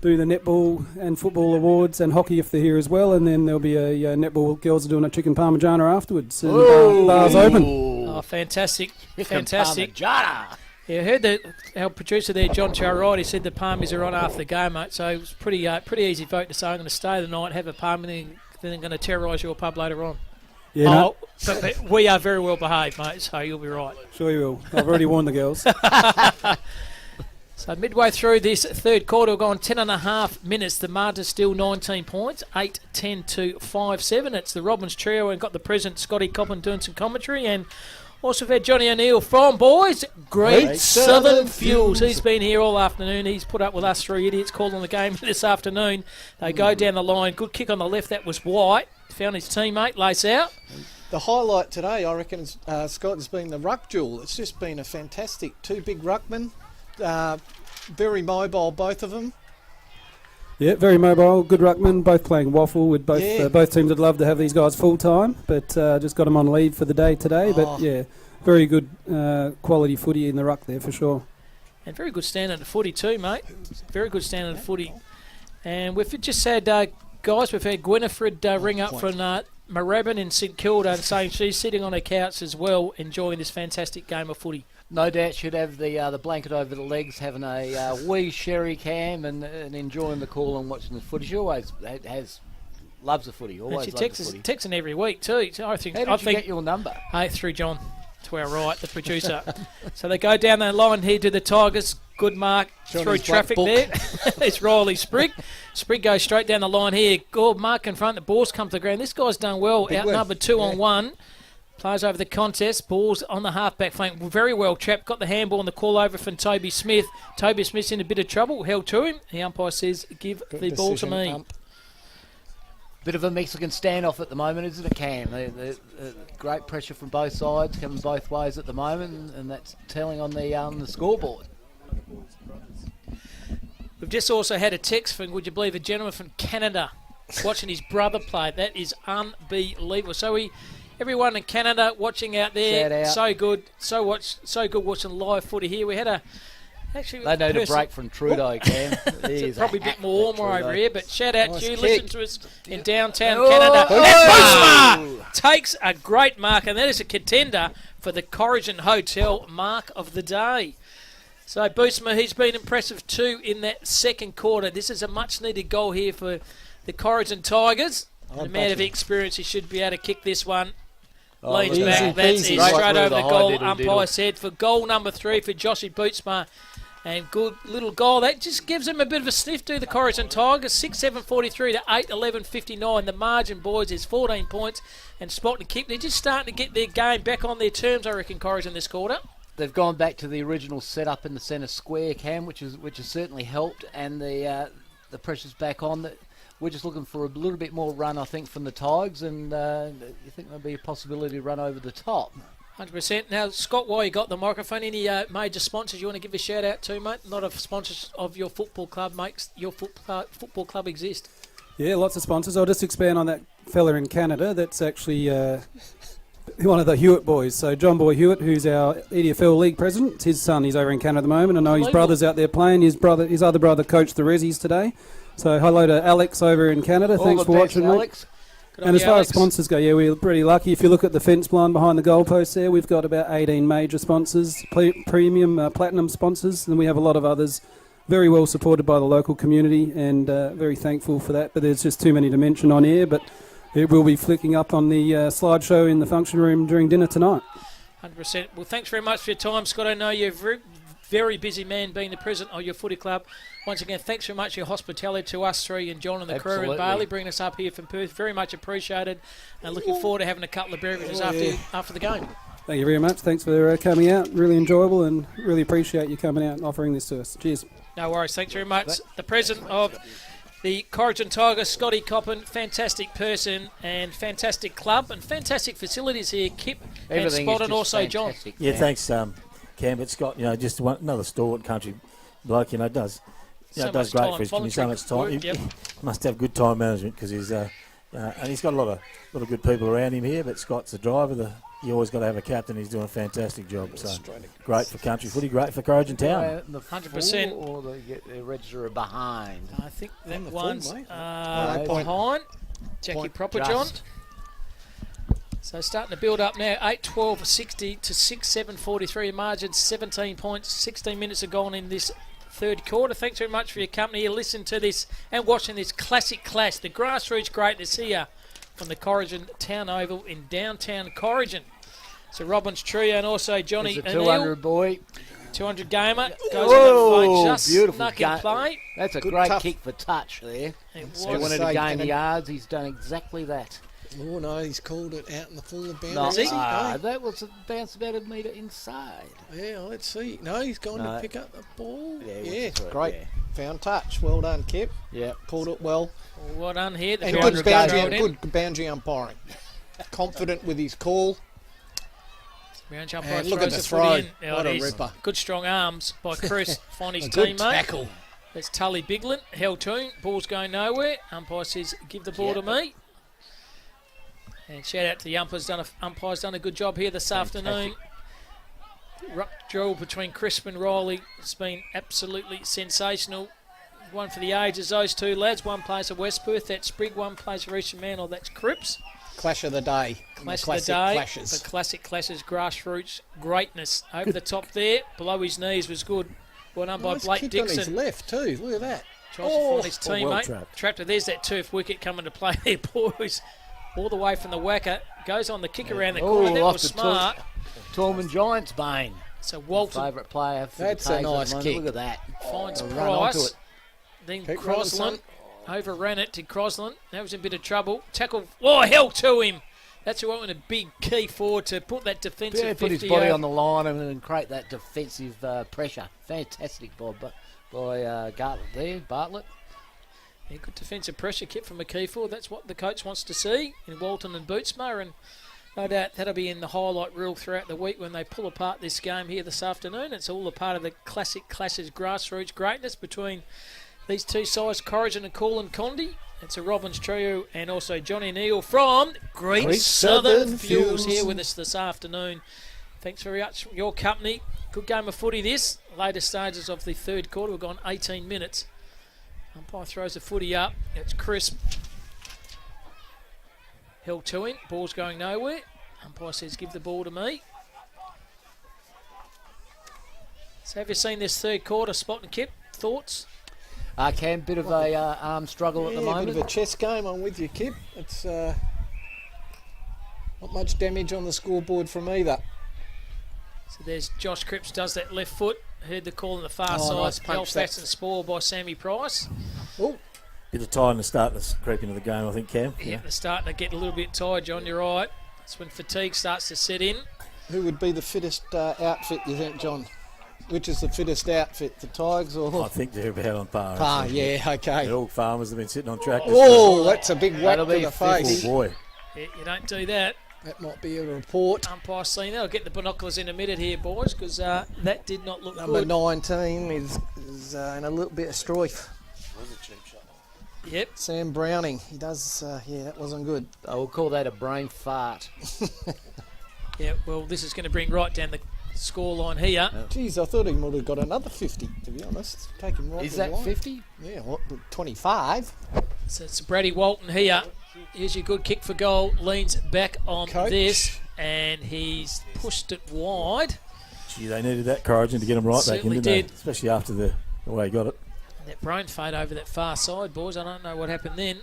do the netball and football awards and hockey if they're here as well, and then there'll be a netball girls are doing a chicken parmigiana afterwards. And bar's open. Oh, fantastic. Fantastic. Yeah, I heard our producer there, John Charride, he said the Palmies are on after the game, mate, so it was pretty easy vote to say I'm going to stay the night, have a palm, and then I'm going to terrorise your pub later on. Yeah, but we are very well behaved, mate, so you'll be right. Sure you will. I've already warned the girls. So midway through this third quarter, we've gone 10.5 minutes. The margin is still 19 points, 8-10-5-7. It's the Robbins trio, and got the president, Scotty Coppin, doing some commentary, and also we've had Johnny O'Neill from, boys, Great Southern Fuels. He's been here all afternoon. He's put up with us three idiots calling the game this afternoon. They go down the line. Good kick on the left. That was White. Found his teammate, lace out. The highlight today, I reckon, Scott, has been the ruck duel. It's just been a fantastic two big ruckmen. Very mobile, both of them. Yeah, very mobile, good ruckman, both playing waffle. With both teams would love to have these guys full time, but just got them on leave for the day today. But yeah, very good quality footy in the ruck there for sure. And very good standard of footy too, mate. Very good standard of footy. And we've just had guys. We've had Gwynethred ring up from Moorabbin in St Kilda, and saying she's sitting on her couch as well, enjoying this fantastic game of footy. No doubt she'd have the blanket over the legs, having a wee sherry cam and enjoying the call and watching the footy. She always loves the footy. Always and she texting every week too. So I think you get your number? Through John, to our right, the producer. So they go down that line here to the Tigers. Good mark through traffic there. It's Riley Sprigg. Sprigg goes straight down the line here. Good mark in front. The balls come to the ground. This guy's done well. Outnumbered 2-on-1. Plays over the contest. Balls on the half-back flank. Very well trapped. Got the handball and the call over from Toby Smith. Toby Smith's in a bit of trouble. Held to him. The umpire says, give the ball to me. Bit of a Mexican standoff at the moment, isn't it, Cam? Great pressure from both sides, coming both ways at the moment, and that's telling on the scoreboard. We've just also had a text from, would you believe, a gentleman from Canada watching his brother play. That is unbelievable. So everyone in Canada watching out there, so good good watching live footy here. We had they need a break from Trudeau, Cam. It's probably a bit more warmer over here, but shout out to you. Listen to us in downtown Canada. And Boosma takes a great mark, and that is a contender for the Corrigin Hotel mark of the day. So Boosma, he's been impressive too in that second quarter. This is a much-needed goal here for the Corrigin Tigers. And a man of experience, he should be able to kick this one. Leans back, that's it, straight over the goal. Umpire said for goal number 3 for Joshy Bootsma. And good little goal. That just gives him a bit of a sniff to the Corrigin Tigers. 6-7-43 to 8-11-59. The margin, boys, is 14 points. And Spot and Kick, they're just starting to get their game back on their terms, I reckon, Corrigin this quarter. They've gone back to the original setup in the centre square, Cam, which has certainly helped, and the pressure's back on. We're just looking for a little bit more run, I think, from the Tigers, and you think there'll be a possibility to run over the top. 100%. Now, Scott, while you got the microphone, any major sponsors you want to give a shout out to, mate? A lot of sponsors of your football club makes your football club exist. Yeah, lots of sponsors. I'll just expand on that fella in Canada. That's actually one of the Hewitt boys. So John Boy Hewitt, who's our EDFL League president, it's his son. He's over in Canada at the moment. I know his brother's out there playing. His other brother coached the Rezzies today. So hello to Alex over in Canada. Thanks for watching, Alex. And as far as sponsors go, yeah, we're pretty lucky. If you look at the fence blind behind the goalpost there, we've got about 18 major sponsors, premium, platinum sponsors, and we have a lot of others. Very well supported by the local community, and very thankful for that. But there's just too many to mention on air, but it will be flicking up on the slideshow in the function room during dinner tonight. 100%. Well, thanks very much for your time, Scott. I know you're a very busy man being the president of your footy club. Once again, thanks very much for your hospitality to us three and John and the crew and Bailey, bringing us up here from Perth. Very much appreciated, and looking forward to having a couple of beverages after the game. Thank you very much. Thanks for coming out. Really enjoyable, and really appreciate you coming out and offering this to us. Cheers. No worries. Thanks very much. The president of the Corrigin Tigers, Scotty Coppin, fantastic person and fantastic club and fantastic facilities here. Kip and Spot and also John. Yeah, thanks, Cam. But Scott, just another stalwart country bloke, does great for his community. So much time. He must have good time management because he's and he's got a lot of good people around him here. But Scott's the driver. You always got to have a captain. He's doing a fantastic job. So great for country footy, great for Corrigin Town. 100%. Or they get their register behind. I think that one's behind. Jackie proper, John. So starting to build up now. 8-12-60 to 6-7-43 margin. 17 points. 16 minutes have gone in this third quarter. Thanks very much for your company. Listen to this and watching this classic clash. The grassroots greatness here from the Corrigin Town Oval in downtown Corrigin. So Robbins Trio and also Johnny There's a 200 boy. 200 gamer. Goes on the just beautiful snuck in play. That's a great kick for touch there. He wanted to gain the yards. He's done exactly that. Oh no, he's called it out in the full of boundary. No, that was a bounce about a metre inside. Yeah, let's see. No, he's gone to pick up the ball. Yeah, great. Yeah. Found touch. Well done, Kip. Yeah. Called it well. Well done here. And good boundary umpiring. Confident with his call. And look at the throw. What a ripper. Good strong arms by Chris. Find his teammate. Tackle. That's Tully Biglin. Held to. Ball's going nowhere. Umpire says, give the ball to me. And shout out to the umpires. Umpire's done a good job here this afternoon. Ruck drill between Crisp and Riley has been absolutely sensational. One for the ages, those two lads. One plays for West Perth, that's Sprigg. One plays for Eastern Manor, that's Cripps. Clash of the day. Clash of the day. The classic clashes, grassroots greatness. Over the top there, below his knees was good. Well done by Blake Dixon. On his left too, look at that. Tries to find his teammate. Trapped. There's that turf wicket coming to play there, boys. All the way from the whacker. Goes on the kick around the corner. That was smart. Tormund Giants, Bane. So Walton. Favourite player for That's the a nice kick. Look at that. Finds Price. Then Crosland overran it to Crosland. That was in a bit of trouble. Tackle. Oh, hell to him. That's who went a big key forward to put that defensive 50. Put his body on the line and create that defensive pressure. Fantastic by Gartlett there, Bartlett. Yeah, good defensive pressure kept from a key forward. That's what the coach wants to see in Walton and Bootsma, and no doubt that'll be in the highlight reel throughout the week when they pull apart this game here this afternoon. It's all a part of the classic clashes grassroots greatness between these two sides, Corrigin and Kulin Condi. It's a Robbins Trio and also Johnny Neal from Great Southern Fuels here with us this afternoon. Thanks very much for your company. Good game of footy this. Later stages of the third quarter. We've gone 18 minutes. Umpire throws the footy up. It's Crisp. Held to him. Ball's going nowhere. Umpire says, give the ball to me. So have you seen this third quarter, Spot and Kip? Thoughts? Cam, bit of a arm struggle at the moment. Bit of a chess game. I'm with you, Kip. It's not much damage on the scoreboard from either. So there's Josh Cripps does that left foot. Heard the call on the far side. Nice Belfast and Spore by Sammy Price. Oh, bit of time to start to creep into the game, I think, Cam. Yeah, they're starting to get a little bit tired, John. You're right. That's when fatigue starts to set in. Who would be the fittest outfit, you think, John? Which is the fittest outfit, the Tigers or? I think they're about on par. Par, actually. yeah, okay. They're all farmers. They've been sitting on tractors. Oh, that's a big whack That'll to be the face. Oh boy. Yeah, you don't do that. That might be a report. Umpire seen that. I'll get the binoculars in a minute here, boys, because that did not look Number good. 19 is in a little bit of strife. Was a cheap shot. Yep. Sam Browning, he does, that wasn't good. I will call that a brain fart. Yeah, well, this is going to bring right down the scoreline here. Geez, I thought he would have got another 50, to be honest. Take him right Is to that the line. 50? Yeah, what, 25? So it's Brady Walton here. Here's your good kick for goal. Leans back on Coach. this, and he's pushed it wide. Gee, they needed that Corrigin to get them right back in, Certainly didn't did. they? Especially after the way he got it. And that brain fade over that far side, boys. I don't know what happened then.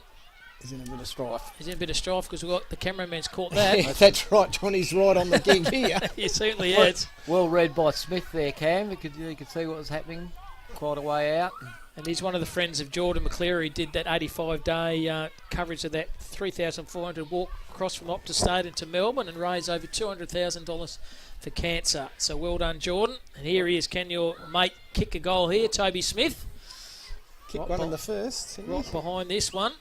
He's in a bit of strife. He's in a bit of strife because the cameraman's caught that. Yeah, that's right, Johnny's right on the gig here. He certainly is. Well read by Smith there, Cam. You could see what was happening quite a way out. And he's one of the friends of Jordan McCleary. He did that 85-day coverage of that 3,400 walk across from Optus Stadium to Melbourne and raised over $200,000 for cancer. So well done, Jordan. And here he is. Can your mate kick a goal here? Toby Smith. Kick one in the first. Right behind this one.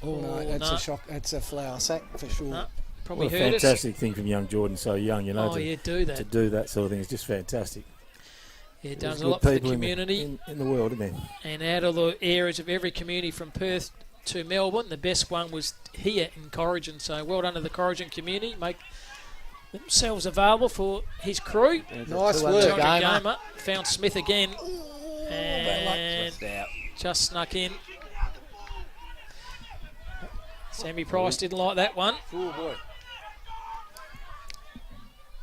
Oh, no, that's a shock. That's a flower sack for sure. No, probably What a heard fantastic thing from young Jordan, so young, you know. Oh, to, yeah, do that. To do that sort of thing is just fantastic. Yeah, There's does a good lot for the people community. in the world, isn't there? And out of the areas of every community from Perth to Melbourne, the best one was here in Corrigin. So well done to the Corrigin community. Make themselves available for his crew. Nice work, gamer. Found Smith again. And just snuck in. Sammy Price didn't like that one. Oh boy.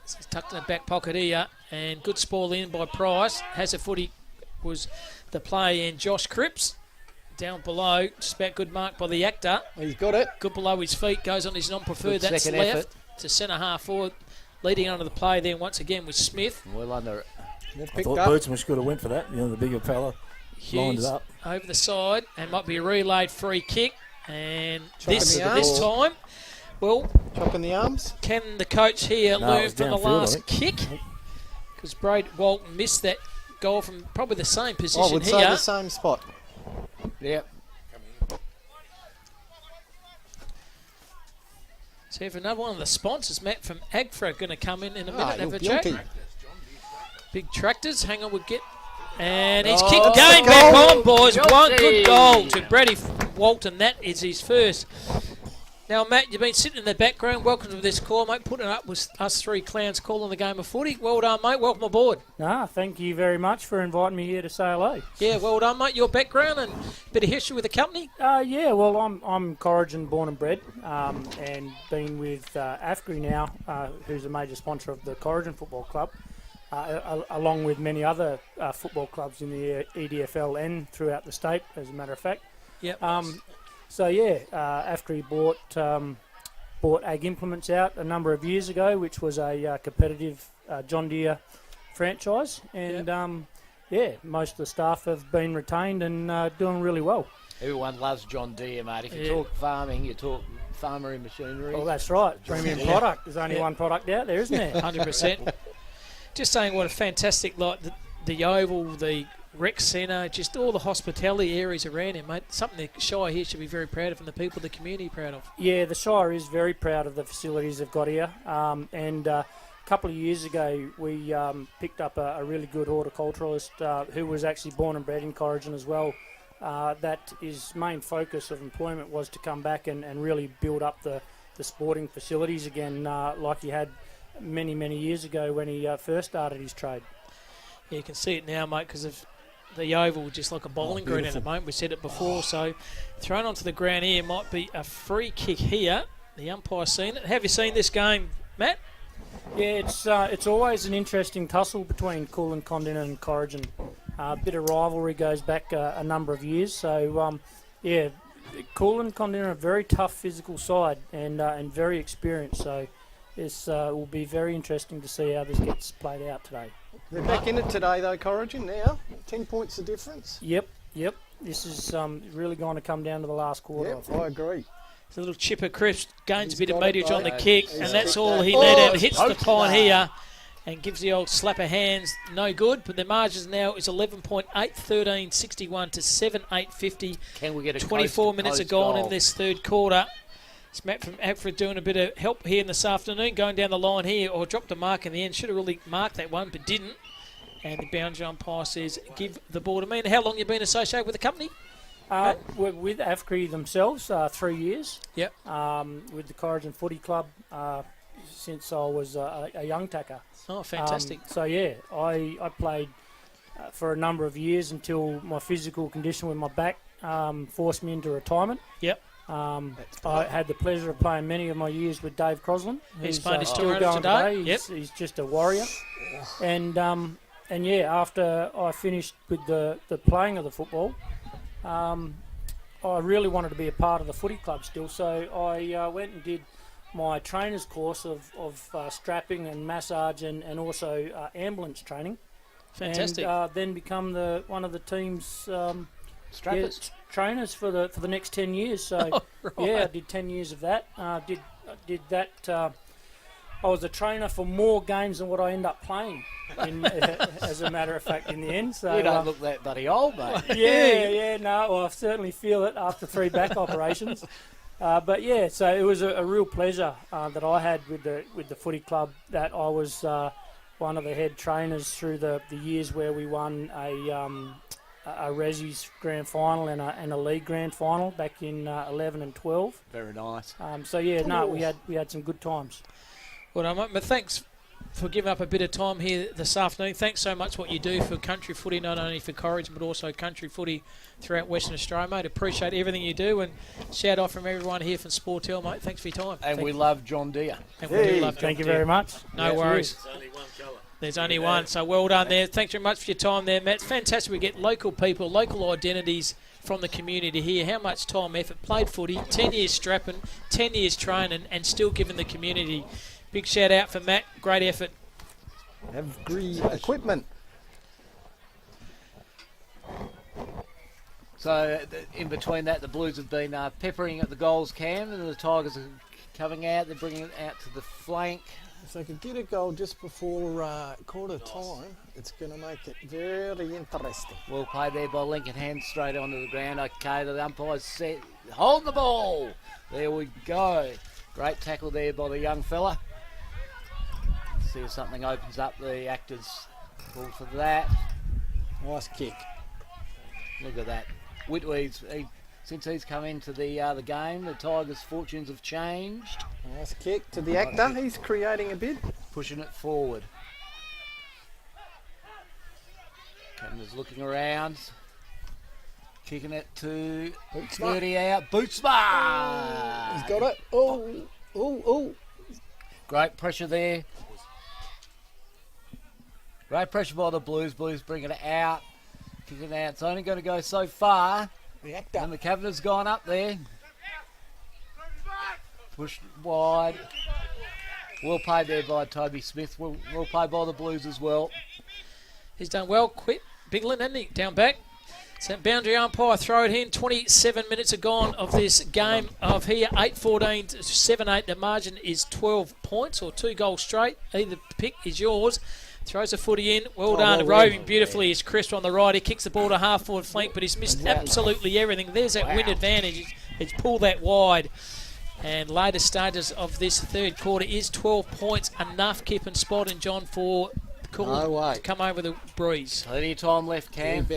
So he's tucked in the back pocket here. And good spoil in by Price. Has a footy was the play, and Josh Cripps down below. Just about good mark by the actor. He's got it. Good below his feet. Goes on his non-preferred. Good That's second left effort. to centre half forward. Leading under the play then once again was Smith. Well under it. I thought Bootsman could have went for that. You know, the bigger fella lined it Hughes up. over the side, and might be a relayed free kick. And Chopping this the this arms. time, well, Chopping the arms. can the coach here No, it learn was from the downfield, I last think. kick? Because Brady Walton missed that goal from probably the same I position would here. say the same spot. Yep. So if another one of the sponsors, Matt from Agfra, going to come in a minute and have a you're chat. guilty. Big tractors, hang on, we'll get. And he's Oh, kicked that's game the back goal. on, boys. One good Guilty. goal to Brady Walton. That is his first. Now, Matt, you've been sitting in the background. Welcome to this call, mate. Putting up with us three clowns calling the game of footy. Well done, mate. Welcome aboard. Thank you very much for inviting me here to say hello. Yeah, well done, mate. Your background and bit of history with the company. Yeah, well, I'm Corrigin born and bred, and been with AFGRI now, who's a major sponsor of the Corrigin Football Club, along with many other football clubs in the EDFL and throughout the state, as a matter of fact. Yep. So yeah, AFGRI bought Ag Implements out a number of years ago, which was a competitive John Deere franchise, and most of the staff have been retained and doing really well. Everyone loves John Deere, mate. If you Yeah. talk farming, you talk farmer and machinery. Well, that's right. Premium product. There's only one product out there, isn't there? 100%. Just saying what a fantastic, like the Oval, the Rec Centre, just all the hospitality areas around it, mate. Something the Shire here should be very proud of and the people of the community proud of. Yeah, the Shire is very proud of the facilities they've got here. And a couple of years ago, we picked up a really good horticulturalist who was actually born and bred in Corrigin as well. That his main focus of employment was to come back and really build up the sporting facilities again, like he had many years ago when he first started his trade. Yeah, you can see it now, mate, because of the Oval, just like a bowling green at the moment. We said it before, so thrown onto the ground here might be a free kick here. The umpire's seen it. Have you seen this game, Matt? Yeah, it's always an interesting tussle between Kulin, Kondinin and Corrigin. A bit of rivalry goes back a number of years. So, Kulin, Kondinin are a very tough physical side and very experienced. So, this will be very interesting to see how this gets played out today. They're back in it today, though, Corrigin, now. 10 points of difference. Yep. This is really going to come down to the last quarter. Yep, I agree. The little chipper crisp gains a bit of got it, meterage on the mate. kick, He's and that's kicked all that. he let out. Oh, Hits the it's pine that. here and gives the old slap of hands no good. But the margins now is 11.8, 13.61 to 7.850. Can we get a 24 minutes are coast gone goal? in this third quarter. It's Matt from Agford doing a bit of help here in this afternoon, going down the line here, or dropped a mark in the end. Should have really marked that one, but didn't. And the boundary umpire says, give the ball to me. And how long you been associated with the company? We're with AFCRI themselves, 3 years. Yep. With the Corrigin Footy Club since I was a young tacker. Oh, fantastic. I played for a number of years until my physical condition with my back forced me into retirement. Yep. I had the pleasure of playing many of my years with Dave Crosland. He's who's played his still tour going today. today. He's just a warrior. And after I finished with the playing of the football, I really wanted to be a part of the footy club still. So I went and did my trainer's course of strapping and massage and also ambulance training. Fantastic. And then become one of the team's Strappers. trainers for the next 10 years. So right. I did 10 years of that. Did that. I was a trainer for more games than what I ended up playing. As a matter of fact, in the end. So You don't look that bloody old, mate. I certainly feel it after 3 back operations. So it was a real pleasure that I had with the footy club, that I was one of the head trainers through the years where we won a Resi's grand final and a league grand final back in 11 and 12. Very nice. We had some good times. Well, but thanks for giving up a bit of time here this afternoon. Thanks so much what you do for country footy, not only for Corrigin but also country footy throughout Western Australia, mate. Appreciate everything you do, and shout out from everyone here from Sportel, mate. Thanks for your time. And we love John Deere. And we do love John Thank you Deere. very much. No worries. There's only one colour. There's only one, so well done there. Thanks very much for your time there, Matt. It's fantastic we get local people, local identities from the community here. How much time, effort, played footy, 10 years strapping, 10 years training, and still giving the community. Big shout out for Matt. Great effort. AFCRI equipment. So in between that, the Blues have been peppering at the goals can, and the Tigers are coming out. They're bringing it out to the flank. If they could get a goal just before quarter time, it's going to make it very interesting. Well played there by Lincoln, hand straight onto the ground. Okay, the umpire's set. Hold the ball. There we go. Great tackle there by the young fella. See if something opens up. The actors call for that. Nice kick. Look at that. Whitweed's, since he's come into the game, the Tigers' fortunes have changed. Nice kick to the actor. He's creating a bit. Pushing it forward. Captain's looking around. Kicking it to Bootsma. 30 out. Bootsma! He's got it. Oh. Great pressure there. Great pressure by the Blues. Blues bringing it out. Kicking it out. It's only going to go so far. The actor. And the cabinet's gone up there. Pushed wide. Well played there by Toby Smith. Well played by the Blues as well. He's done well. Quit Bigland, hasn't he? Down back. So boundary umpire throw it in. 27 minutes are gone of this game of here. 8-14 to 7-8. The margin is 12 points or 2 goals straight. Either pick is yours. Throws the footy in. Well done. Roving beautifully is Chris on the right. He kicks the ball to half-forward flank, but he's missed absolutely everything. There's that wind advantage. It's pulled that wide. And later stages of this third quarter is 12 points. Enough keeping spot and John for Kulin to come over the breeze. Plenty of time left, Cam.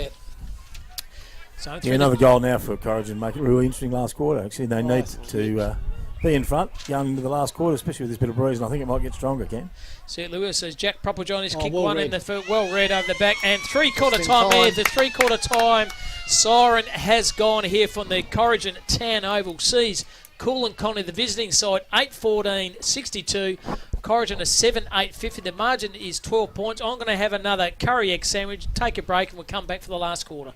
So Another goal now for Corrigin. Make it really interesting last quarter. Actually, they need to be in front going into the last quarter, especially with this bit of breeze, and I think it might get stronger, Ken. See, Lewis says Jack Properjohn has kicked well one read. in the first, well read over the back, and three-quarter Just in time there. time. The three-quarter time siren has gone here from the Corrigin Town Oval. Sees Kulin Conley, the visiting side, 8-14-62. Corrigin a 7-8-50. The margin is 12 points. I'm going to have another curry egg sandwich, take a break, and we'll come back for the last quarter.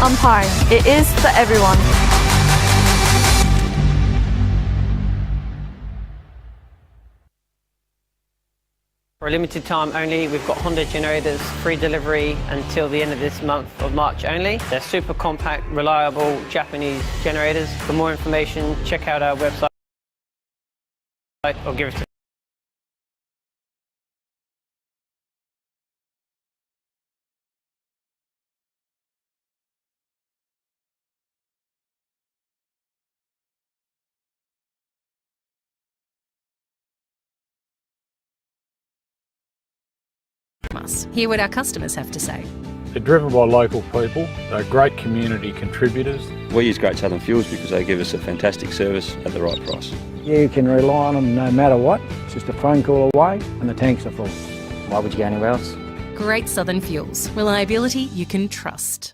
Umpiring. It is for everyone. For a limited time only, we've got Honda generators, free delivery until the end of this month of March only. They're super compact, reliable Japanese generators. For more information, check out our website or give us a us. Hear what our customers have to say. They're driven by local people, they're great community contributors. We use Great Southern Fuels because they give us a fantastic service at the right price. You can rely on them no matter what. It's just a phone call away and the tanks are full. Why would you go anywhere else? Great Southern Fuels. Reliability you can trust.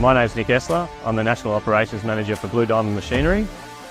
My name's Nick Essler. I'm the National Operations Manager for Blue Diamond Machinery.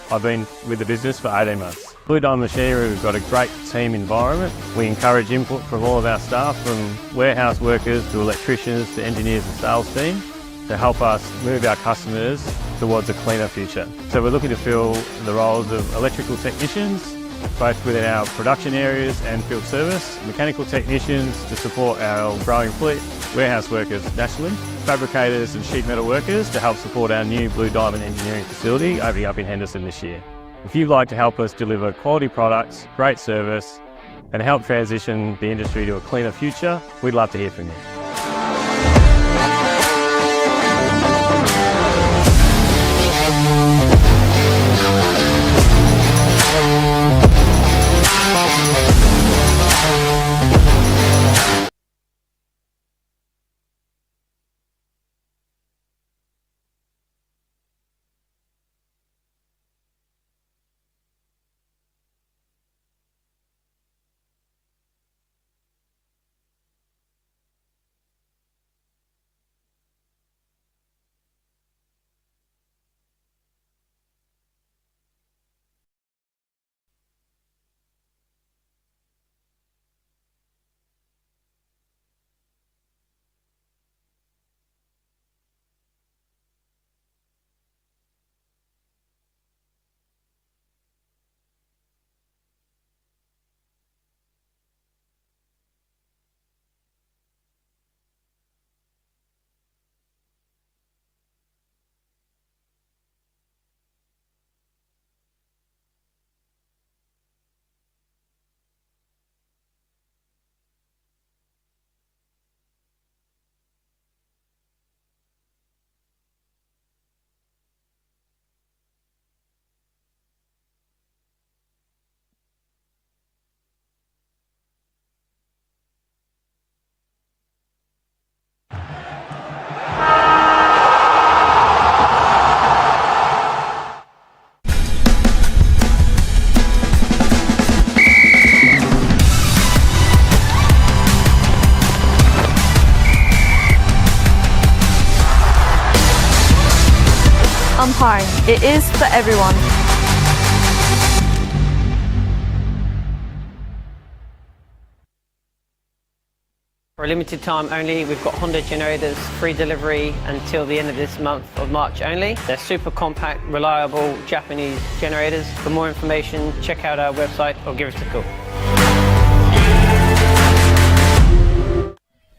I've been with the business for 18 months. Blue Diamond Machinery, we've got a great team environment. We encourage input from all of our staff, from warehouse workers to electricians to engineers and sales team, to help us move our customers towards a cleaner future. So we're looking to fill the roles of electrical technicians, both within our production areas and field service, mechanical technicians to support our growing fleet, warehouse workers nationally, fabricators and sheet metal workers to help support our new Blue Diamond engineering facility opening up in Henderson this year. If you'd like to help us deliver quality products, great service and help transition the industry to a cleaner future, we'd love to hear from you. Umpiring. It is for everyone. For a limited time only, we've got Honda generators, free delivery until the end of this month of March only. They're super compact, reliable Japanese generators. For more information, check out our website or give us a call.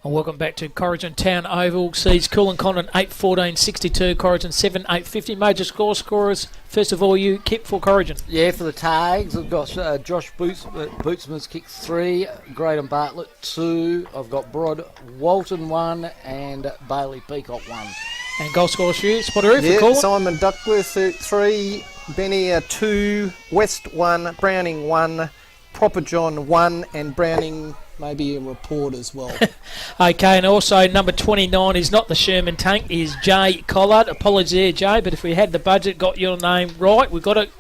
And welcome back to Corrigin Town Oval. Sees Kulin Kondinin 8-14-62, Corrigin 7-8-50. Major scorers. First of all, you, Kip, for Corrigin. Yeah, for the tags, I've got Josh Bootsman's kicked 3, Graydon Bartlett 2, I've got Brod Walton 1, and Bailey Peacock 1. And goal scorers for you, Spotteroo, Yeah, for Kulin. Simon Duckworth 3, Benny 2, West 1, Browning 1, Proper John 1, and Browning maybe a report as well. Okay, and also number 29 is not the Sherman Tank, is Jay Collard. Apologies there, Jay, but if we had the budget, got your name right, we got it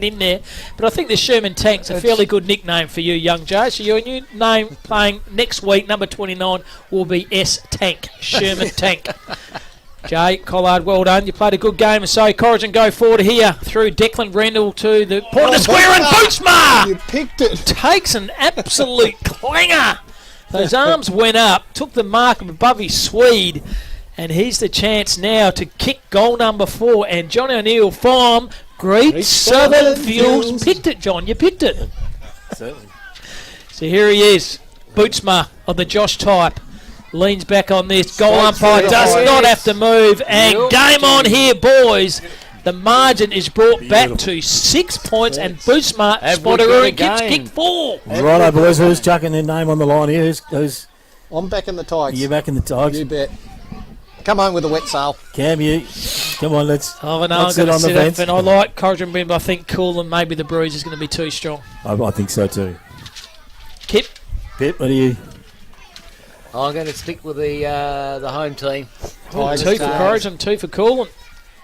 in there. But I think the Sherman Tank's a fairly good nickname for you, young Jay. So your new name playing next week, number 29, will be S Tank, Sherman Tank. Jay Collard, well done. You played a good game, and so Corrigin go forward here through Declan Rendell to the point of the square, and Bootsma! You picked it. Takes an absolute clanger. Those arms went up, took the mark above his Swede, and here's the chance now to kick goal number 4. And John O'Neill from Great Southern Fuels picked it, John. You picked it. Certainly. So here he is, Bootsma of the Josh type. Leans back on this. Goal umpire does not have to move. And game on here, boys. The margin is brought back to 6 points. And Bootsma, Spotteroo, and Kip's kicked 4. Righto, boys. Who's chucking their name on the line here? Who's? I'm back in the Tigers. You're back in the Tigers. You bet. Come home with a wet sail. Cam, you. Come on, let's. Oh, no, I'm going to sit up. And I like Corrigin, but I think Kulin, maybe the bruise is going to be too strong. I think so too. Kip? Pip, what do you? I'm going to stick with the home team. 2 for Corrigin, 2 for Kulin.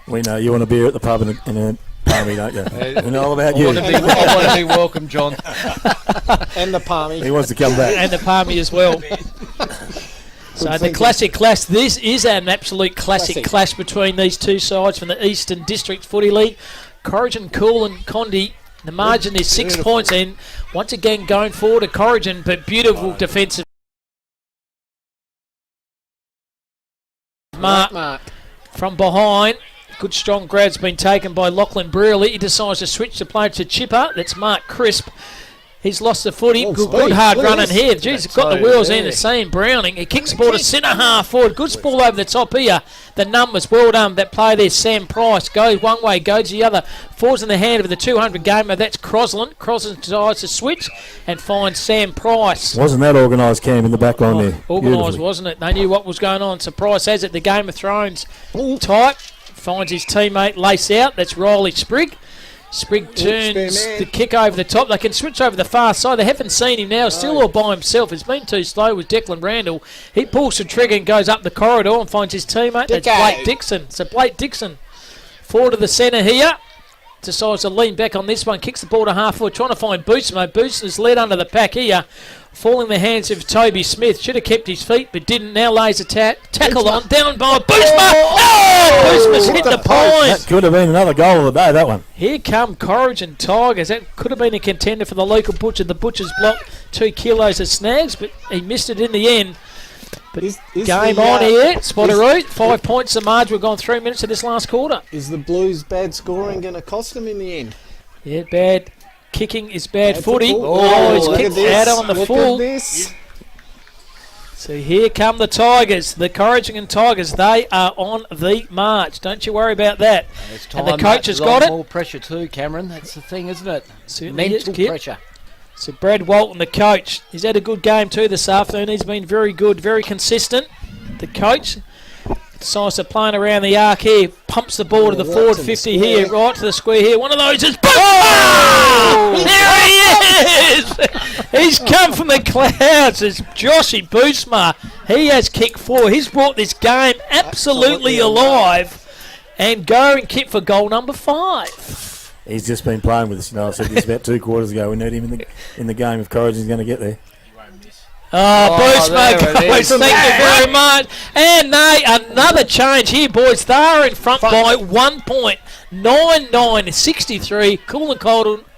We know you want a beer at the pub in a Palmy, don't you? We know all about you. I want to be welcome, John. And the Palmy. He wants to come back. And the Palmy as well. So the classic clash. This is an absolute classic clash between these two sides from the Eastern District Footy League. Corrigin, Kulin, Condi. The margin is 6 points, and once again going forward to Corrigin, but beautiful defensive mark from behind. Good strong grab's been taken by Lachlan Brearley. He decides to switch the play to Chipper. That's Mark Crisp. He's lost the footy. Good hard run in here. Jeez, got the wheels in the same. Browning. He kicks the ball to centre half forward. Good ball over the top here. The numbers, well done. That play there, Sam Price. Goes one way, goes the other. Falls in the hand of the 200 gamer. That's Croslin. Croslin decides to switch and finds Sam Price. Wasn't that organised, Cam, in the back line there? Organised, wasn't it? They knew what was going on. So Price has it. The Game of Thrones type. Finds his teammate Lace out. That's Riley Sprigg. Sprigg turns the kick over the top. They can switch over the far side. They haven't seen him now. Still all by himself. It's been too slow with Declan Randall. He pulls the trigger and goes up the corridor and finds his teammate. That's Blake Dixon. So Blake Dixon forward to the centre here. Decides to lean back on this one. Kicks the ball to half forward. Trying to find Bootsma. Bootsma's led under the pack here. Falling in the hands of Toby Smith. Should have kept his feet, but didn't. Now lays a tackle on. Down by Bootsma. Bootsma's hit the pine. That could have been another goal of the day, that one. Here come Corrigin Tigers. That could have been a contender for the local butcher. The butcher's block 2 kilos of snags, but he missed it in the end. But game on here. Spotteroo. 5 points the margin. We've gone 3 minutes of this last quarter. Is the Blues' bad scoring going to cost them in the end? Yeah, bad. Kicking is bad footy. He's kicked out on the full. So here come the Tigers, the Corrigin Tigers. They are on the march. Don't you worry about that. And the coach has got it. More pressure too, Cameron. That's the thing, isn't it? Certainly mental pressure. So Brad Walton, the coach, he's had a good game too this afternoon. He's been very good, very consistent. The coach decides to playing around the arc here, pumps the ball to the forward 50 here, right to the square here. One of those is there he is! He's come from the clouds. It's Joshy Bootsma. He has kicked 4. He's brought this game absolutely alive. And go and kick for goal number 5. He's just been playing with us. I said this about 2 quarters ago. We need him in the game if Corrigin's going to get there. Bootsma goes. Thank you very much. And another change here, boys. They are in front by 1 point. 9-9-63. Kulin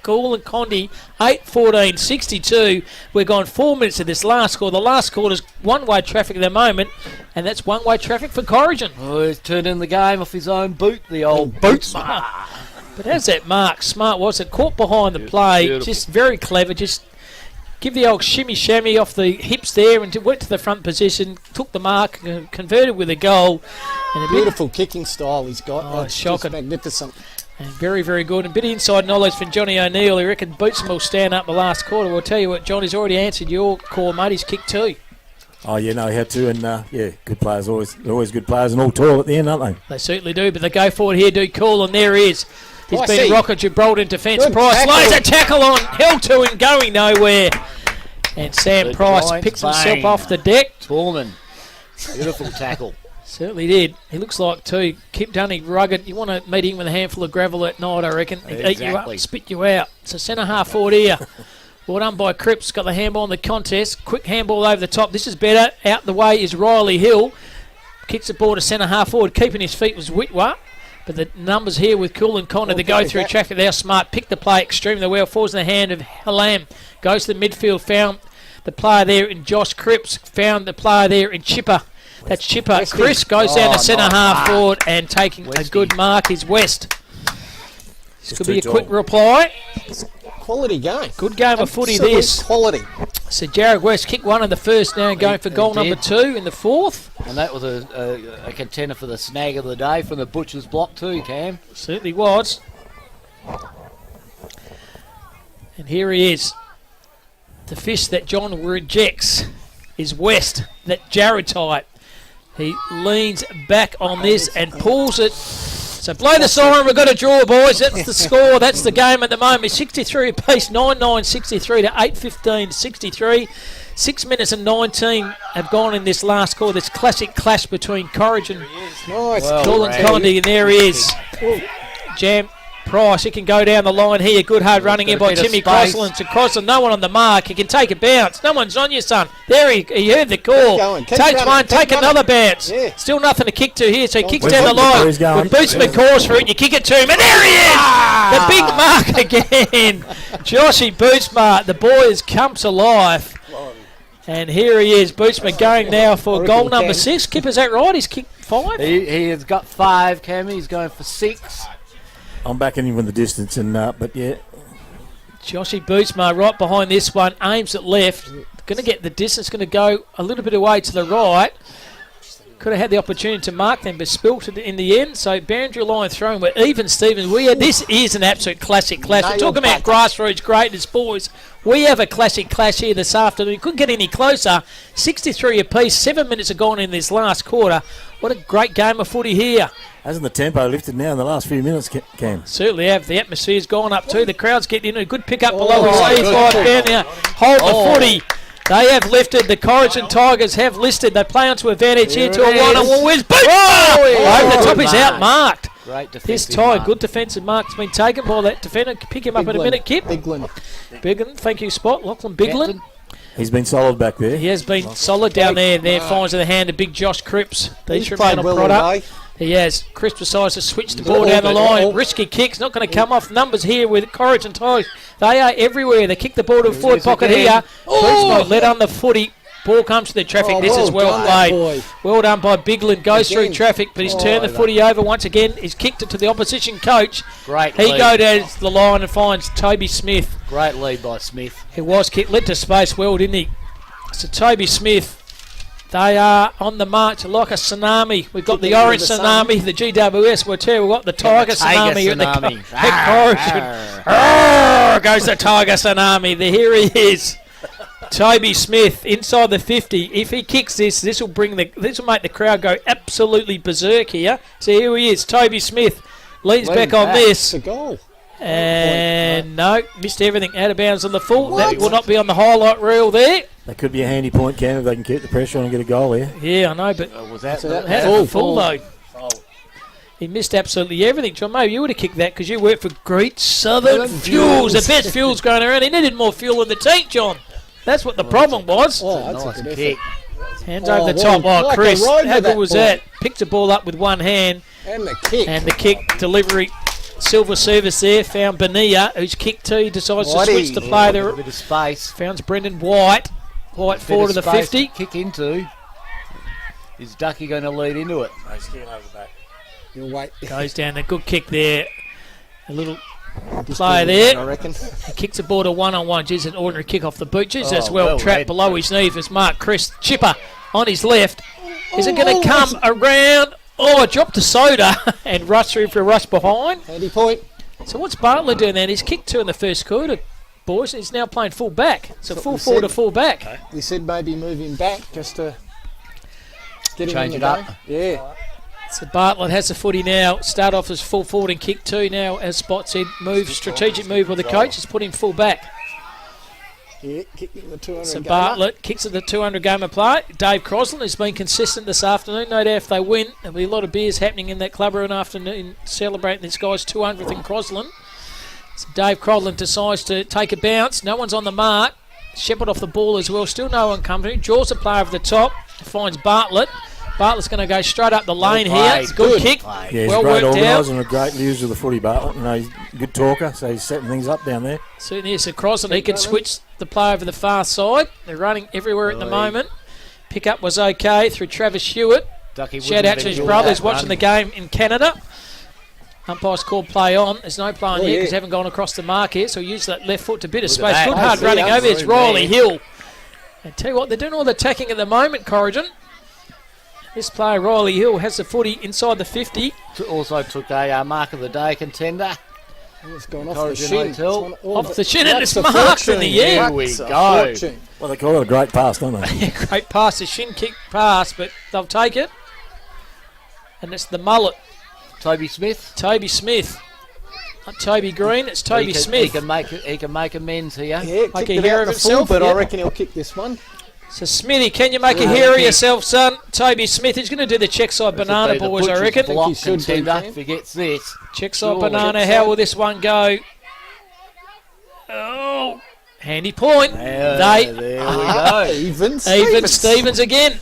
Kulin Condi 8-14-62. We've gone 4 minutes of this last score. The last quarter's one-way traffic at the moment, and that's one-way traffic for Corrigin. Oh, he's turned in the game off his own boot, the old boot. But how's that mark? Smart was it? Caught behind the play. Beautiful. Just very clever. Just give the old shimmy-shammy off the hips there and went to the front position, took the mark, converted with a goal. And a Beautiful kicking style he's got. Oh, It's shocking. just magnificent. And very, very good. And a bit of inside knowledge from Johnny O'Neill. He reckon Bootsman will stand up the last quarter. We'll tell you what, Johnny's already answered your call, mate. He's kicked 2. Oh, yeah, no, he had to. And, good players. Always good players and all tall at the end, aren't they? They certainly do. But they go forward here, do call, and there he is. He's I been see. rocket Gibraltar in defence. Good Price tackle. lays a tackle on. Held to and going nowhere. And Sam The Price giant picks himself bang. off the deck. Torman. Beautiful tackle. Certainly did. He looks like too. Kip Dunny, rugged. You want to meet him with a handful of gravel at night, I reckon. He'd eat you up, Exactly. spit you out. So centre half forward here. Well done by Cripps. Got the handball in the contest. Quick handball over the top. This is better. Out the way is Riley Hill. Kicks the ball to centre half forward. Keeping his feet was Whitwer. But the numbers here with Kulin Connor to go through traffic. They're smart. Pick the play extremely well. Falls in the hand of Halam. Goes to the midfield. Found the player there in Josh Cripps. Found the player there in Chipper. That's Chipper. Westy. Chris goes down to centre nice half mark. forward and taking a good mark is West. This could be a too quick tall. reply. Quality game. Good game of footy Absolute this. quality. So Jared West kicked 1 in the first, now going for goal number 2 in the 4th. And that was a contender for the snag of the day from the Butcher's block too, Cam. Certainly was. And here he is. The fish that John rejects is West, that Jared type. He leans back on this and pulls it. So blow the siren, we've got a draw, boys. That's the score. That's the game at the moment. 63 apiece, 9-9-63 to 8-15-63. 6 minutes and 19 have gone in this last quarter. This classic clash between Corrigin Nice. Well, Kulin Condi, and there he is. Jam Price, he can go down the line here. Good hard running in by Got a bit of Timmy space. Crosland. To Crosland, no one on the mark. He can take a bounce. No one's on you, son. There he heard the call. going. Keep Takes running. one, Keep take running. another bounce. Yeah. Still nothing to kick to here, so he kicks Where's down the he- line. where he's going? The Bootsman calls for it, you kick it to him, and there he is! The big mark again. Joshy Bootsman, the boy has come to life. And here he is, Bootsman going now for goal number 6. Kip, is that right? He's kicked 5? He has got 5, Cam. He's going for 6. I'm backing him with the distance, and but yeah, Joshy Bootsma right behind this one, aims at left. Going to get the distance, going to go a little bit away to the right. Could have had the opportunity to mark them, but spilt it in the end. So boundary line throwing. We're even, Stephen. This is an absolute classic clash. We're talking about grassroots greatness, boys. We have a classic clash here this afternoon. Couldn't get any closer. 63 apiece. 7 minutes have gone in this last quarter. What a great game of footy here. hasn't the tempo lifted now in the last few minutes, Cam? Certainly have. The atmosphere's gone up too. The crowd's getting in. A good pick up below his good lead by pick. down there. Hold the footy. They have lifted. The Corrigin Tigers have listed. They play onto advantage here to a one and one. Where's Boots? Over the top, he's outmarked. Great defensive This time, mark. good defensive mark's been taken by that defender. Pick him up in a minute, Kip. Biglin. Biglin, thank you, Spot. Lachlan Biglin. He's been solid back there. He has been solid down there. There finds in the hand of big Josh Cripps. The He's instrumental played well product. all day. He has. Cripps decides to switch the ball down the line. Risky kicks, not going to come off. Numbers here with Corrigin Tigers. They are everywhere. They kick the ball to the forward pocket here. Bootsman let on the footy. Ball comes to the traffic. This is well played. Well done by Biglin. Goes through traffic, but he's turned the footy over once again. He's kicked it to the opposition coach. Great He lead. goes down the line and finds Toby Smith. Great lead by Smith. He was kicked, led to space well, didn't he? So Toby Smith, they are on the march like a tsunami. We've got the orange tsunami, the GWS. We'll tell you, we've got the tiger tsunami here at the Corrigin. Goes the tiger tsunami. Here he is. Toby Smith inside the 50. If he kicks this, this will make the crowd go absolutely berserk here. So here he is, Toby Smith leans back on this. It's a goal. And no, missed everything. Out of bounds on the full. That will not be on the highlight reel there. That could be a handy point, Cam, if they can keep the pressure on and get a goal there. Yeah, I know, but Was that full though. He missed absolutely everything. John Moe, you would have kicked that because you work for Great Southern Fuels. The best fuels going around. He needed more fuel in the tank, John. That's what the problem was. Oh, that's nice a good kick. effort. Hands over the top. well, Oh, like Chris, a ride how with good was ball. that? Picked the ball up with one hand, And the kick. and the kick delivery Silver service there. Found Bonilla, who's kicked two. Decides to switch the play there. A bit of space. Found Brendan White. White forward to the 50. Kick into. Is Ducky going to lead into it? He's kicking over the back. You'll wait. Goes down. A good kick there. A little play there. I reckon. He kicks the ball to 1-on-1. Just an ordinary kick off the boot. Just as well trapped below his knee as Mark Chris. Chipper on his left. Is it going to come around? Oh, it dropped to Soda and rushed through for a rush behind. Handy point. So what's Bartlett doing there? He's kicked two in the first quarter, boys. He's now playing full back. So full forward to full back. Okay. We said maybe move him back just to get him change in it the up. game. Yeah. So Bartlett has the footy now. Start off as full forward and kick two now. As Spot said, strategic move by the coach has put him full back. Yeah, kicking the 200 So gamer. Bartlett kicks at the 200 game of play. Dave Crosland has been consistent this afternoon. No doubt if they win, there'll be a lot of beers happening in that club room afternoon celebrating this guy's 200th in Crosland. So Dave Crosland decides to take a bounce. No one's on the mark. Shepherd off the ball as well. Still no one coming. Draws the player over the top. Finds Bartlett. Bartlett's going to go straight up the lane here. It's a good kick. Yeah, he's well a great worked organiser out. and a great user of the footy, Bartlett. You know, he's a good talker, so he's setting things up down there. Certainly is. So Crosland, he can switch the play over the far side. They're running everywhere at the moment. Pick up was okay through Travis Hewitt. Shout out to his brothers watching the game in Canada. Umpire's called play on. There's no play on here because they haven't gone across the mark here, so use that left foot to bit of space. Good hard running over. It's Riley Hill. And tell you what, they're doing all the attacking at the moment, Corrigin. This player, Riley Hill, has the footy inside the 50. Also took a mark of the day contender. It's gone off the shin. Off the shin, and it's marked in the air. Here we go. Well, they call it a great pass, don't they? Great pass, a shin kick pass, but they'll take it. And it's the mullet. Toby Smith. Toby Smith. Not Toby Green, it's Toby Smith. He can make amends here. Yeah, Make kicked a it hero out of the himself, full, but yeah. I reckon he'll kick this one. So Smithy, can you make a hero of yourself, son? Toby Smith, he's going to do the check side banana, boys, I reckon. Block contender if he gets this. Check side banana, how will this one go? Oh, handy point. There we go. Even Stevens again.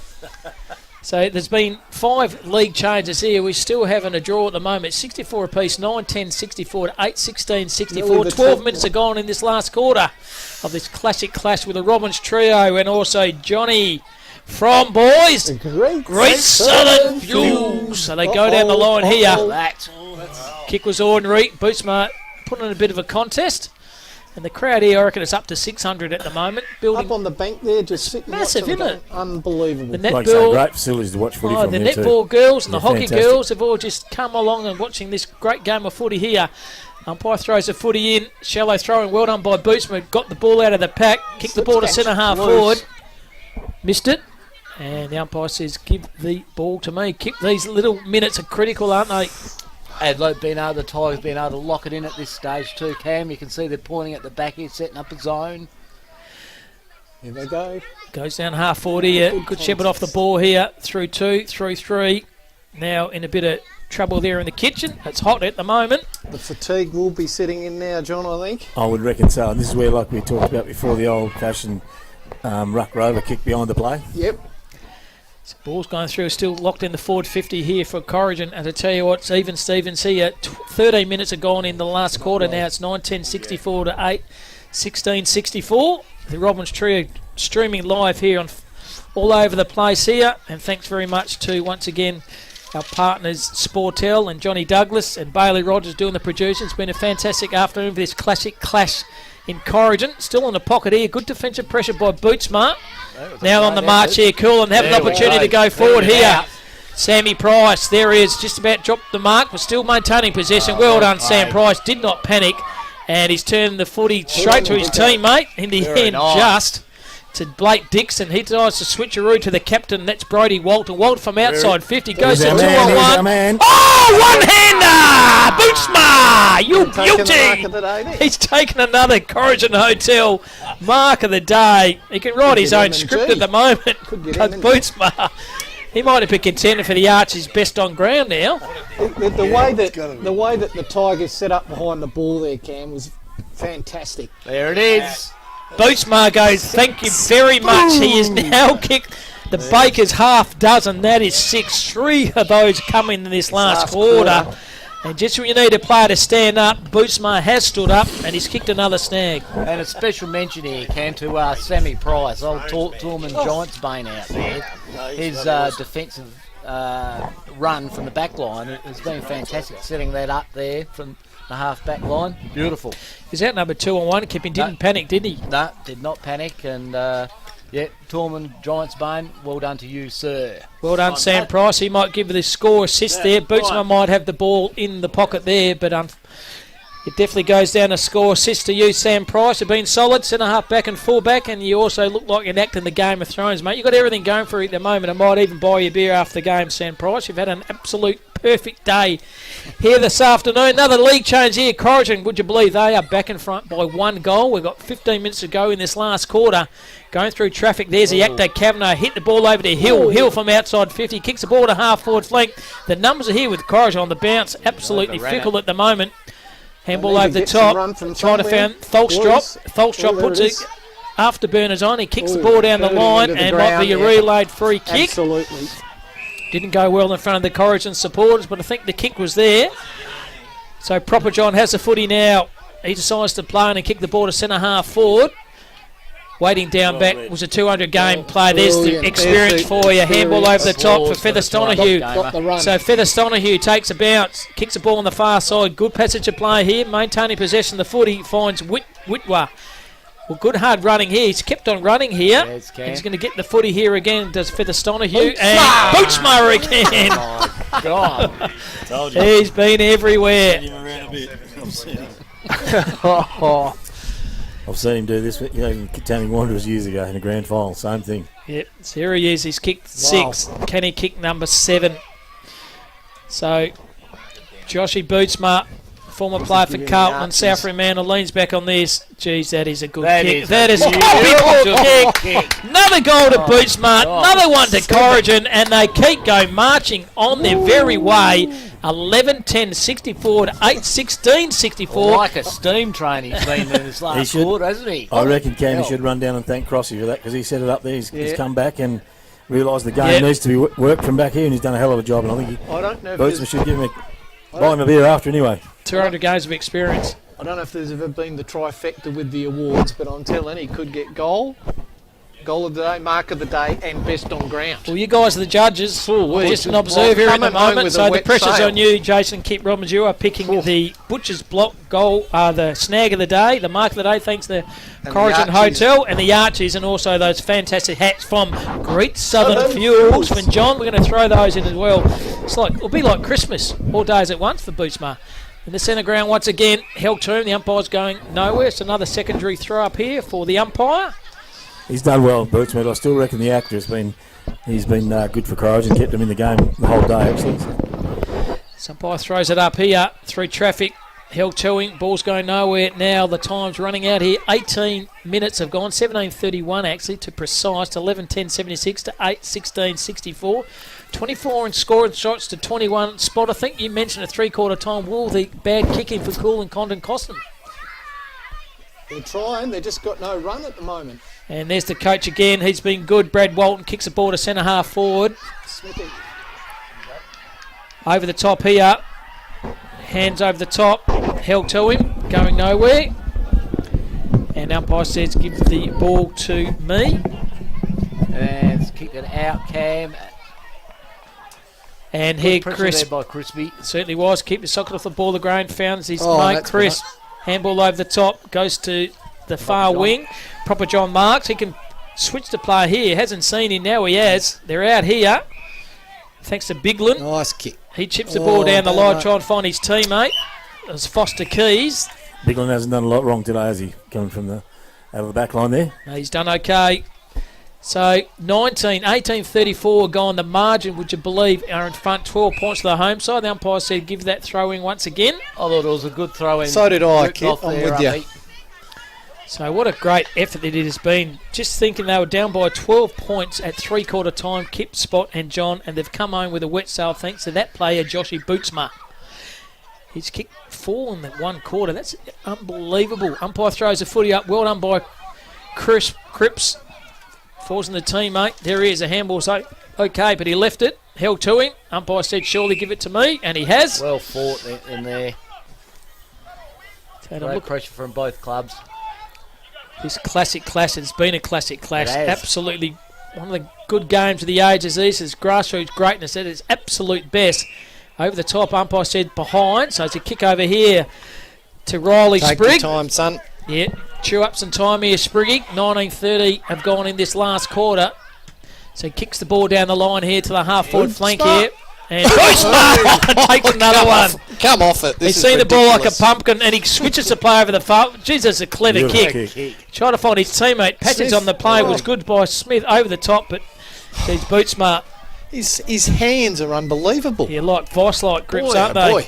So there's been 5 league changes here. We're still having a draw at the moment. 64 apiece, 9-10, 64 to 8-16, 64. 12 minutes are gone in this last quarter of this classic clash with the Robbins trio and also Johnny from boys. Great Southern Fuels. So they go down the line here. Kick was ordinary. Bootsmart put in a bit of a contest. And the crowd here, I reckon it's up to 600 at the moment. Building up on the bank there, just sitting. Massive, isn't it? Unbelievable. The netball, like some great facilities to watch footy from the there too. netball girls and the hockey fantastic. girls have all just come along and watching this great game of footy here. Umpire throws the footy in. Shallow throwing, well done by Bootsman. Got the ball out of the pack. Kicked the ball to centre half forward. Missed it. And the umpire says, give the ball to me. These little minutes are critical, aren't they? And the Tigers being able to lock it in at this stage too, Cam. You can see they're pointing at the back here, setting up a zone. Here they go. Goes down half 40. Good shepherd off the ball here. Through 2, through 3. Now in a bit of trouble there in the kitchen. It's hot at the moment. The fatigue will be sitting in now, John, I think. I would reckon so. And this is where, like we talked about before, the old-fashioned ruck rover kick behind the play. Yep. So ball's going through, still locked in the forward 50 here for Corrigin. And I tell you what, it's even Stevens here. 13 minutes are gone in the last quarter now. It's 9-10, 64 to 8, 16, 64. The Robbins trio streaming live here on all over the place here. And thanks very much to, once again, our partners Sportel and Johnny Douglas and Bailey Rogers doing the producing. It's been a fantastic afternoon for this classic clash in Corrigin. Still in the pocket here. Good defensive pressure by Bootsmart. Now on the march here, Kulin have an opportunity to go forward here. Sammy Price, there he is, just about dropped the mark, but still maintaining possession. Well done, Sam Price, did not panic, and he's turned the footy straight to his teammate in the end, just to Blake Dixon. He decides to switcheroo to the captain, that's Brody Walter. Walter from outside 50, goes to 2-on-1. Oh, one-hander! Bootsma! You beauty! He's taken another Corrigin Hotel mark of the day. He can write his own script at the moment. Because Bootsma, he might have been contender for the Archie's best on ground now. The way that the Tigers set up behind the ball there, Cam, was fantastic. There it is. Bootsma goes, thank you very much. He is now kicked the Baker's half dozen. That is 6. 3 of those come in this last quarter. And just when you need a player to stand up, Bootsma has stood up and he's kicked another snag. And a special mention here, Cam, to Sammy Price, old Tormund Giants Bane out there. His defensive run from the back line has been fantastic, setting that up there from the half back line. Beautiful. He's out number 2 on 1. Kipping didn't panic, did he? No, did not panic. And Tormund Giants Bane, well done to you, sir. Well done, Sam Price. He might give the score assist there. Bootsma might have the ball in the pocket there, but it definitely goes down a score assist to you, Sam Price. You've been solid, centre half back and full back, and you also look like an actor in the Game of Thrones, mate. You've got everything going for you at the moment. I might even buy you a beer after the game, Sam Price. You've had an absolute perfect day here this afternoon. Another league change here. Corrigin, would you believe they are back in front by 1 goal? We've got 15 minutes to go in this last quarter. Going through traffic, there's the actor. Kavanagh hit the ball over to Hill. Hill from outside 50, kicks the ball to half-forward flank. The numbers are here with Corrigin on the bounce. Absolutely fickle at the moment. Handball over the top. Trying to find Tholstrop puts it afterburners on. He kicks the ball down the line and might be a relayed free kick. Absolutely. Didn't go well in front of the Corrigin supporters, but I think the kick was there. So Proper John has the footy now. He decides to play and kick the ball to centre half forward. Waiting down back was a 200 game play. There's the experience for you. Handball over the top for Feather Donahue. So Feather Donahue takes a bounce, kicks the ball on the far side. Good passage of play here. Maintaining possession of the footy, finds Whitwa. Well, good hard running here. He's kept on running here. He's going to get the footy here again. Does Feather Donahue and Bootsma again. Oh my God! Told you. He's been everywhere. I've seen him do this, in Townie Wanderers years ago in the grand final. Same thing. Yep, so here he is. He's kicked 6. Can he kick number 7? So, Joshy Bootsma, former player for Carlton and South Fremantle, leans back on this. Geez, that is a good kick. That is a beautiful kick. Another goal to Bootsma, another one to Corrigin, and they keep going marching on their very way. 11-10-64 to 8-16-64. Like a steam train he's been in this last quarter, hasn't he? I reckon Cam should run down and thank Crossy for that, because he set it up there. He's come back and realised the game needs to be worked from back here, and he's done a hell of a job. And I think Bootsma should buy him a beer after anyway. 200 games of experience. I don't know if there's ever been the trifecta with the awards, but I'm telling he could get goal of the day, mark of the day, and best on ground. Well, you guys are the judges. Just an observer at the moment, so the pressure's on you, Jason. Kip Robbins, you are picking the Butcher's Block goal, the snag of the day, the mark of the day, thanks to Corrigin Hotel, and the Archies, and also those fantastic hats from Great Southern Fuels. From John, we're going to throw those in as well. It'll be like Christmas, all days at once for Bootsma. In the centre ground once again, held to him. The umpire's going nowhere. It's another secondary throw up here for the umpire. He's done well, Bootsma. I still reckon the actor has been good for Corrigin, kept him in the game the whole day actually. So umpire throws it up here through traffic. Held to him. Ball's going nowhere now. The time's running out here. 18 minutes have gone. 17:31 actually to precise. To 11:10:76 to 8:16:64. 24 in scoring shots to 21. Spot, I think you mentioned a 3/4 time. Will the bad kicking for Kulin Kondinin cost them? They're trying. They've just got no run at the moment. And there's the coach again. He's been good. Brad Walton kicks the ball to centre half forward. Smithy. Over the top here. Hands over the top. Held to him. Going nowhere. And umpire says give the ball to me. And it's kicked it out, Cam. And here Chris. There by Crispy. Certainly was. Keep the socket off the ball. The ground found his mate Chris. Handball over the top. Goes to the far wing. Proper John Marks. He can switch the player here. Hasn't seen him. Now he has. They're out here. Thanks to Biglin. Nice kick. He chips the ball down the line, trying to find his teammate. It's Foster Keys. Biglin hasn't done a lot wrong today, has he? Coming from out of the back line there. No, he's done okay. So 18-34 gone. The margin, would you believe, are in front. 12 points to the home side. The umpire said give that throw-in once again. I thought it was a good throw-in. So did I, Kip. I'm with you. So what a great effort it has been. Just thinking they were down by 12 points at 3/4 time, Kip, Spot and John, and they've come home with a wet sail thanks to that player, Joshy Bootsma. He's kicked 4 in that 1/4. That's unbelievable. Umpire throws the footy up. Well done by Cripps. Falls in the teammate. There he is. A handball's okay, but he left it. held to him. Umpire said, surely give it to me, and he has. Well fought in there. And Great pressure from both clubs. This classic clash, it's been a classic clash. Absolutely one of the good games of the ages. This is grassroots greatness at its absolute best. Over the top, umpire said behind, so it's a kick over here to Riley Take Sprigg. your time, son. Yeah, chew up some time here, Spriggy. 19:30 have gone in this last quarter. So he kicks the ball down the line here to the half-forward flank here. And takes another one. Come off it. He's seen the ball like a pumpkin, and he switches the play over the far. Jesus, a clever kick. Trying to find his teammate. Passage on the play was good by Smith over the top, but he's boot smart. His hands are unbelievable. Yeah, like vice-like grips, aren't they? Boy.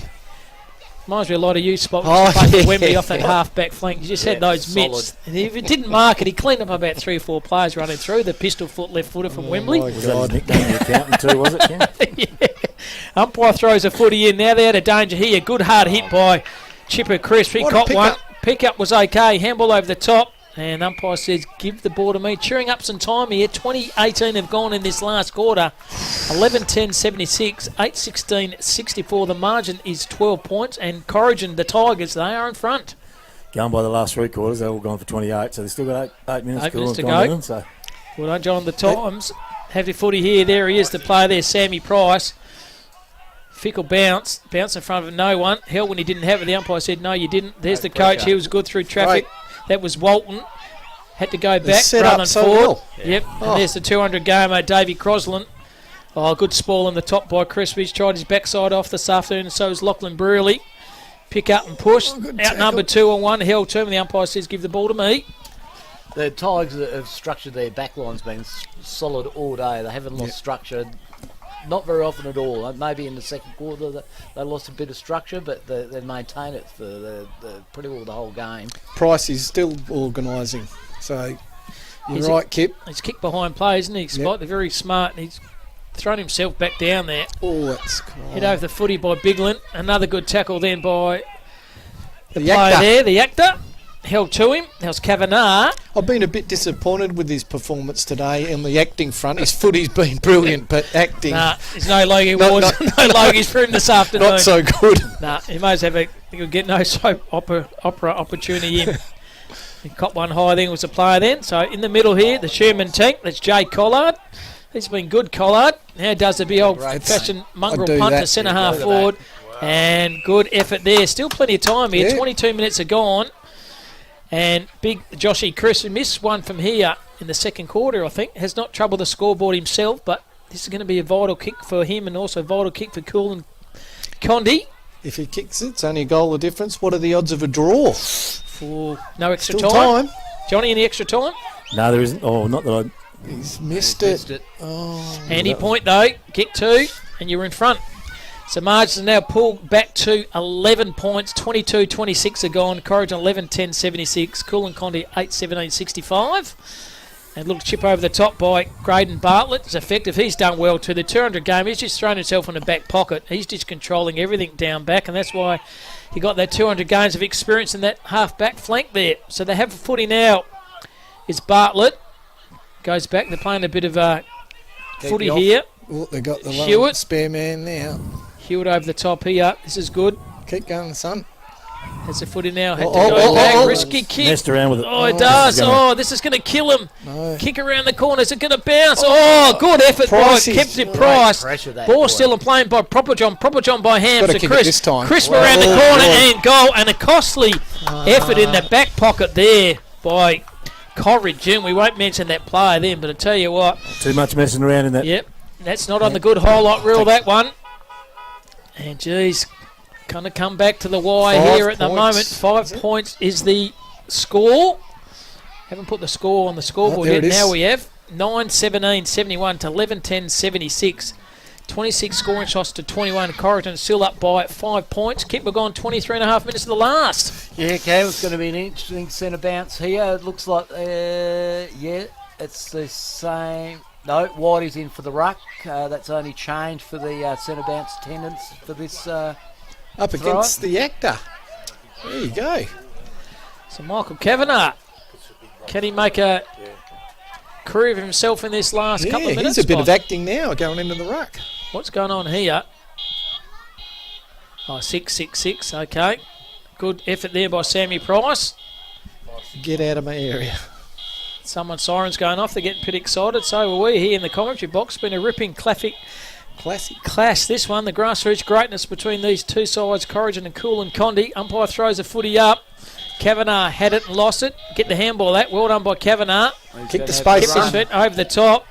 Reminds me a lot of you, Spot. Yeah. Wembley off that half-back flank. You just had those mitts. And if it didn't mark it, he cleaned up about 3 or 4 players running through. The pistol foot left footer from Wembley. Was that his nickname, the accountant too, was it, Ken? Yeah. Umpire throws a footy in. Now they're out of danger here. Good hard hit by Chipper Crisp. He caught one. Pick-up was okay. Handball over the top. And umpire says, give the ball to me. Cheering up some time here. 20-18 have gone in this last quarter. 11-10-76, 8-16-64. The margin is 12 points. And Corrigin, the Tigers, they are in front. Going by the last 3 quarters, they've all gone for 28, so they've still got 8 minutes, 8 minutes to go. So. Well done, John. The Times have the footy here. There he is, the player there, Sammy Price. Fickle bounce in front of no one. Hell, when he didn't have it, the umpire said, no, you didn't. There's the coach. He was good through traffic. Right. That was Walton. Had to go back, running forward. Well. Yep. And there's the 200 gamer, Davey Crosland. Oh, good spoil on the top by Crispy. He's tried his backside off this afternoon, and so is Lachlan Brearley. Pick up and push. Outnumbered 2-on-1. Held to him. The umpire says, give the ball to me. The Tigers have structured their backlines been solid all day. They haven't lost structure. Not very often at all. Maybe in the second quarter they lost a bit of structure, but they maintain it for the pretty well the whole game. Price is still organising. So you're right, Kip. He's kicked behind play, isn't he? Spot. They're very smart, and he's thrown himself back down there. Oh, that's cool. Hit over the footy by Biglin. Another good tackle then by the player there, the actor. Held to him. That was Kavanagh. I've been a bit disappointed with his performance today in the acting front. His footy's been brilliant, but acting... Nah, there's no Logie Wars. No Logie's for him this afternoon. Not so good. Nah, he may as well he'll get no soap opera opportunity in. He caught one high then, was a player then. So in the middle here, the Sherman tank. That's Jay Collard. He's been good, Collard. Now does the big old-fashioned mongrel punt to centre-half forward. Wow. And good effort there. Still plenty of time here. 22 minutes are gone. And big Joshy Chris missed one from here in the second quarter, I think. Has not troubled the scoreboard himself, but this is going to be a vital kick for him and also a vital kick for Kulin Kondi. If he kicks it, it's only a goal of difference. What are the odds of a draw? For no extra Still time. Johnny, any extra time? No, there isn't. Oh, not that He's missed it. Oh. Handy point, though. Kick 2, and you're in front. So margins are now pulled back to 11 points. 22-26 are gone. Corrigin 11-10-76. Kulin Kondi 8-17-65. And a little chip over the top by Graydon Bartlett. It's effective. He's done well too. The 200 game, he's just thrown himself in the back pocket. He's just controlling everything down back, and that's why he got that 200 games of experience in that half-back flank there. So they have a footy now. It's Bartlett. Goes back. They're playing a bit of footy here. Oh, they got the one spare man now. Hewitt over the top here. This is good. Keep going, son. Has the footy now. Had to go back. Risky kick. Messed around with it. Oh, it does. Oh, this is going to kill him. No. Kick around the corner. Is it going to bounce? Oh, good effort by Kempsey Price. Ball still and playing by Proper John. Proper John by Hams to Chris. Chris around the corner and goal. And a costly effort in the back pocket there by Corrigin. We won't mention that player then, but I tell you what. Too much messing around in that. Yep. That's not on the good highlight reel, that one. And geez, kind of come back to the wire here at the moment. 5 points is the score. Haven't put the score on the scoreboard yet. Now we have 9-17-71 to 11-10-76. 26 scoring shots to 21. Corrigin still up by 5 points. We're gone 23.5 minutes to the last. Yeah, Cam, it's going to be an interesting centre bounce here. It looks like, it's the same. No, Whitey's in for the ruck. That's only changed for the centre bounce attendance for this. Up against the actor. There you go. So Michael Kavanagh. Can he make a career of himself in this last couple of minutes? He's a bit of acting now going into the ruck. What's going on here? Oh, 6-6-6, okay. Good effort there by Sammy Price. Get out of my area. Someone's siren's going off. They're getting pretty excited. So are we here in the commentary box. Been a ripping classic clash. This one, the grassroots greatness between these two sides, Corrigin and Kulin Condi. Umpire throws a footy up. Kavanagh had it and lost it. Get the handball that. Well done by Kavanagh. Kick the space. Over the top.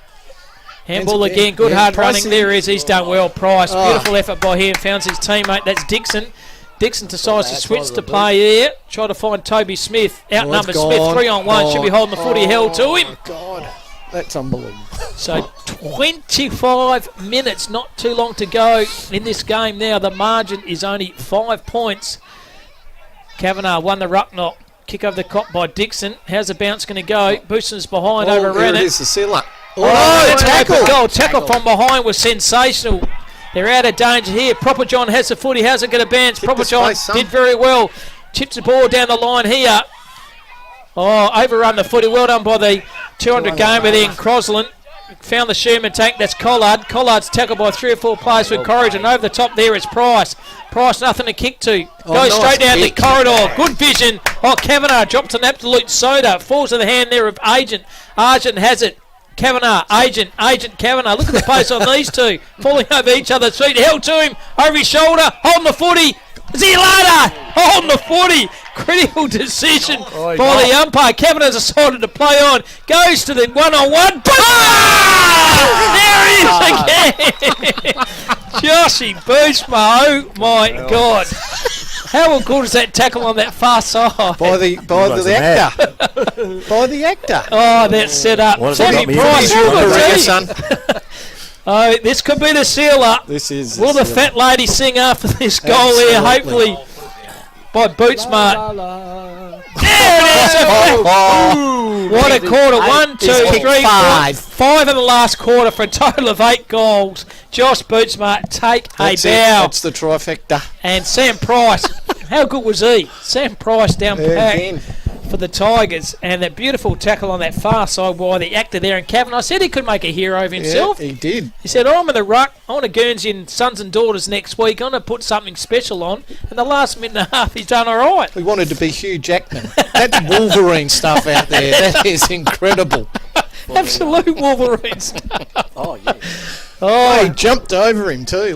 Handball again. Good hard running. There is. He's done well. Price. Beautiful effort by him. Found his teammate. That's Dixon. Dixon decides to switch to play there. Try to find Toby Smith. Outnumbered Smith. 3-on-1. Should be holding the footy held to him. God. That's unbelievable. So 25 minutes. Not too long to go in this game now. The margin is only 5 points. Kavanagh won the ruck knock. Kick over the cop by Dixon. How's the bounce going to go? Booston's behind, overran it. It is the sealer. Tackle. Goal. Tackle from behind was sensational. They're out of danger here. Proper John has the footy. How's it going to bounce? Proper John did very well. Chips the ball down the line here. Oh, overrun the footy. Well done by the 200 gamer there in Crosland. Found the Sherman tank. That's Collard. Collard's tackled by 3 or 4 players for Corrigin. Over the top there is Price. Price, nothing to kick to. Goes straight down the corridor. Good vision. Oh, Kavanagh drops an absolute soda. Falls to the hand there of Agent. Argent has it. Kavanagh, Agent Kavanagh. Look at the pace on these two. Falling over each other's feet. Held to him. Over his shoulder. Holding the footy. See you later. Holding the footy. Critical decision by the umpire. Kavanagh decided to play on. Goes to the one-on-one. There he is again. Joshy Boosma. Oh my God. How good is that tackle on that far side? By the actor. By the actor. Oh, that's set up. Sammy Price. Oh, this could be the sealer. This is. Will the fat lady sing after this goal here? Hopefully. By Bootsmart. There it is! What a quarter. 1, 2, 3, 4, 5 in the last quarter for a total of 8 goals. Josh Bootsmart, take a bow. That's the trifecta. And Sam Price, how good was he? Sam Price down back for the Tigers. And that beautiful tackle on that far side by the actor there. And Kavanagh said he could make a hero of himself. Yeah, he did. He said, I'm in the ruck. I want to Guernsey and Sons and Daughters next week. I'm going to put something special on. And the last minute and a half, he's done all right. We wanted to be Hugh Jackman. That's Wolverine stuff out there. That is incredible. Absolute Wolverine stuff. Oh, yeah. Oh, he jumped over him too.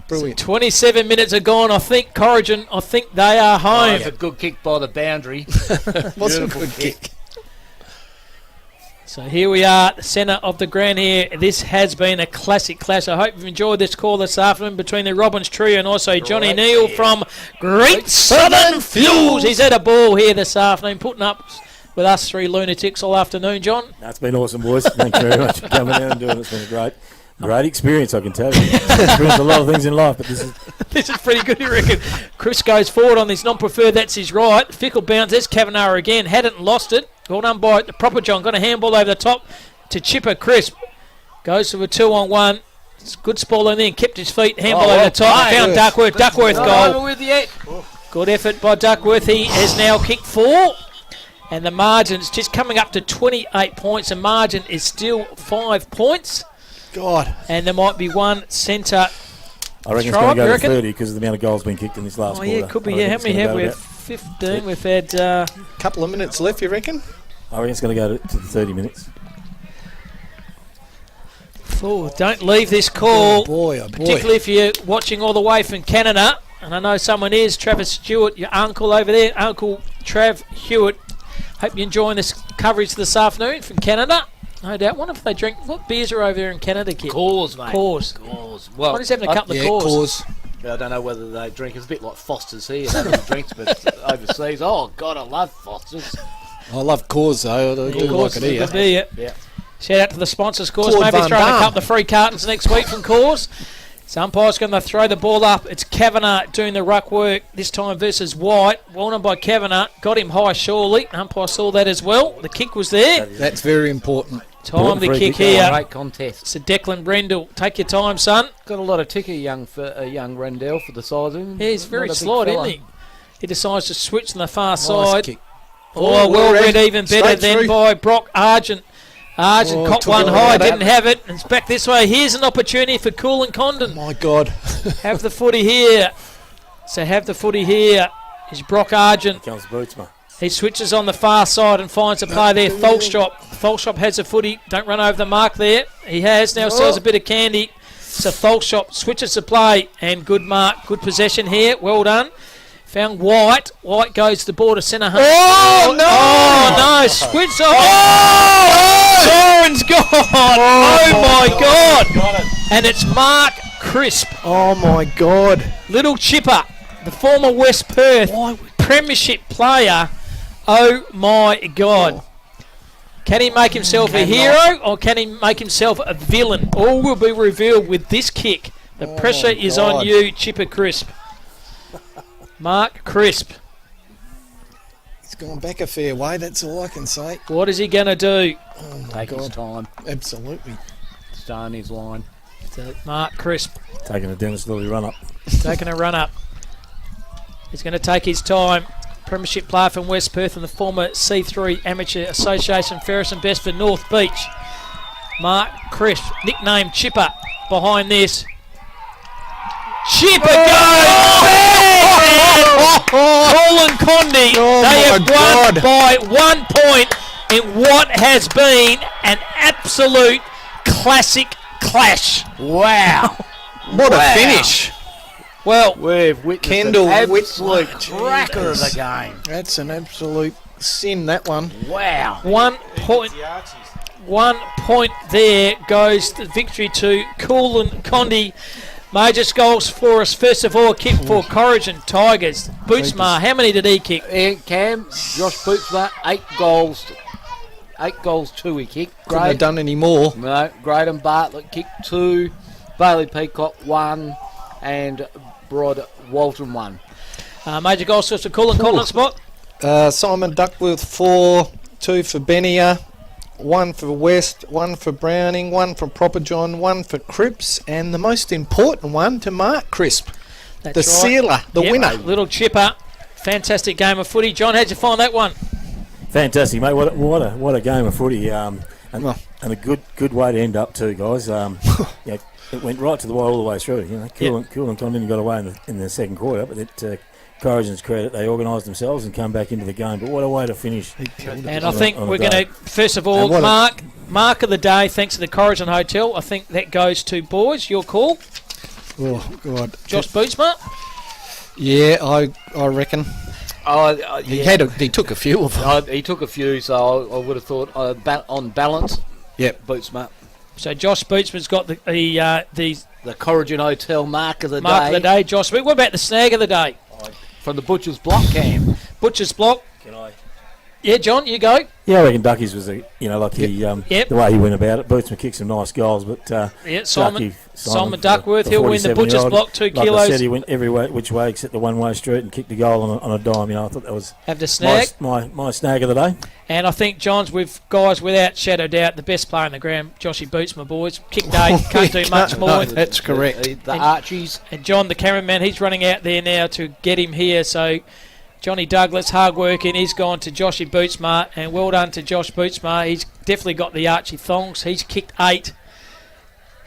Brilliant. So 27 minutes are gone. I think Corrigin, they are home. That's a good kick by the boundary. What's a good kick? So here we are, the centre of the ground here. This has been a classic clash. I hope you've enjoyed this call this afternoon between the Robbins trio and also Johnny Neal from Great Southern Fuels. He's had a ball here this afternoon, putting up with us 3 lunatics all afternoon, John. That's been awesome, boys. Thank you very much for coming down and doing it. It's been a great experience, I can tell you. Experienced a lot of things in life, but this is pretty good, you reckon. Chris goes forward on this non-preferred, that's his right. Fickle bounce, there's Kavanagh again, hadn't lost it. Well done by the Proper John, got a handball over the top to Chipper Crisp. Goes to a 2-on-1. It's good spoiling there, kept his feet, handball over the top, found Duckworth. Duckworth goal. Good effort by Duckworth, he has now kicked 4. And the margin's just coming up to 28 points. The margin is still 5 points. God. And there might be one centre. I reckon it's going to go to 30 because of the amount of goals being kicked in this last quarter. Yeah, could be. How many have we? 15. We've had a couple of minutes left, you reckon? I reckon it's going to go to the 30 minutes. Oh, don't leave this call. Oh boy. Particularly if you're watching all the way from Canada. And I know someone is, Travis Stewart, your uncle over there, Uncle Trav Hewitt. Hope you're enjoying this coverage this afternoon from Canada. No doubt. Wonder if they drink. What beers are over there in Canada, kid? Coors, mate. Coors. Well, what is having a couple of Coors? I don't know whether they drink. It's a bit like Foster's here. They don't drinks, but overseas. Oh, God, I love Foster's. I love Coors, though. I do like it here. Beer. Yeah. Shout out to the sponsors, Coors. Maybe throwing a couple of free cartons next week from Coors. So umpire's going to throw the ball up. It's Kavanagh doing the ruck work, this time versus White. Well done by Kavanagh. Got him high, surely. Umpire saw that as well. The kick was there. That's very important. Time the kick here. Great contest. It's a Declan Brendel. Take your time, son. Got a lot of ticker, young Rendell for the size of him. Yeah, he's very slight, isn't he? He decides to switch on the far nice side. Kick. Oh, well read, even better than by Brock Argent. Argent caught one high, didn't have it. And it's back this way. Here's an opportunity for Kulin Kondinin. My God. Have the footy here. So have the footy here is Brock Argent. Here comes Bootsma. He switches on the far side and finds a play there. Tholstrop. Tholstrop has a footy. Don't run over the mark there. He has. Now sells a bit of candy. So Tholstrop switches the play. And good mark. Good possession here. Well done. Found White. White goes to the border centre. Oh, no! Oh, no. Squints off. Oh! Soren's gone. Oh, my God. And it's Mark Crisp. Oh, my God. Little chipper. The former West Perth premiership player. Oh, my God. Can he make himself a hero or can he make himself a villain? All will be revealed with this kick. The pressure is on you, Chipper Crisp. Mark Crisp. He's gone back a fair way, that's all I can say. What is he going to do? Oh my Take God. his time. Absolutely. Stay on his line. So Mark Crisp Taking a Dennis Lilly run up. taking a run up. He's going to take his time. Premiership player from West Perth and the former C3 Amateur Association Ferris and Best for North Beach. Mark Crisp, nicknamed Chipper, behind this. Chipper goes! Colin Condi, they have won by 1 point in what has been an absolute classic clash. Wow. What a finish. Well, we've witnessed Kendall an absolute cracker of the game. That's an absolute sin, that one. Wow. 1 point. 1 point there goes the victory to Kulin Condi. Major goals for us. First of all, kick for Corrigin Tigers. Bootsma, how many did he kick? Cam, Josh Bootsma, 8 goals. 8 goals, 2 he kicked. Couldn't have done any more. No, Graydon Bartlett kicked 2. Bailey Peacock 1. And Rod Walton 1. Major goals for Kulin Kondinin spot. Simon Duckworth 4. 2 for Benia. 1 for West, 1 for Browning, 1 for Proper John, 1 for Cripps, and the most important one to Mark Crisp. That's the right. sealer, the winner. Little chipper. Fantastic game of footy. John, how'd you find that one? Fantastic, mate. What a game of footy. And a good way to end up too, guys. Yeah, it went right to the wire all the way through. You know, Kulin Kondinin got away in the second quarter, but it Corrigin's credit, they organised themselves and come back into the game. But what a way to finish! And I think we're going to, first of all, mark of the day, thanks to the Corrigin Hotel. I think that goes to boys. Your call. Oh God, Josh Bootsma. Yeah, I reckon. He took a few of them. He took a few, so I would have thought on balance. Yep, Bootsma. So Josh Bootsman's got the Corrigin Hotel mark of the day. Mark of the day, Josh. What about the snag of the day? From the Butcher's Block, Cam. Butcher's Block. Can I? Yeah, John, you go. Yeah, I reckon Ducky's was the way he went about it. Bootsman kicked some nice goals, but Simon Duckworth, he'll win the Butcher's Block, 2 kilos. Like I said, he went every which way except the one-way street and kicked the goal on a dime. You know, I thought that was have the snag. My snag of the day. And I think John's with guys without shadow doubt the best player in the ground, Joshy Bootsma, boys. Kick day, can't do much more. No, that's correct. The Archies. And John, the cameraman, he's running out there now to get him here. So Johnny Douglas, hard working. He's gone to Joshy Bootsma, and well done to Josh Bootsma. He's definitely got the Archie thongs. He's kicked 8.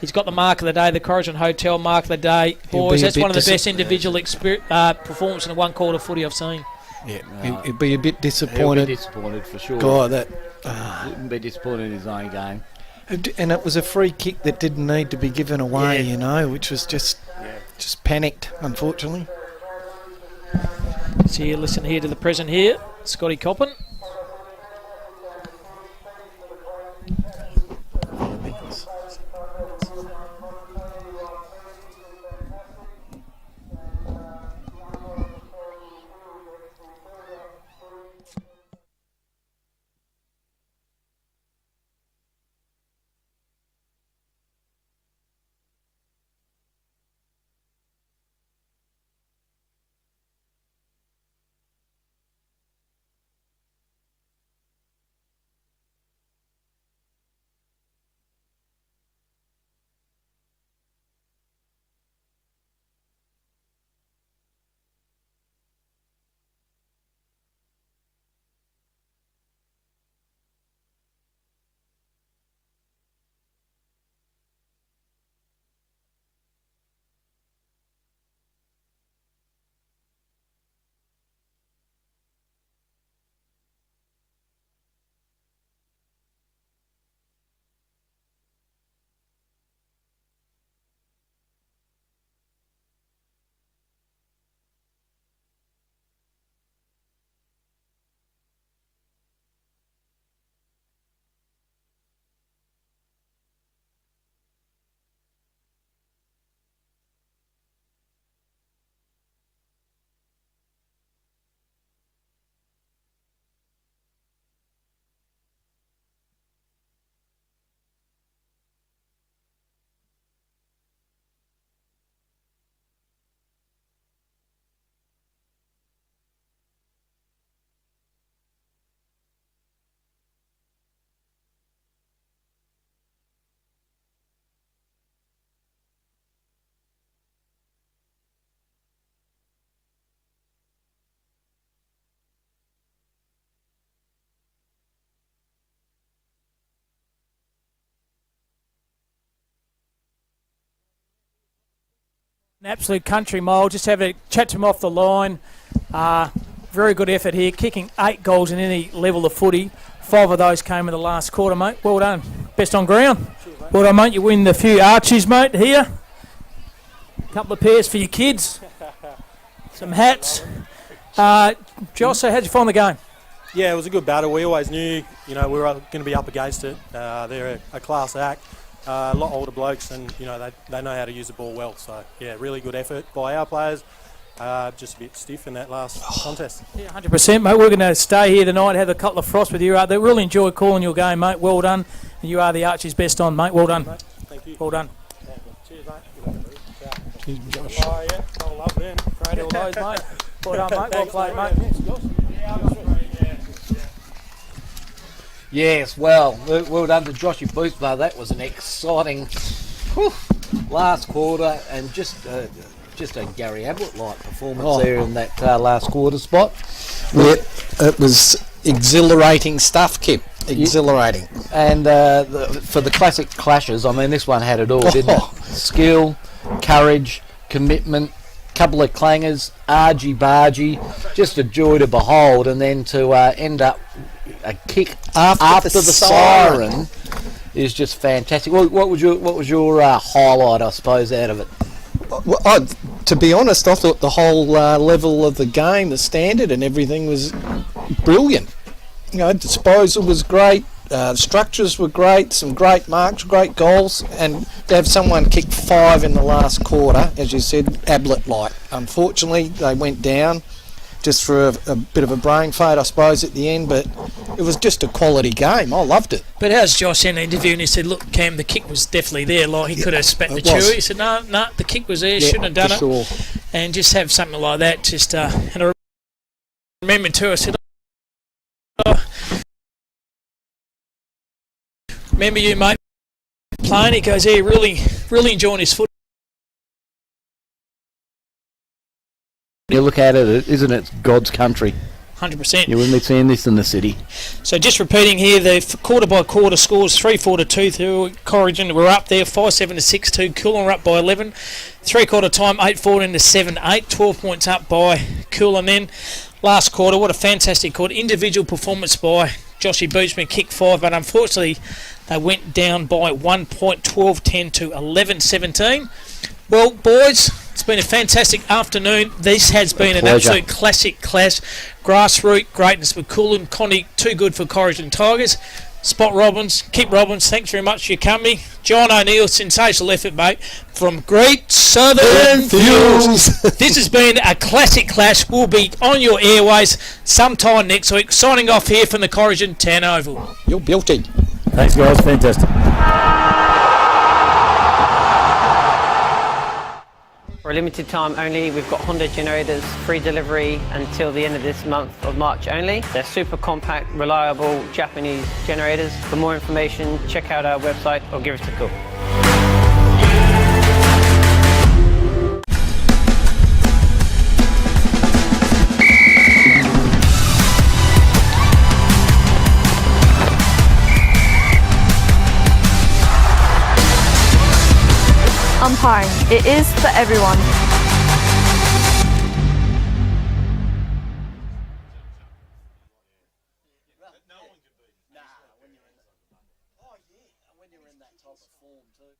He's got the mark of the day, the Corrigin Hotel mark of the day. Boys, that's one of the best individual performances in a one-quarter footy I've seen. Yeah, he'd be a bit disappointed. He'll be disappointed for sure. God, that wouldn't be disappointed in his own game. And it was a free kick that didn't need to be given away, you know, which was just panicked, unfortunately. So you listen here to the present here, Scotty Coppin. Absolute country mile. Just have a chat to him off the line. Very good effort here, kicking 8 goals in any level of footy. 5 of those came in the last quarter, mate. Well done. Best on ground. Cheers, well done, mate. You win a few Archies, mate, here. A couple of pairs for your kids. Some hats. Josh, so how'd you find the game? Yeah, it was a good battle. We always knew, we were going to be up against it. They're a class act. A lot older blokes, and they know how to use the ball well. So yeah, really good effort by our players. Just a bit stiff in that last contest. Yeah, 100%, mate. We're going to stay here tonight, have a couple of frosts with you. They really enjoyed calling your game, mate. Well done. And you are the Archie's best on, mate. Well done. Mate, thank you. Well done. Cheers, mate. Cheers, Josh. Oh yeah, I love them. Great all those, mate. Well done, mate. Well played, mate. Yes, well done to Joshy Boothbar. That was an exciting last quarter, and just a Gary Ablett-like performance there in that last quarter spot. Yep, it was exhilarating stuff, Kip. Exhilarating. And for the classic clashes, I mean, this one had it all, didn't it? Skill, courage, commitment, couple of clangers, argy-bargy, just a joy to behold, and then to end up a kick after the siren is just fantastic. What was your highlight, I suppose, out of it? Well, to be honest, I thought the whole level of the game, the standard and everything was brilliant. Disposal was great, structures were great, some great marks, great goals, and to have someone kick 5 in the last quarter, as you said, Ablett-like. Unfortunately, they went down just for a bit of a brain fade, I suppose, at the end, but it was just a quality game. I loved it. But how's Josh in the interview, and he said, look, Cam, the kick was definitely there. Like, he could have spat the chew. He said, no, the kick was there, shouldn't have done it. Sure. And just have something like that. Just and I remember too, I said, remember you, mate, playing? He goes, yeah, really enjoying his foot. You look at it, isn't it God's country? 100%. You wouldn't be seeing this in the city. So just repeating here, the quarter-by-quarter scores, 3-4-2 through Corrigin. We're up there, 5-7-6-2. Kulin were up by 11. Three-quarter time, 8-14 to 7-8. 12 points up by Kulin then. Last quarter, what a fantastic quarter. Individual performance by Joshy Bootsman, kicked 5, but unfortunately they went down by 1 point, 12-10 to 11-17. Well, boys, it's been a fantastic afternoon. This has been an absolute classic clash. Grassroots greatness with Kulin, Connie, too good for Corrigin Tigers. Spot Robbins, Kip Robbins, thanks very much for your company. John O'Neill, sensational effort, mate, from Great Southern Fuels. This has been a classic clash. We'll be on your airways sometime next week. Signing off here from the Corrigin Town Oval. You're guilty. Thanks, guys. Fantastic. For a limited time only, we've got Honda generators, free delivery until the end of this month of March only. They're super compact, reliable Japanese generators. For more information, check out our website or give us a call. Umpiring. It is for everyone. When you're in that type of form too.